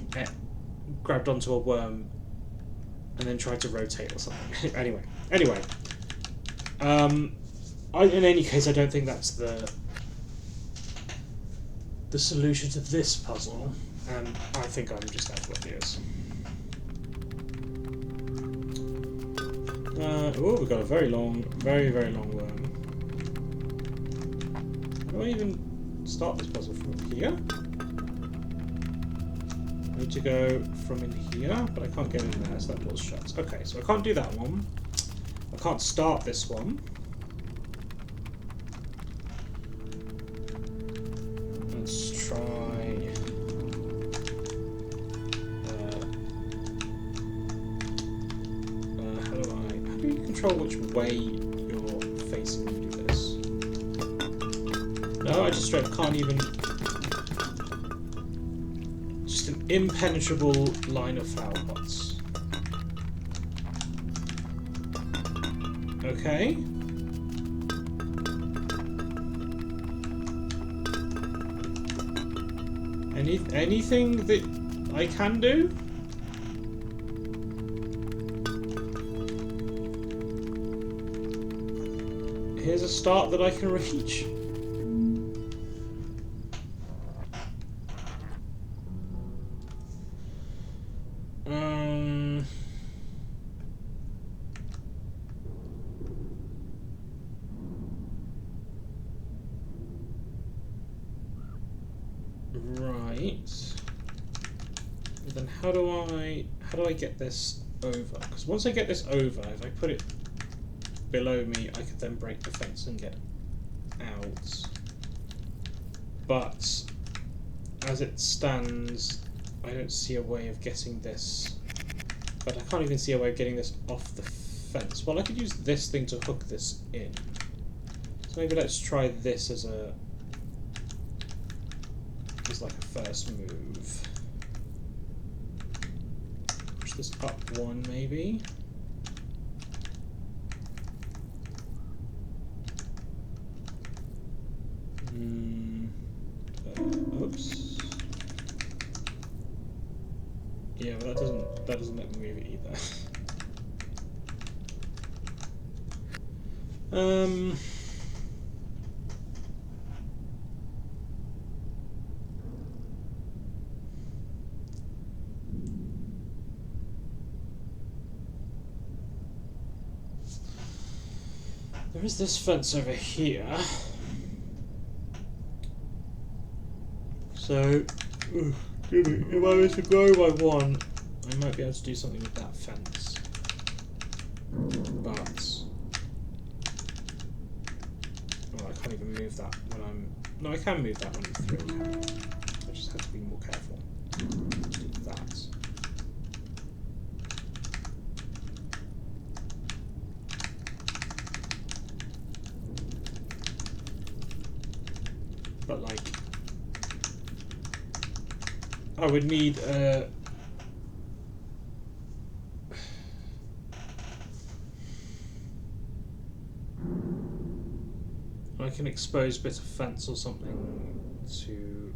grabbed onto a worm and then tried to rotate or something? anyway. In any case, I don't think that's the solution to this puzzle, and I think I'm just out of ideas. Oh, we've got a very long worm. How do I even start this puzzle from here? I need to go from in here, but I can't get in there, so that door's shut. Okay, so I can't do that one. I can't start this one. Let's try... how do you control which way you're facing when you do this? No, I just straight up can't even... Just an impenetrable line of flower pots. Okay. Anything that I can do? Here's a start that I can reach. Right. But then how do I get this over? Because once I get this over, if I put it below me, I could then break the fence and get out. But as it stands, I don't see a way of getting this. But I can't even see a way of getting this off the fence. Well, I could use this thing to hook this in. So maybe let's try this as like a first move. Push this up one, maybe. Oops. Yeah, but that doesn't let me move it either. There is this fence over here. So If I was to go by one, I might be able to do something with that fence. But well, I can't even move that when I'm. No, I can move that when I'm 3. I just have to be more careful. Do that. But like, I would need like an exposed bit of fence or something to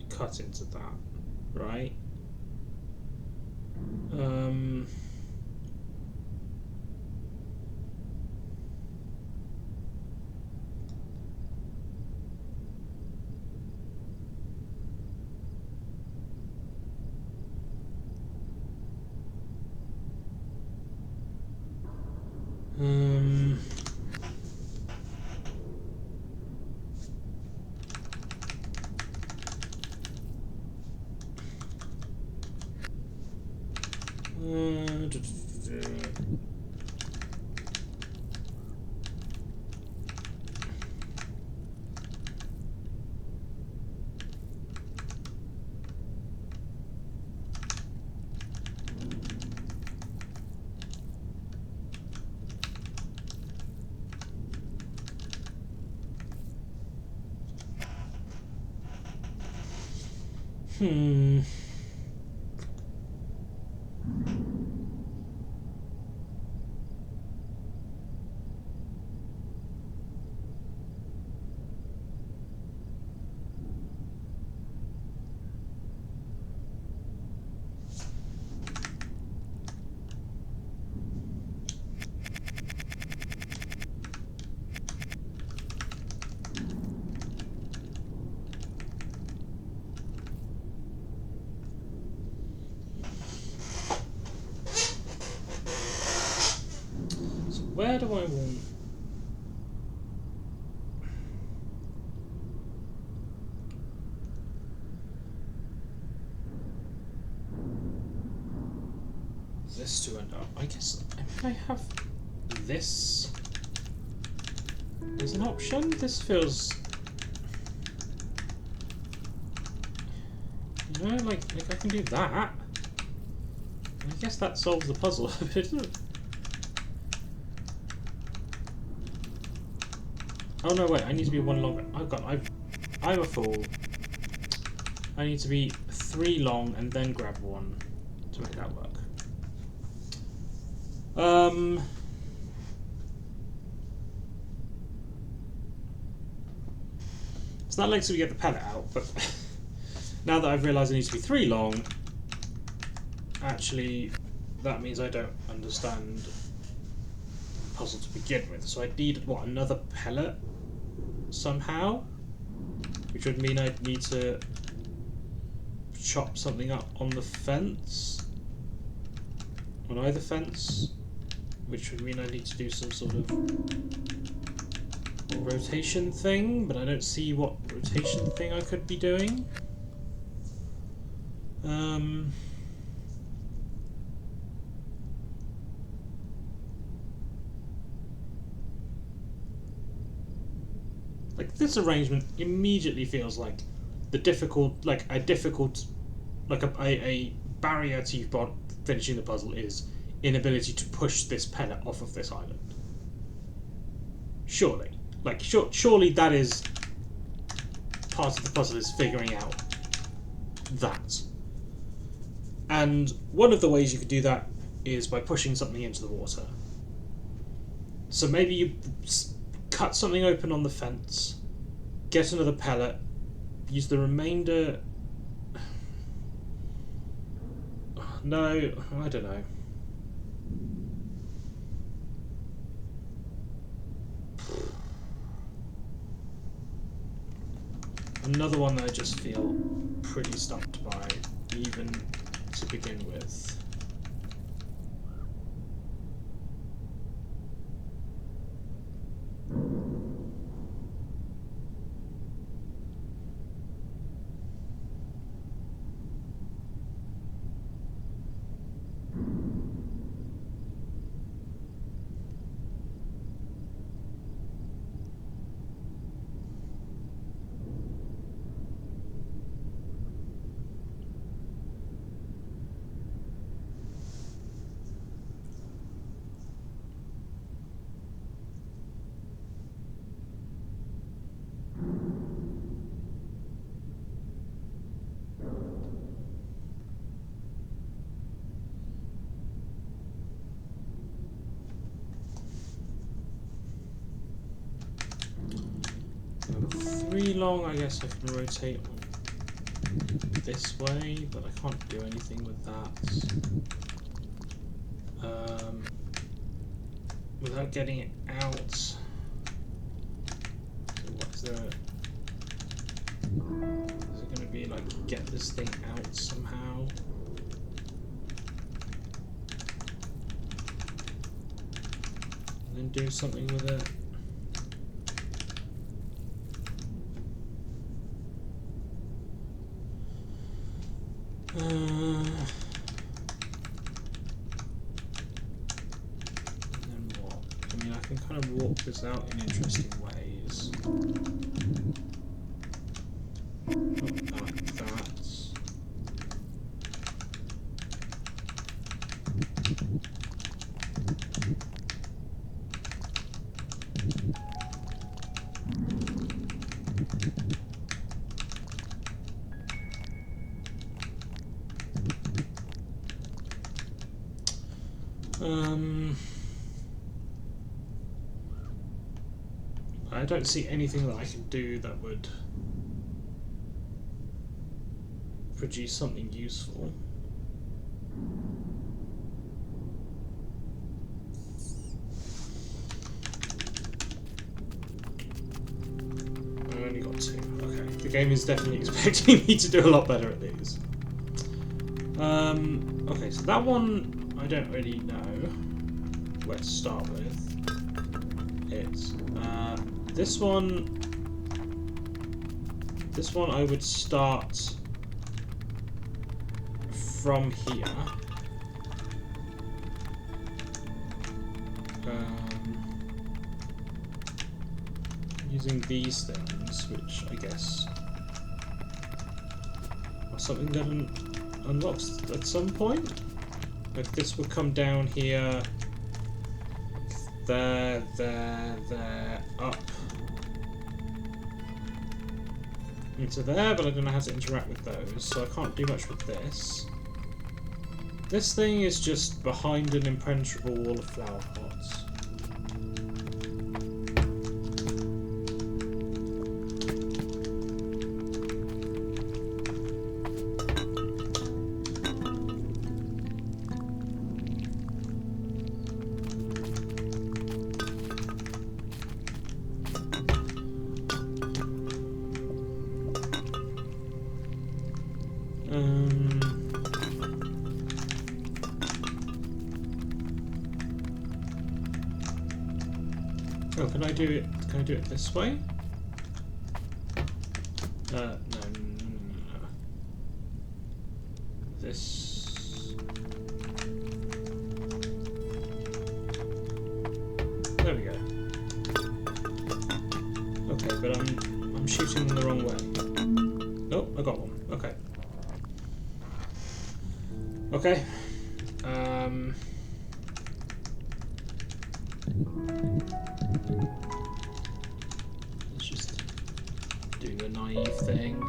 cut into that, right? Where do I want? This to end up. I guess I have this as an option. This feels, you know, like I can do that. I guess that solves the puzzle a bit. Oh no, wait, I need to be 1 longer. I'm a fool. I need to be 3 long and then grab 1 to make that work. So that lets me get the pallet out, but now that I've realised I need to be 3 long, actually that means I don't understand the puzzle to begin with. So I need, what, another pellet somehow? Which would mean I'd need to chop something up on the fence? On either fence? Which would mean I need to do some sort of rotation thing, but I don't see what rotation thing I could be doing. Like this arrangement immediately feels like a barrier to finishing the puzzle is inability to push this pellet off of this island. Surely. Like, surely that is part of the puzzle, is figuring out that. And one of the ways you could do that is by pushing something into the water. So maybe you cut something open on the fence, get another pellet, use the remainder... No, I don't know. Another one that I just feel pretty stumped by, even to begin with. really long, I guess I can rotate this way, but I can't do anything with that. Without getting it out. So what is there? Is it going to be like get this thing out somehow? And then do something with it? And then what? I mean, I can kind of walk this out in interesting ways. Not that. I don't see anything that I can do that would produce something useful. I only got 2. Okay, the game is definitely expecting me to do a lot better at these. Okay, so that one I don't really know where to start with. It's this one I would start from here. Using these things, which I guess are something that unlocks at some point. Like this would come down here, there, up into there, but I don't know how to interact with those, so I can't do much with this. This thing is just behind an impenetrable wall of flower pots. Oh, can I do it? Can I do it this way? No. This. There we go. Okay, but I'm shooting them the wrong way. Oh, I got one. Okay. Okay. Let's just do the naive thing.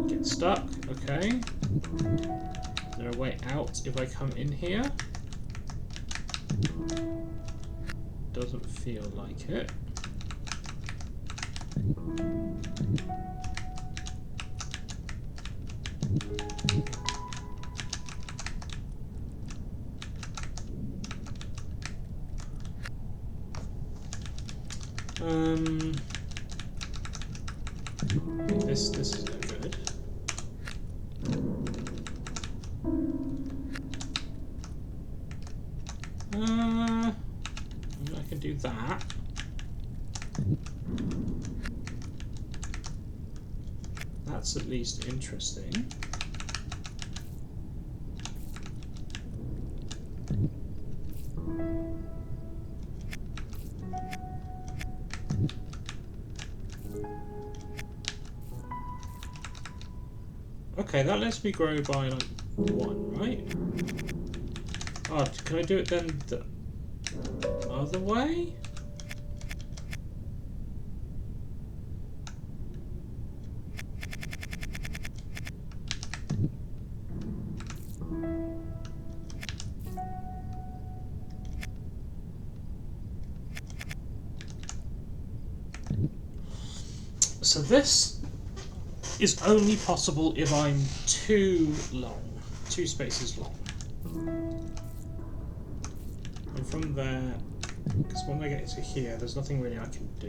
Get stuck. Okay. Is there a way out if I come in here? Doesn't feel like it. This is no good. I can do that. That's at least interesting. Okay, that lets me grow by like 1, right? Oh, can I do it then the other way? So this is only possible if I'm too spaces long. And from there, because when I get to here, there's nothing really I can do.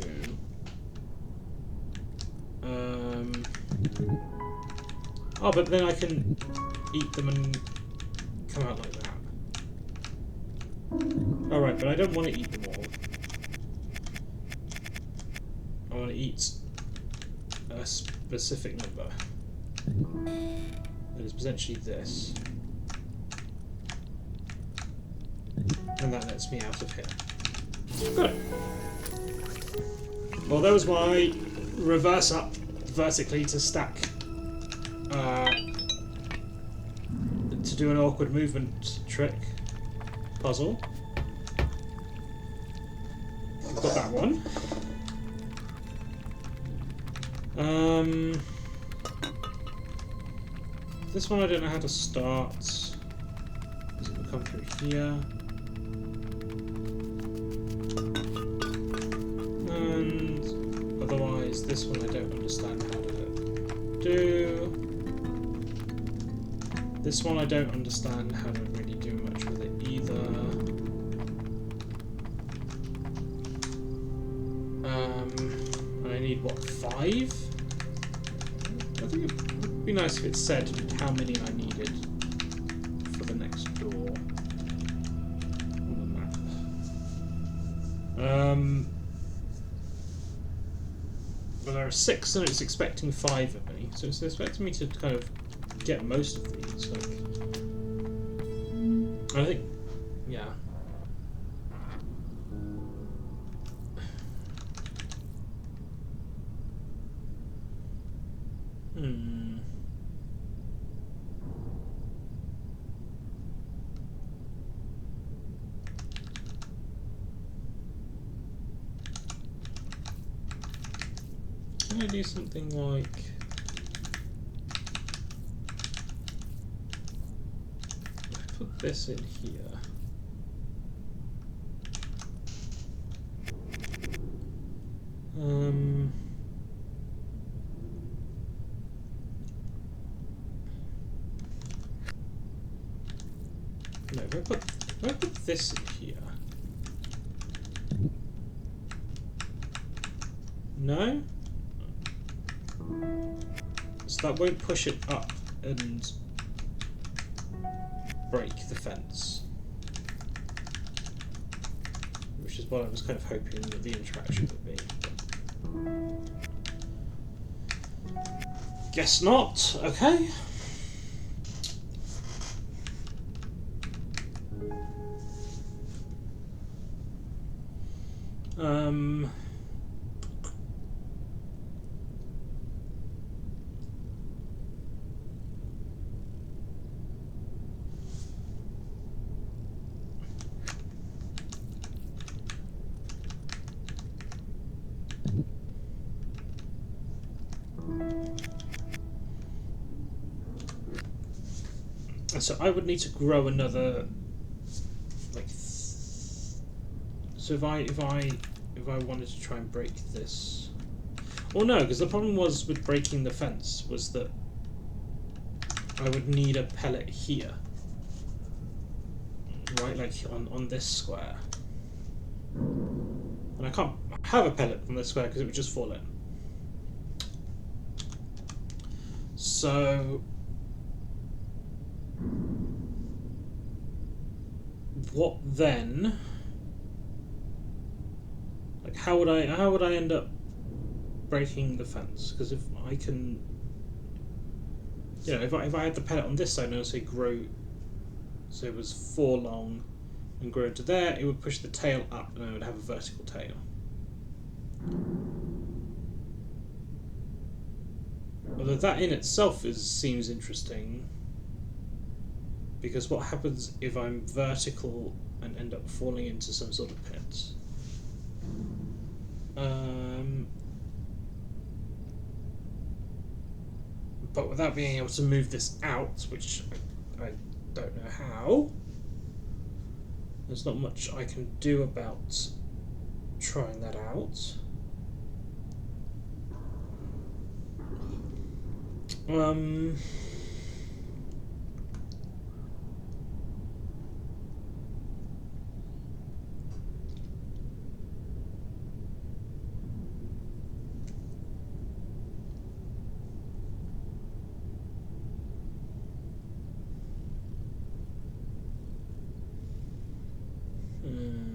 Oh, but then I can eat them and come out like that. Alright, but I don't want to eat them all. I want to eat a specific number. That is potentially this. And that lets me out of here. Got it. Well, that was my reverse up vertically to stack. To do an awkward movement trick puzzle. Got that one. This one I don't know how to start. So we'll come through here. And otherwise this one I don't understand how to do. This one I don't understand how to really do much with it either. And I need what, 5? I think it would be nice if it said how many I needed for the next door on the map. Well, there are 6 and it's expecting 5 of me, so it's expecting me to kind of get most of these. Like, I think, yeah. Can I do something like... put this in here. No, if I put this in here. No? So that won't push it up and break the fence. Which is what I was kind of hoping that the interaction would be. Guess not. Okay. So I would need to grow another, like, so if I wanted to try and break this, well, no, because the problem was with breaking the fence was that I would need a pellet here, right, like on this square, and I can't have a pellet on this square because it would just fall in. So what then? Like, how would I end up breaking the fence? Because if I can, you know, if I had the pellet on this side and I say grow, so it was 4 long and grow to there, it would push the tail up and I would have a vertical tail. Although that in itself seems interesting, because what happens if I'm vertical and end up falling into some sort of pit? But without being able to move this out, which I don't know how, there's not much I can do about trying that out. Um. hmm.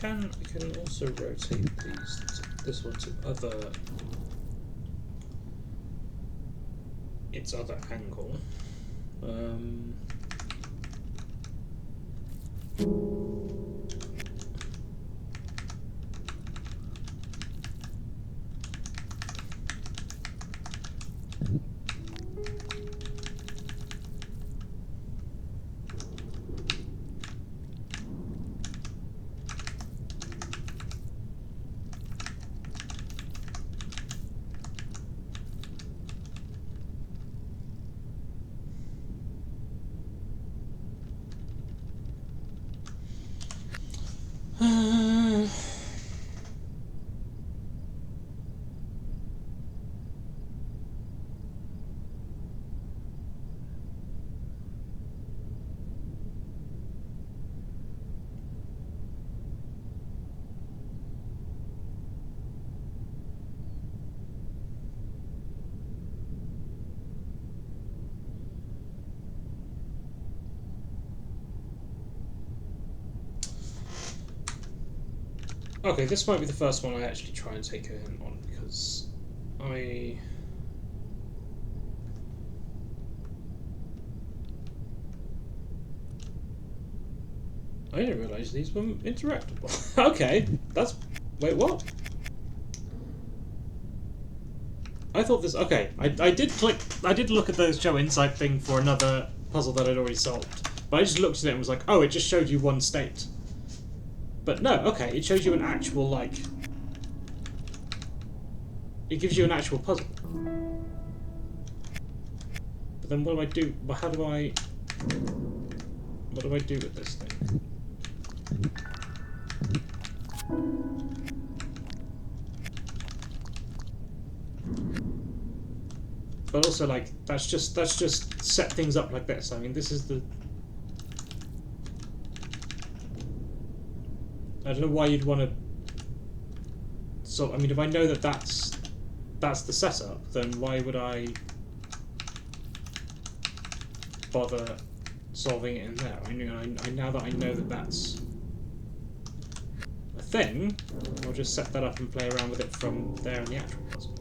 I can also rotate this one to its other angle. Okay, this might be the first one I actually try and take a hint on, because I didn't realise these were interactable. Okay, that's... Wait, what? I thought this... Okay, I did look at the show insight thing for another puzzle that I'd already solved, but I just looked at it and was like, oh, it just showed you one state. But no, okay, it shows you an actual, like... It gives you an actual puzzle. But then what do I do? How do I... What do I do with this thing? But also, like, that's just set things up like this. I mean, this is the... I don't know why you'd want to... So, I mean, if I know that that's the setup, then why would I bother solving it in there? Now that I know that that's a thing, I'll just set that up and play around with it from there in the actual puzzle.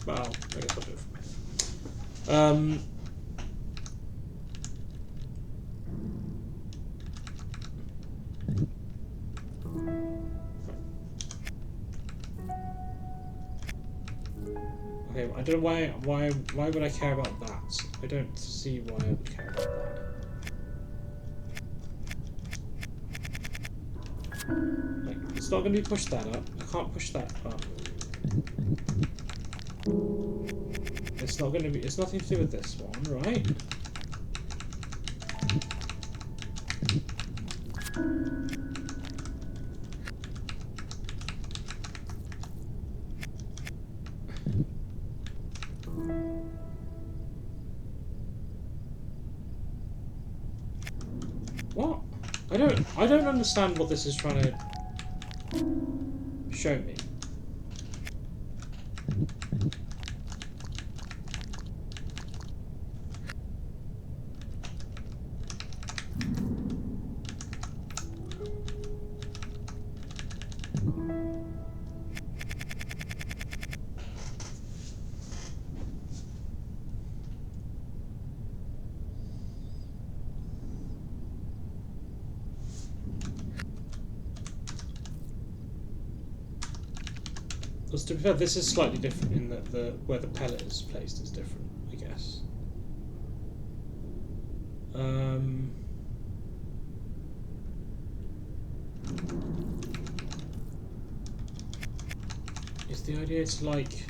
Well, I guess I'll do it from here. Okay, I don't know why would I care about that? I don't see why I would care about that. Like, it's not going to be pushed that up. I can't push that up. It's not going to be... It's nothing to do with this one, right? I don't understand what this is trying to show me. Because to be fair, this is slightly different in that where the pellet is placed is different, I guess. Is the idea to like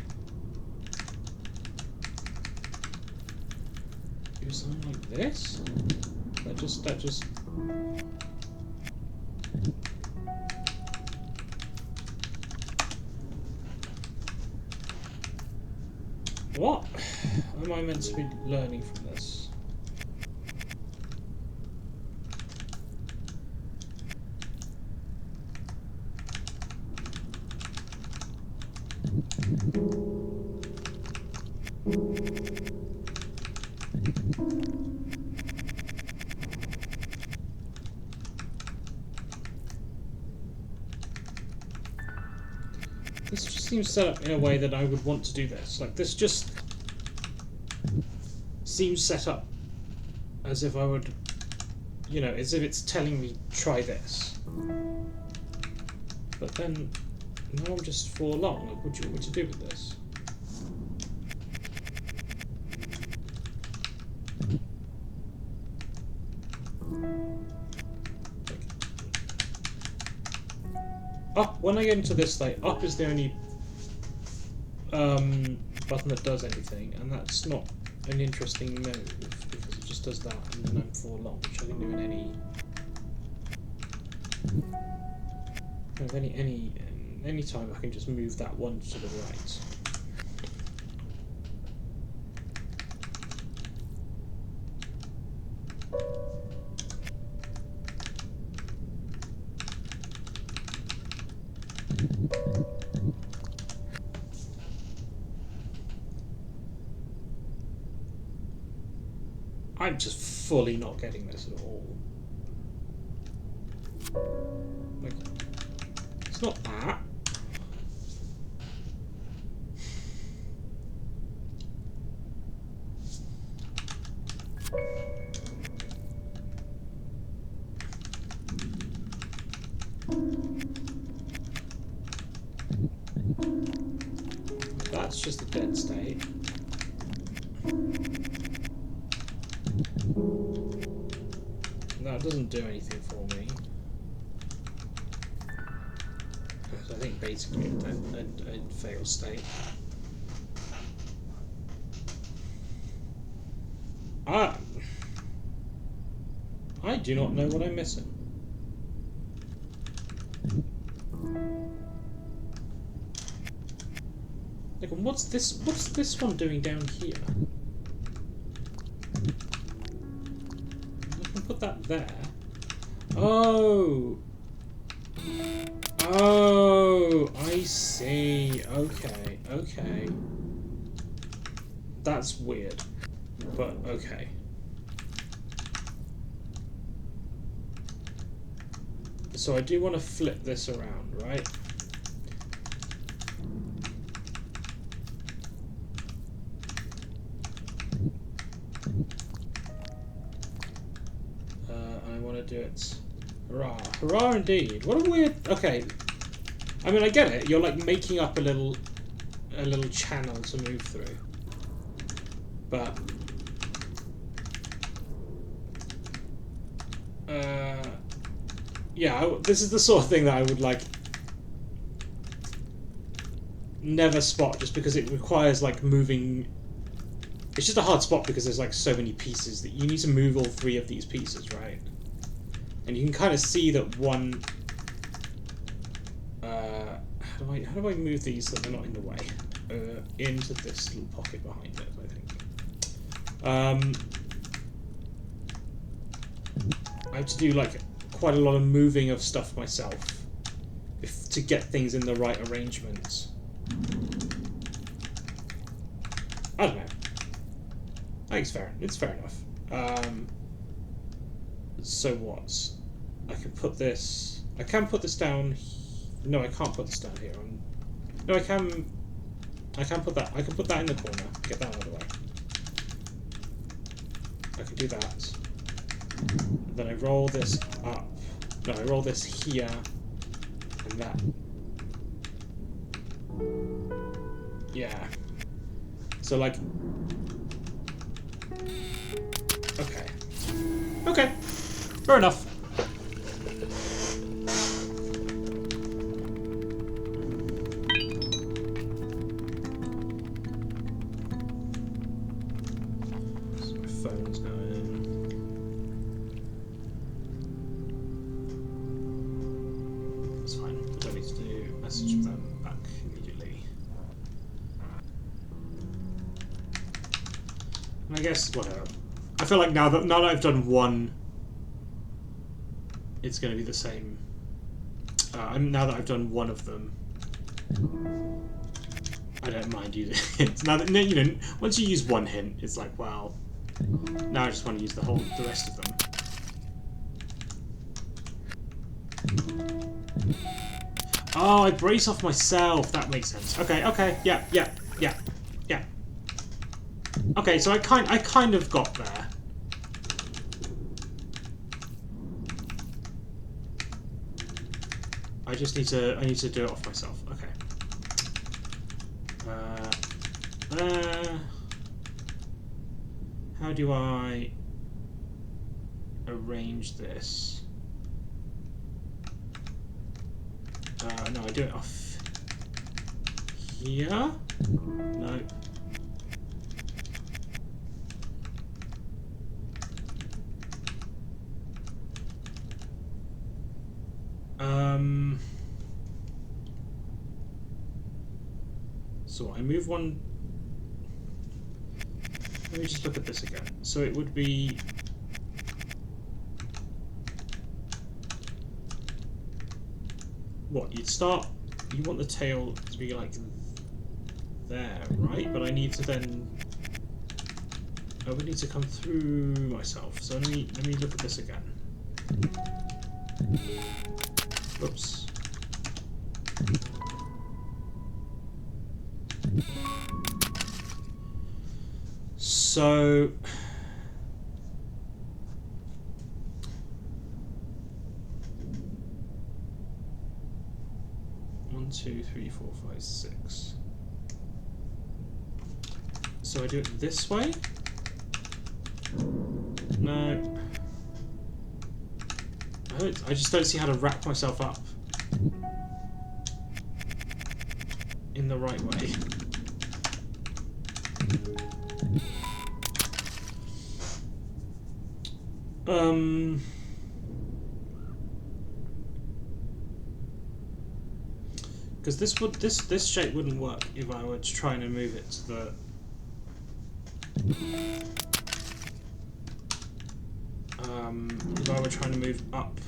do something like this? That just. What am I meant to be learning from this? This just seems set up in a way that I would want to do this. Like, this just seems set up as if I would, you know, as if it's telling me, try this. But then, now I'm just forlorn. Like, what do you want me to do with this? Up, when I get into this, like, up is the only button that does anything, and that's not an interesting move, because it just does that, and then I'm forlorn, which I can do in any time I can just move that one to the right. I'm just fully not getting this at all. Like, it's not that. That's just a dead state. That doesn't do anything for me. So I think basically a fail state. I do not know what I'm missing. Like, what's this one doing down here? I can put that there. Oh! Oh, I see. Okay, okay. That's weird, but okay. So I do want to flip this around, right? I want to do it. Hurrah. Hurrah indeed. What a weird... Okay. I mean, I get it. You're like making up a little channel to move through. But... yeah, this is the sort of thing that I would like never spot, just because it requires like moving. It's just a hard spot because there's like so many pieces that you need to move all three of these pieces, right? And you can kind of see that one. How do I move these so they're not in the way? Into this little pocket behind it, I think. I have to do like quite a lot of moving of stuff myself to get things in the right arrangements. I don't know. I think it's fair. It's fair enough. So what? I can put this... I can put this down... No, I can't put this down here. No, I can... I can put that... I can put that in the corner. Get that out of the way. I can do that. Then I roll this up. No, I roll this here. And that. Yeah. So, like... Okay. Okay. Fair enough. So my phone's going. It's fine. I don't need to message them back immediately. And I guess whatever. I feel like now that I've done one, it's going to be the same. Now that I've done one of them, I don't mind using it. Now that, you know, once you use one hint, it's like, well, now I just want to use the rest of them. Oh, I brace off myself. That makes sense. Okay, okay, yeah. Okay, so I kind of got there. I need to do it off myself. Okay. How do I arrange this? No, I do it off here. No. So I move one. Let me just look at this again. So it would be. What, you'd start. You want the tail to be like there, right? But I need to then. I would need to come through myself. So let me look at this again. Oops. So one, two, three, four, five, six. So I do it this way? No. I just don't see how to wrap myself up in the right way. Because this shape wouldn't work if I were trying to move it to the. If I were trying to move up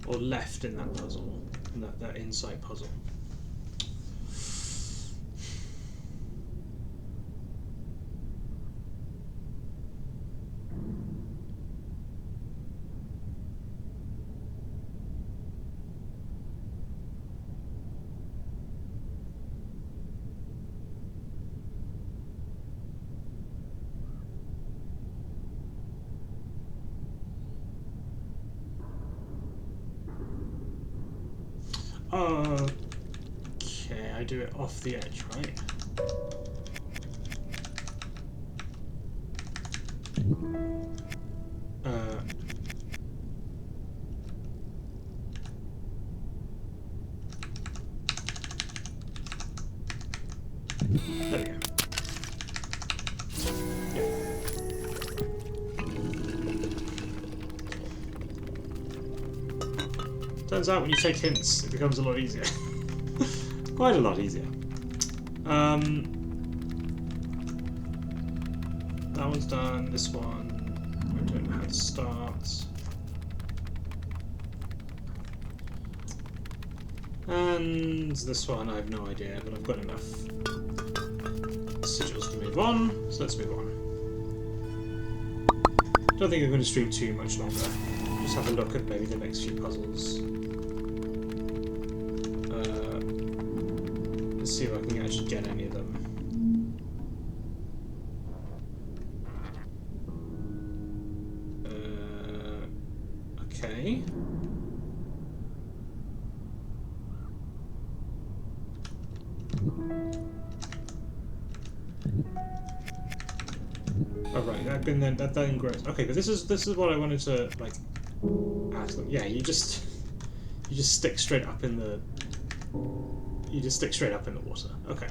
or left in that puzzle, in that inside puzzle. Okay, I do it off the edge, right? There we go. Turns out when you take hints, it becomes a lot easier. Quite a lot easier. That one's done. This one, I don't know how to start. And this one, I have no idea, but I've got enough sigils to move on, so let's move on. Don't think I'm going to stream too much longer. Just have a look at maybe the next few puzzles. Let's see if I can actually get any of them. Okay. Oh right, that engrossed. Okay, but this is what I wanted to like ask them. Yeah, you just stick straight up in the water. Okay.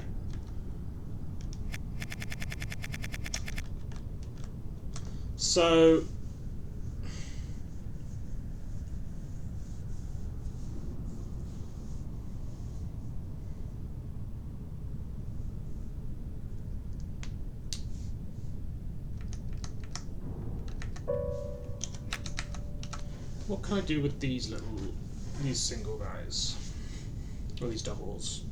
So what can I do with these single guys? Or these doubles?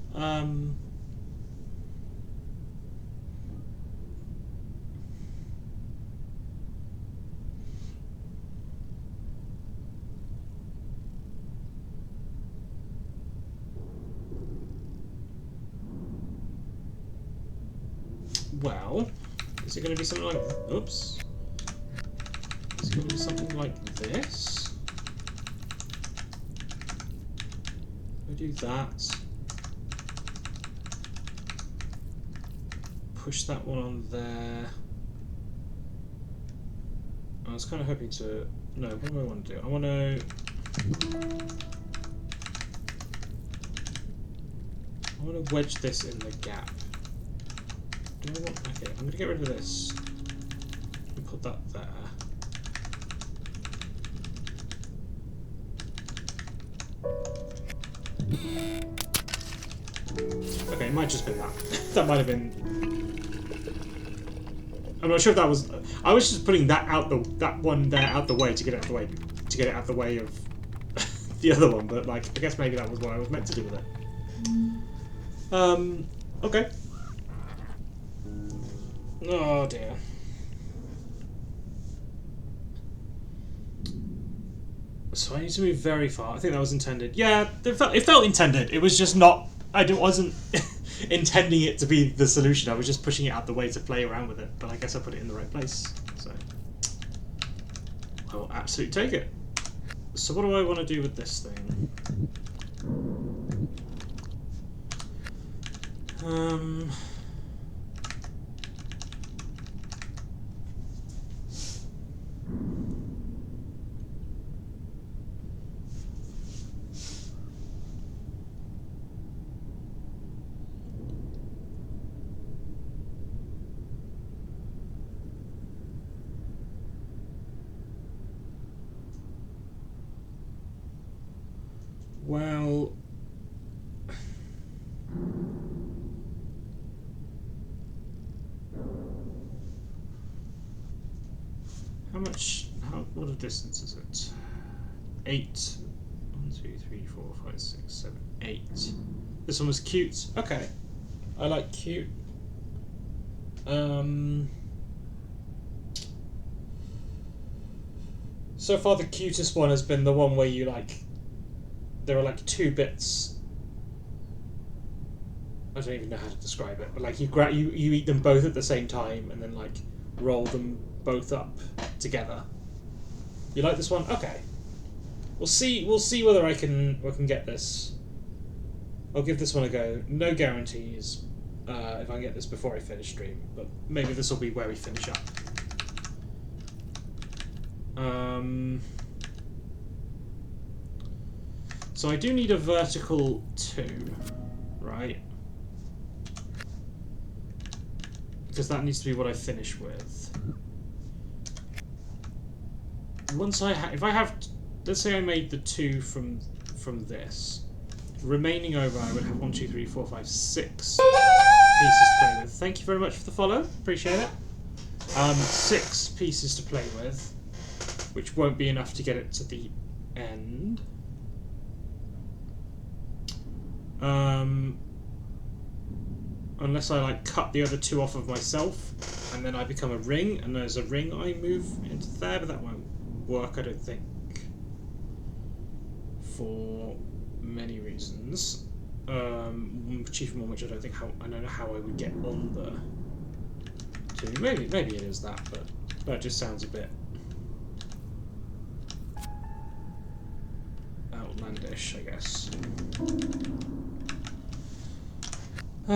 Well, is it going to be something like... Oops. Is it going to be something like this? I do that. Push that one on there. I was kind of hoping to... No, what do I want to do? I want to wedge this in the gap. Do I want... Okay, I'm going to get rid of this and put that there. Okay, it might just been that. That might have been... I'm not sure if that was... I was just putting that one there out the way to get it out the way, of the other one, but like, I guess maybe that was what I was meant to do with it. Okay. Oh dear. So I need to move very far. I think that was intended. Yeah, it felt intended. It was just not... I wasn't intending it to be the solution. I was just pushing it out the way to play around with it. But I guess I put it in the right place. So I will absolutely take it. So what do I want to do with this thing? Well, what a distance is it? 8. 1, 2, 3, 4, 5, 6, 7, 8. This one was cute. Okay. I like cute. So far the cutest one has been the one where you like... There are like 2 bits. I don't even know how to describe it, but like you eat them both at the same time and then like roll them both up together. You like this one? Okay. We'll see whether I can get this. I'll give this one a go. No guarantees if I can get this before I finish stream, but maybe this will be where we finish up. So I do need a vertical 2, right? Because that needs to be what I finish with. Once if I have, let's say I made the 2 from this, remaining over I would have 1, 2, 3, 4, 5, 6 pieces to play with. Thank you very much for the follow, appreciate it. 6 pieces to play with, which won't be enough to get it to the end. Unless I like cut the other two off of myself, and then I become a ring, and there's a ring I move into there, but that won't work, I don't think, for many reasons. Chief among which I don't know how I would get on the two. Maybe it is that, but that just sounds a bit outlandish, I guess. I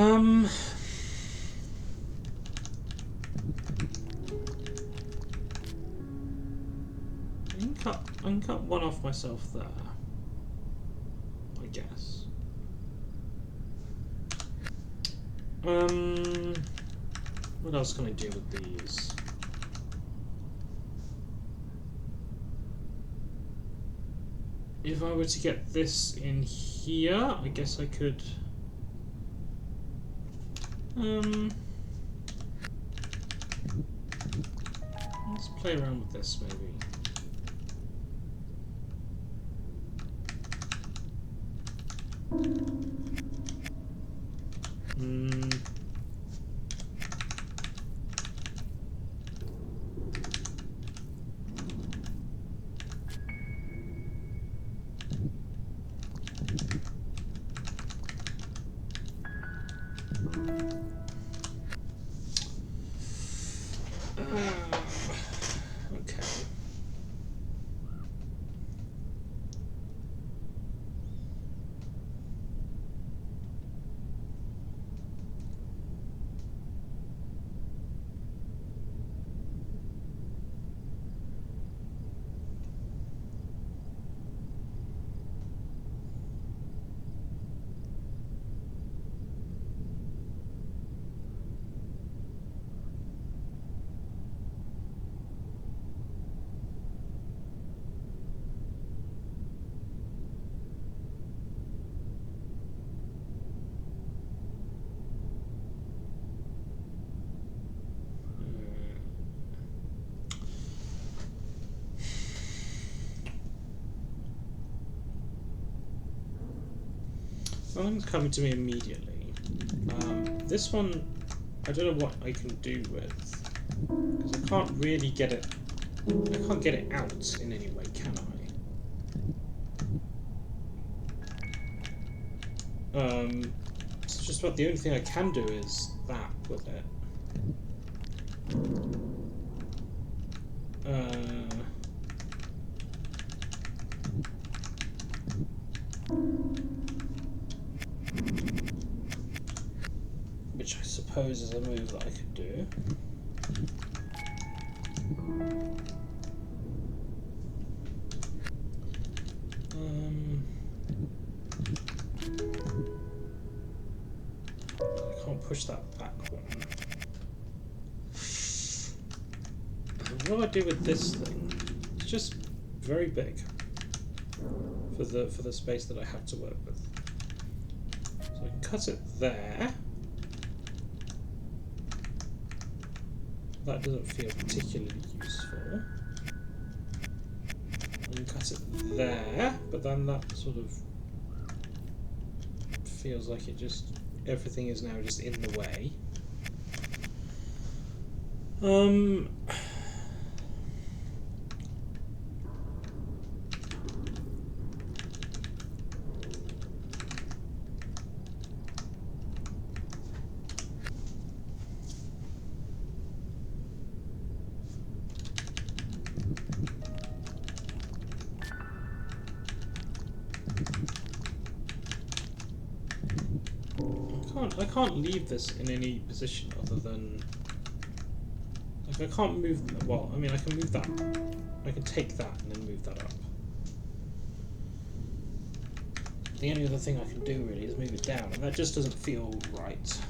can cut one off myself there, I guess. What else can I do with these? If I were to get this in here, I guess I could. Let's play around with this, maybe. Okay. Nothing's coming to me immediately. This one, I don't know what I can do with, because I can't really get it. I can't get it out in any way, can I? It's just about the only thing I can do is that with it. Which I suppose is a move that I could do. I can't push that back one. What do I do with this thing? It's just very big for the space that I have to work with. So I can cut it there. That doesn't feel particularly useful. I can cut it there, but then that sort of feels like it just everything is now just in the way. I can't leave this in any position other than, like, I can't move. Well, I mean, I can move that. I can take that and then move that up. The only other thing I can do really is move it down, and that just doesn't feel right.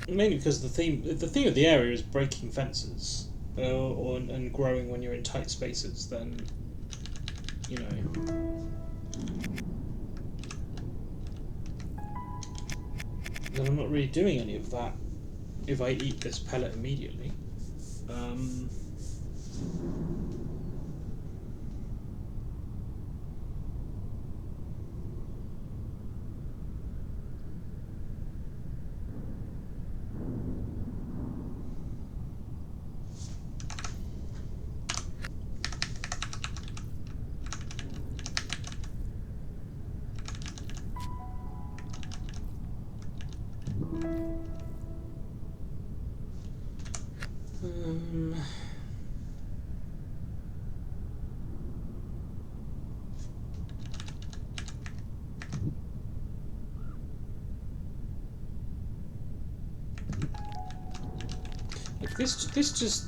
Mainly because the theme of the area is breaking fences, and growing when you're in tight spaces. Then, you know, then I'm not really doing any of that if I eat this pellet immediately.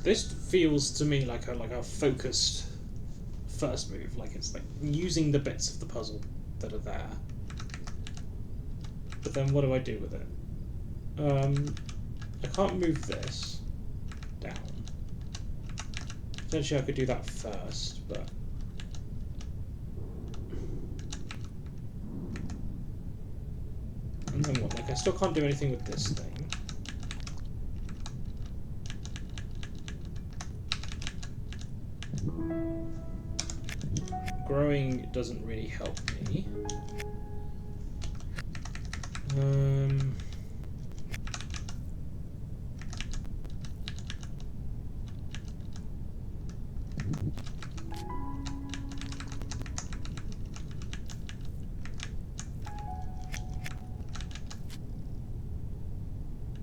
This feels to me like a focused first move. Like it's like using the bits of the puzzle that are there. But then what do I do with it? I can't move this down. Potentially I could do that first, but and then what? Like I still can't do anything with this thing. Growing doesn't really help me.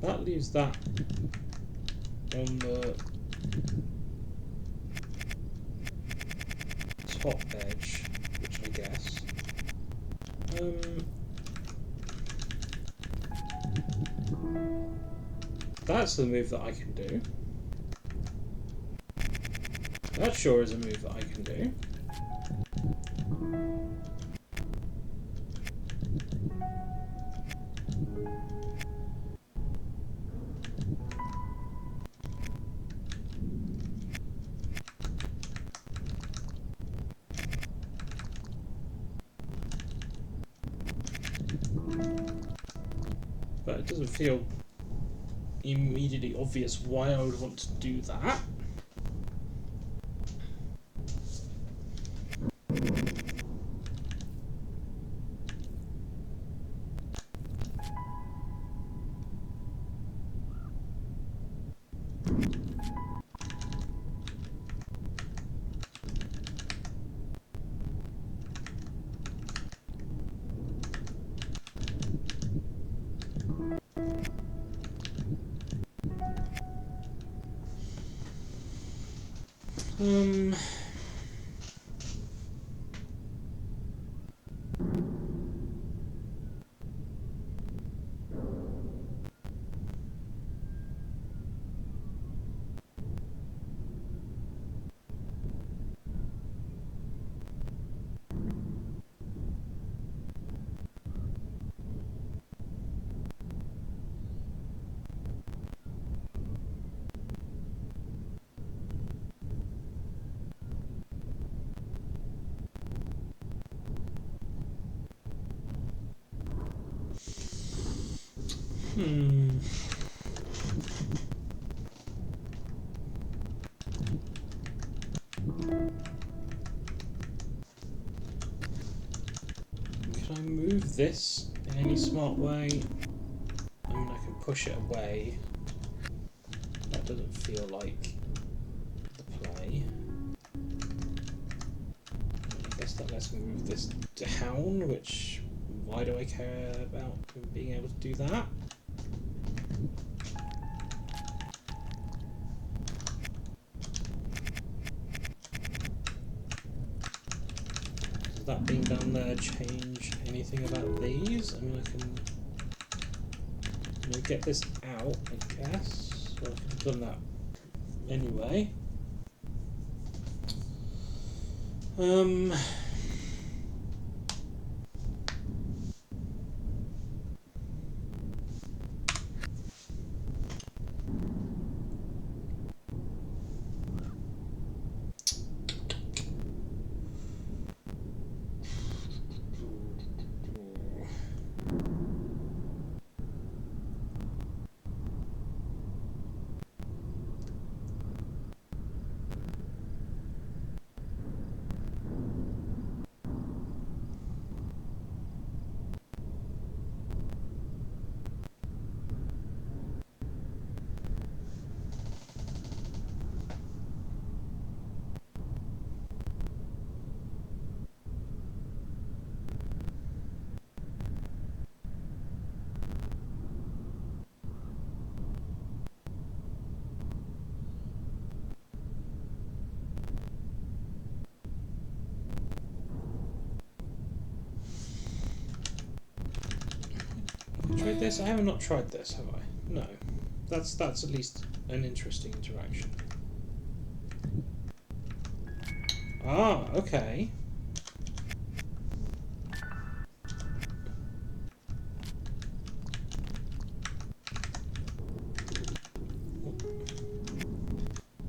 That leaves that on the top edge, which I guess. That's the move that I can do. That sure is a move that I can do. But it doesn't feel immediately obvious why I would want to do that. Can I move this in any smart way? I mean, I can push it away. That doesn't feel like the play. I guess that lets me move this down, which, why do I care about being able to do that? Does that being down there change anything about these? I mean, I can get this out, I guess. Well, I could have done that anyway. tried this? I have not tried this, have I? No. That's at least an interesting interaction. Ah, okay.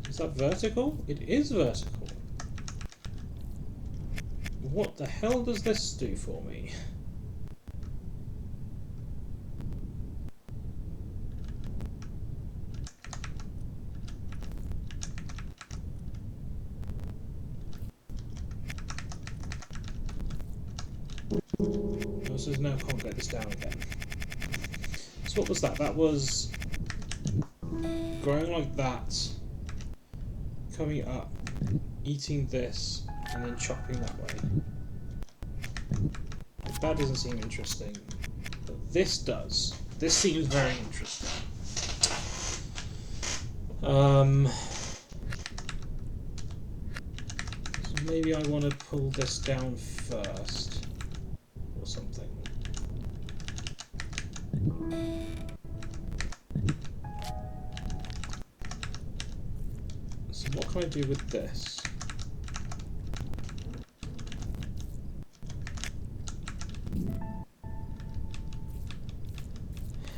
Is that vertical? It is vertical. What the hell does this do for me? Oh, so now I can't get this down again. So what was that? That was growing like that, coming up, eating this, and then chopping that way. That doesn't seem interesting, but this does. This seems very interesting. So maybe I want to pull this down first, or something. So what can I do with this?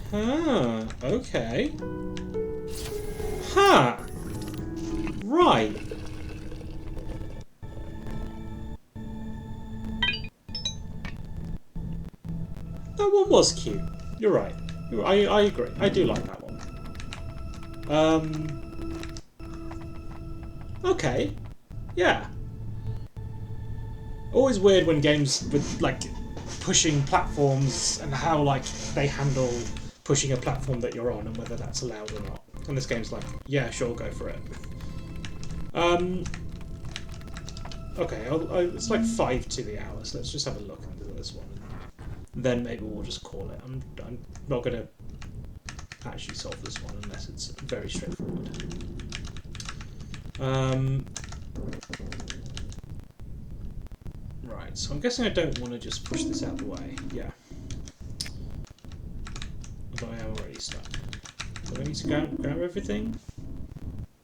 Huh, okay. Huh. Right. That one was cute. You're right. I agree. I do like that one. Okay. Yeah. Always weird when games with, like, pushing platforms and how, like, they handle pushing a platform that you're on and whether that's allowed or not. And this game's like, yeah, sure, go for it. Okay, it's like 5 to the hour, so let's just have a look into this one. Then maybe we'll just call it. I'm not going to actually solve this one unless it's very straightforward. Right, so I'm guessing I don't want to just push this out of the way. Yeah. Although I am already stuck. Do I need to grab everything?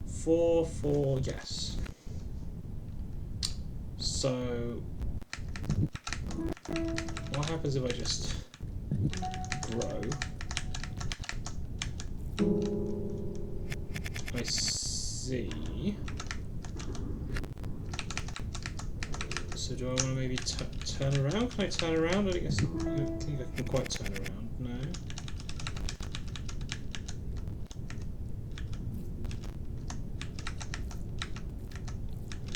4, yes. So, what happens if I just grow? I see. So do I want to maybe turn around? Can I turn around? I think I can quite turn around. No.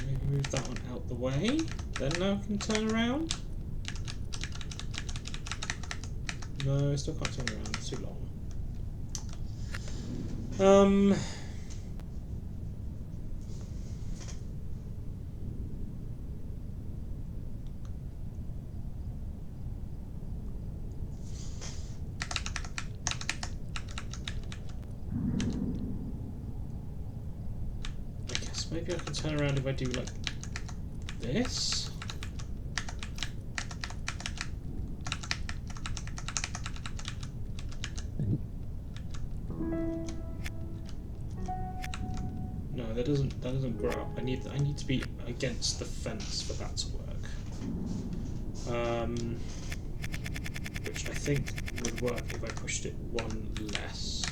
Maybe move that one out the way. Then now I can turn around. No, I still can't turn around. It's too long. Maybe I can turn around if I do like this. No, that doesn't grow up. I need to be against the fence for that to work. Which I think would work if I pushed it one less.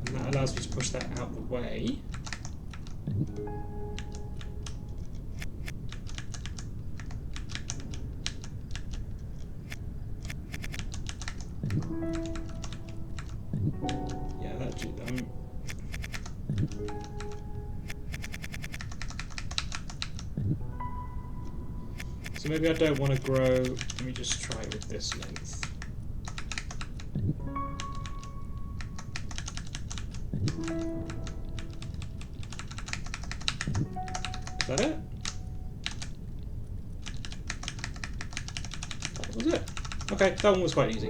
And that allows me to push that out the way. Yeah, so maybe I don't want to grow. Let me just try it with this length. Is that it? That was it. Okay, that one was quite easy.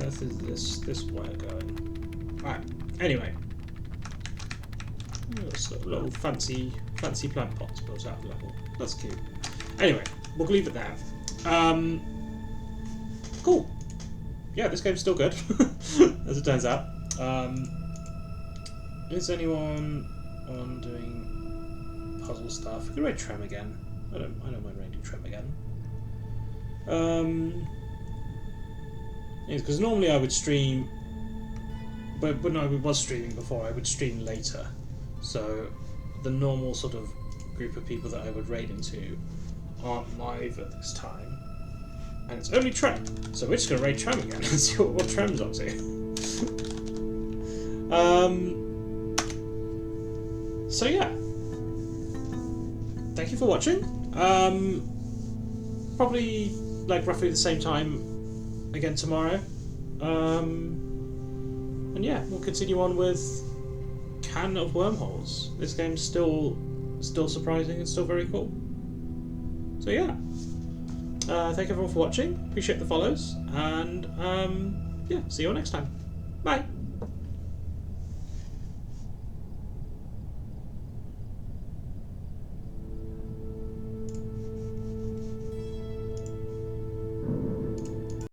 earth is this wire going? Right. Anyway, this little fancy plant pots built out of level. That's cute. Anyway, we'll leave it there. Cool. Yeah, this game's still good, as it turns out. Is anyone on doing puzzle stuff? We can raid Trem again. I don't mind raiding Trem again. Because normally I would stream, but when I was streaming before, I would stream later. So the normal sort of group of people that I would raid into aren't live at this time. And it's only Trem, so we're just going to raid Trem again and see what Trem's up to. So yeah, thank you for watching. Probably like roughly the same time again tomorrow. And yeah, we'll continue on with Can of Wormholes. This game's still surprising and still very cool. So yeah. Thank everyone for watching. Appreciate the follows, and yeah, see you all next time. Bye.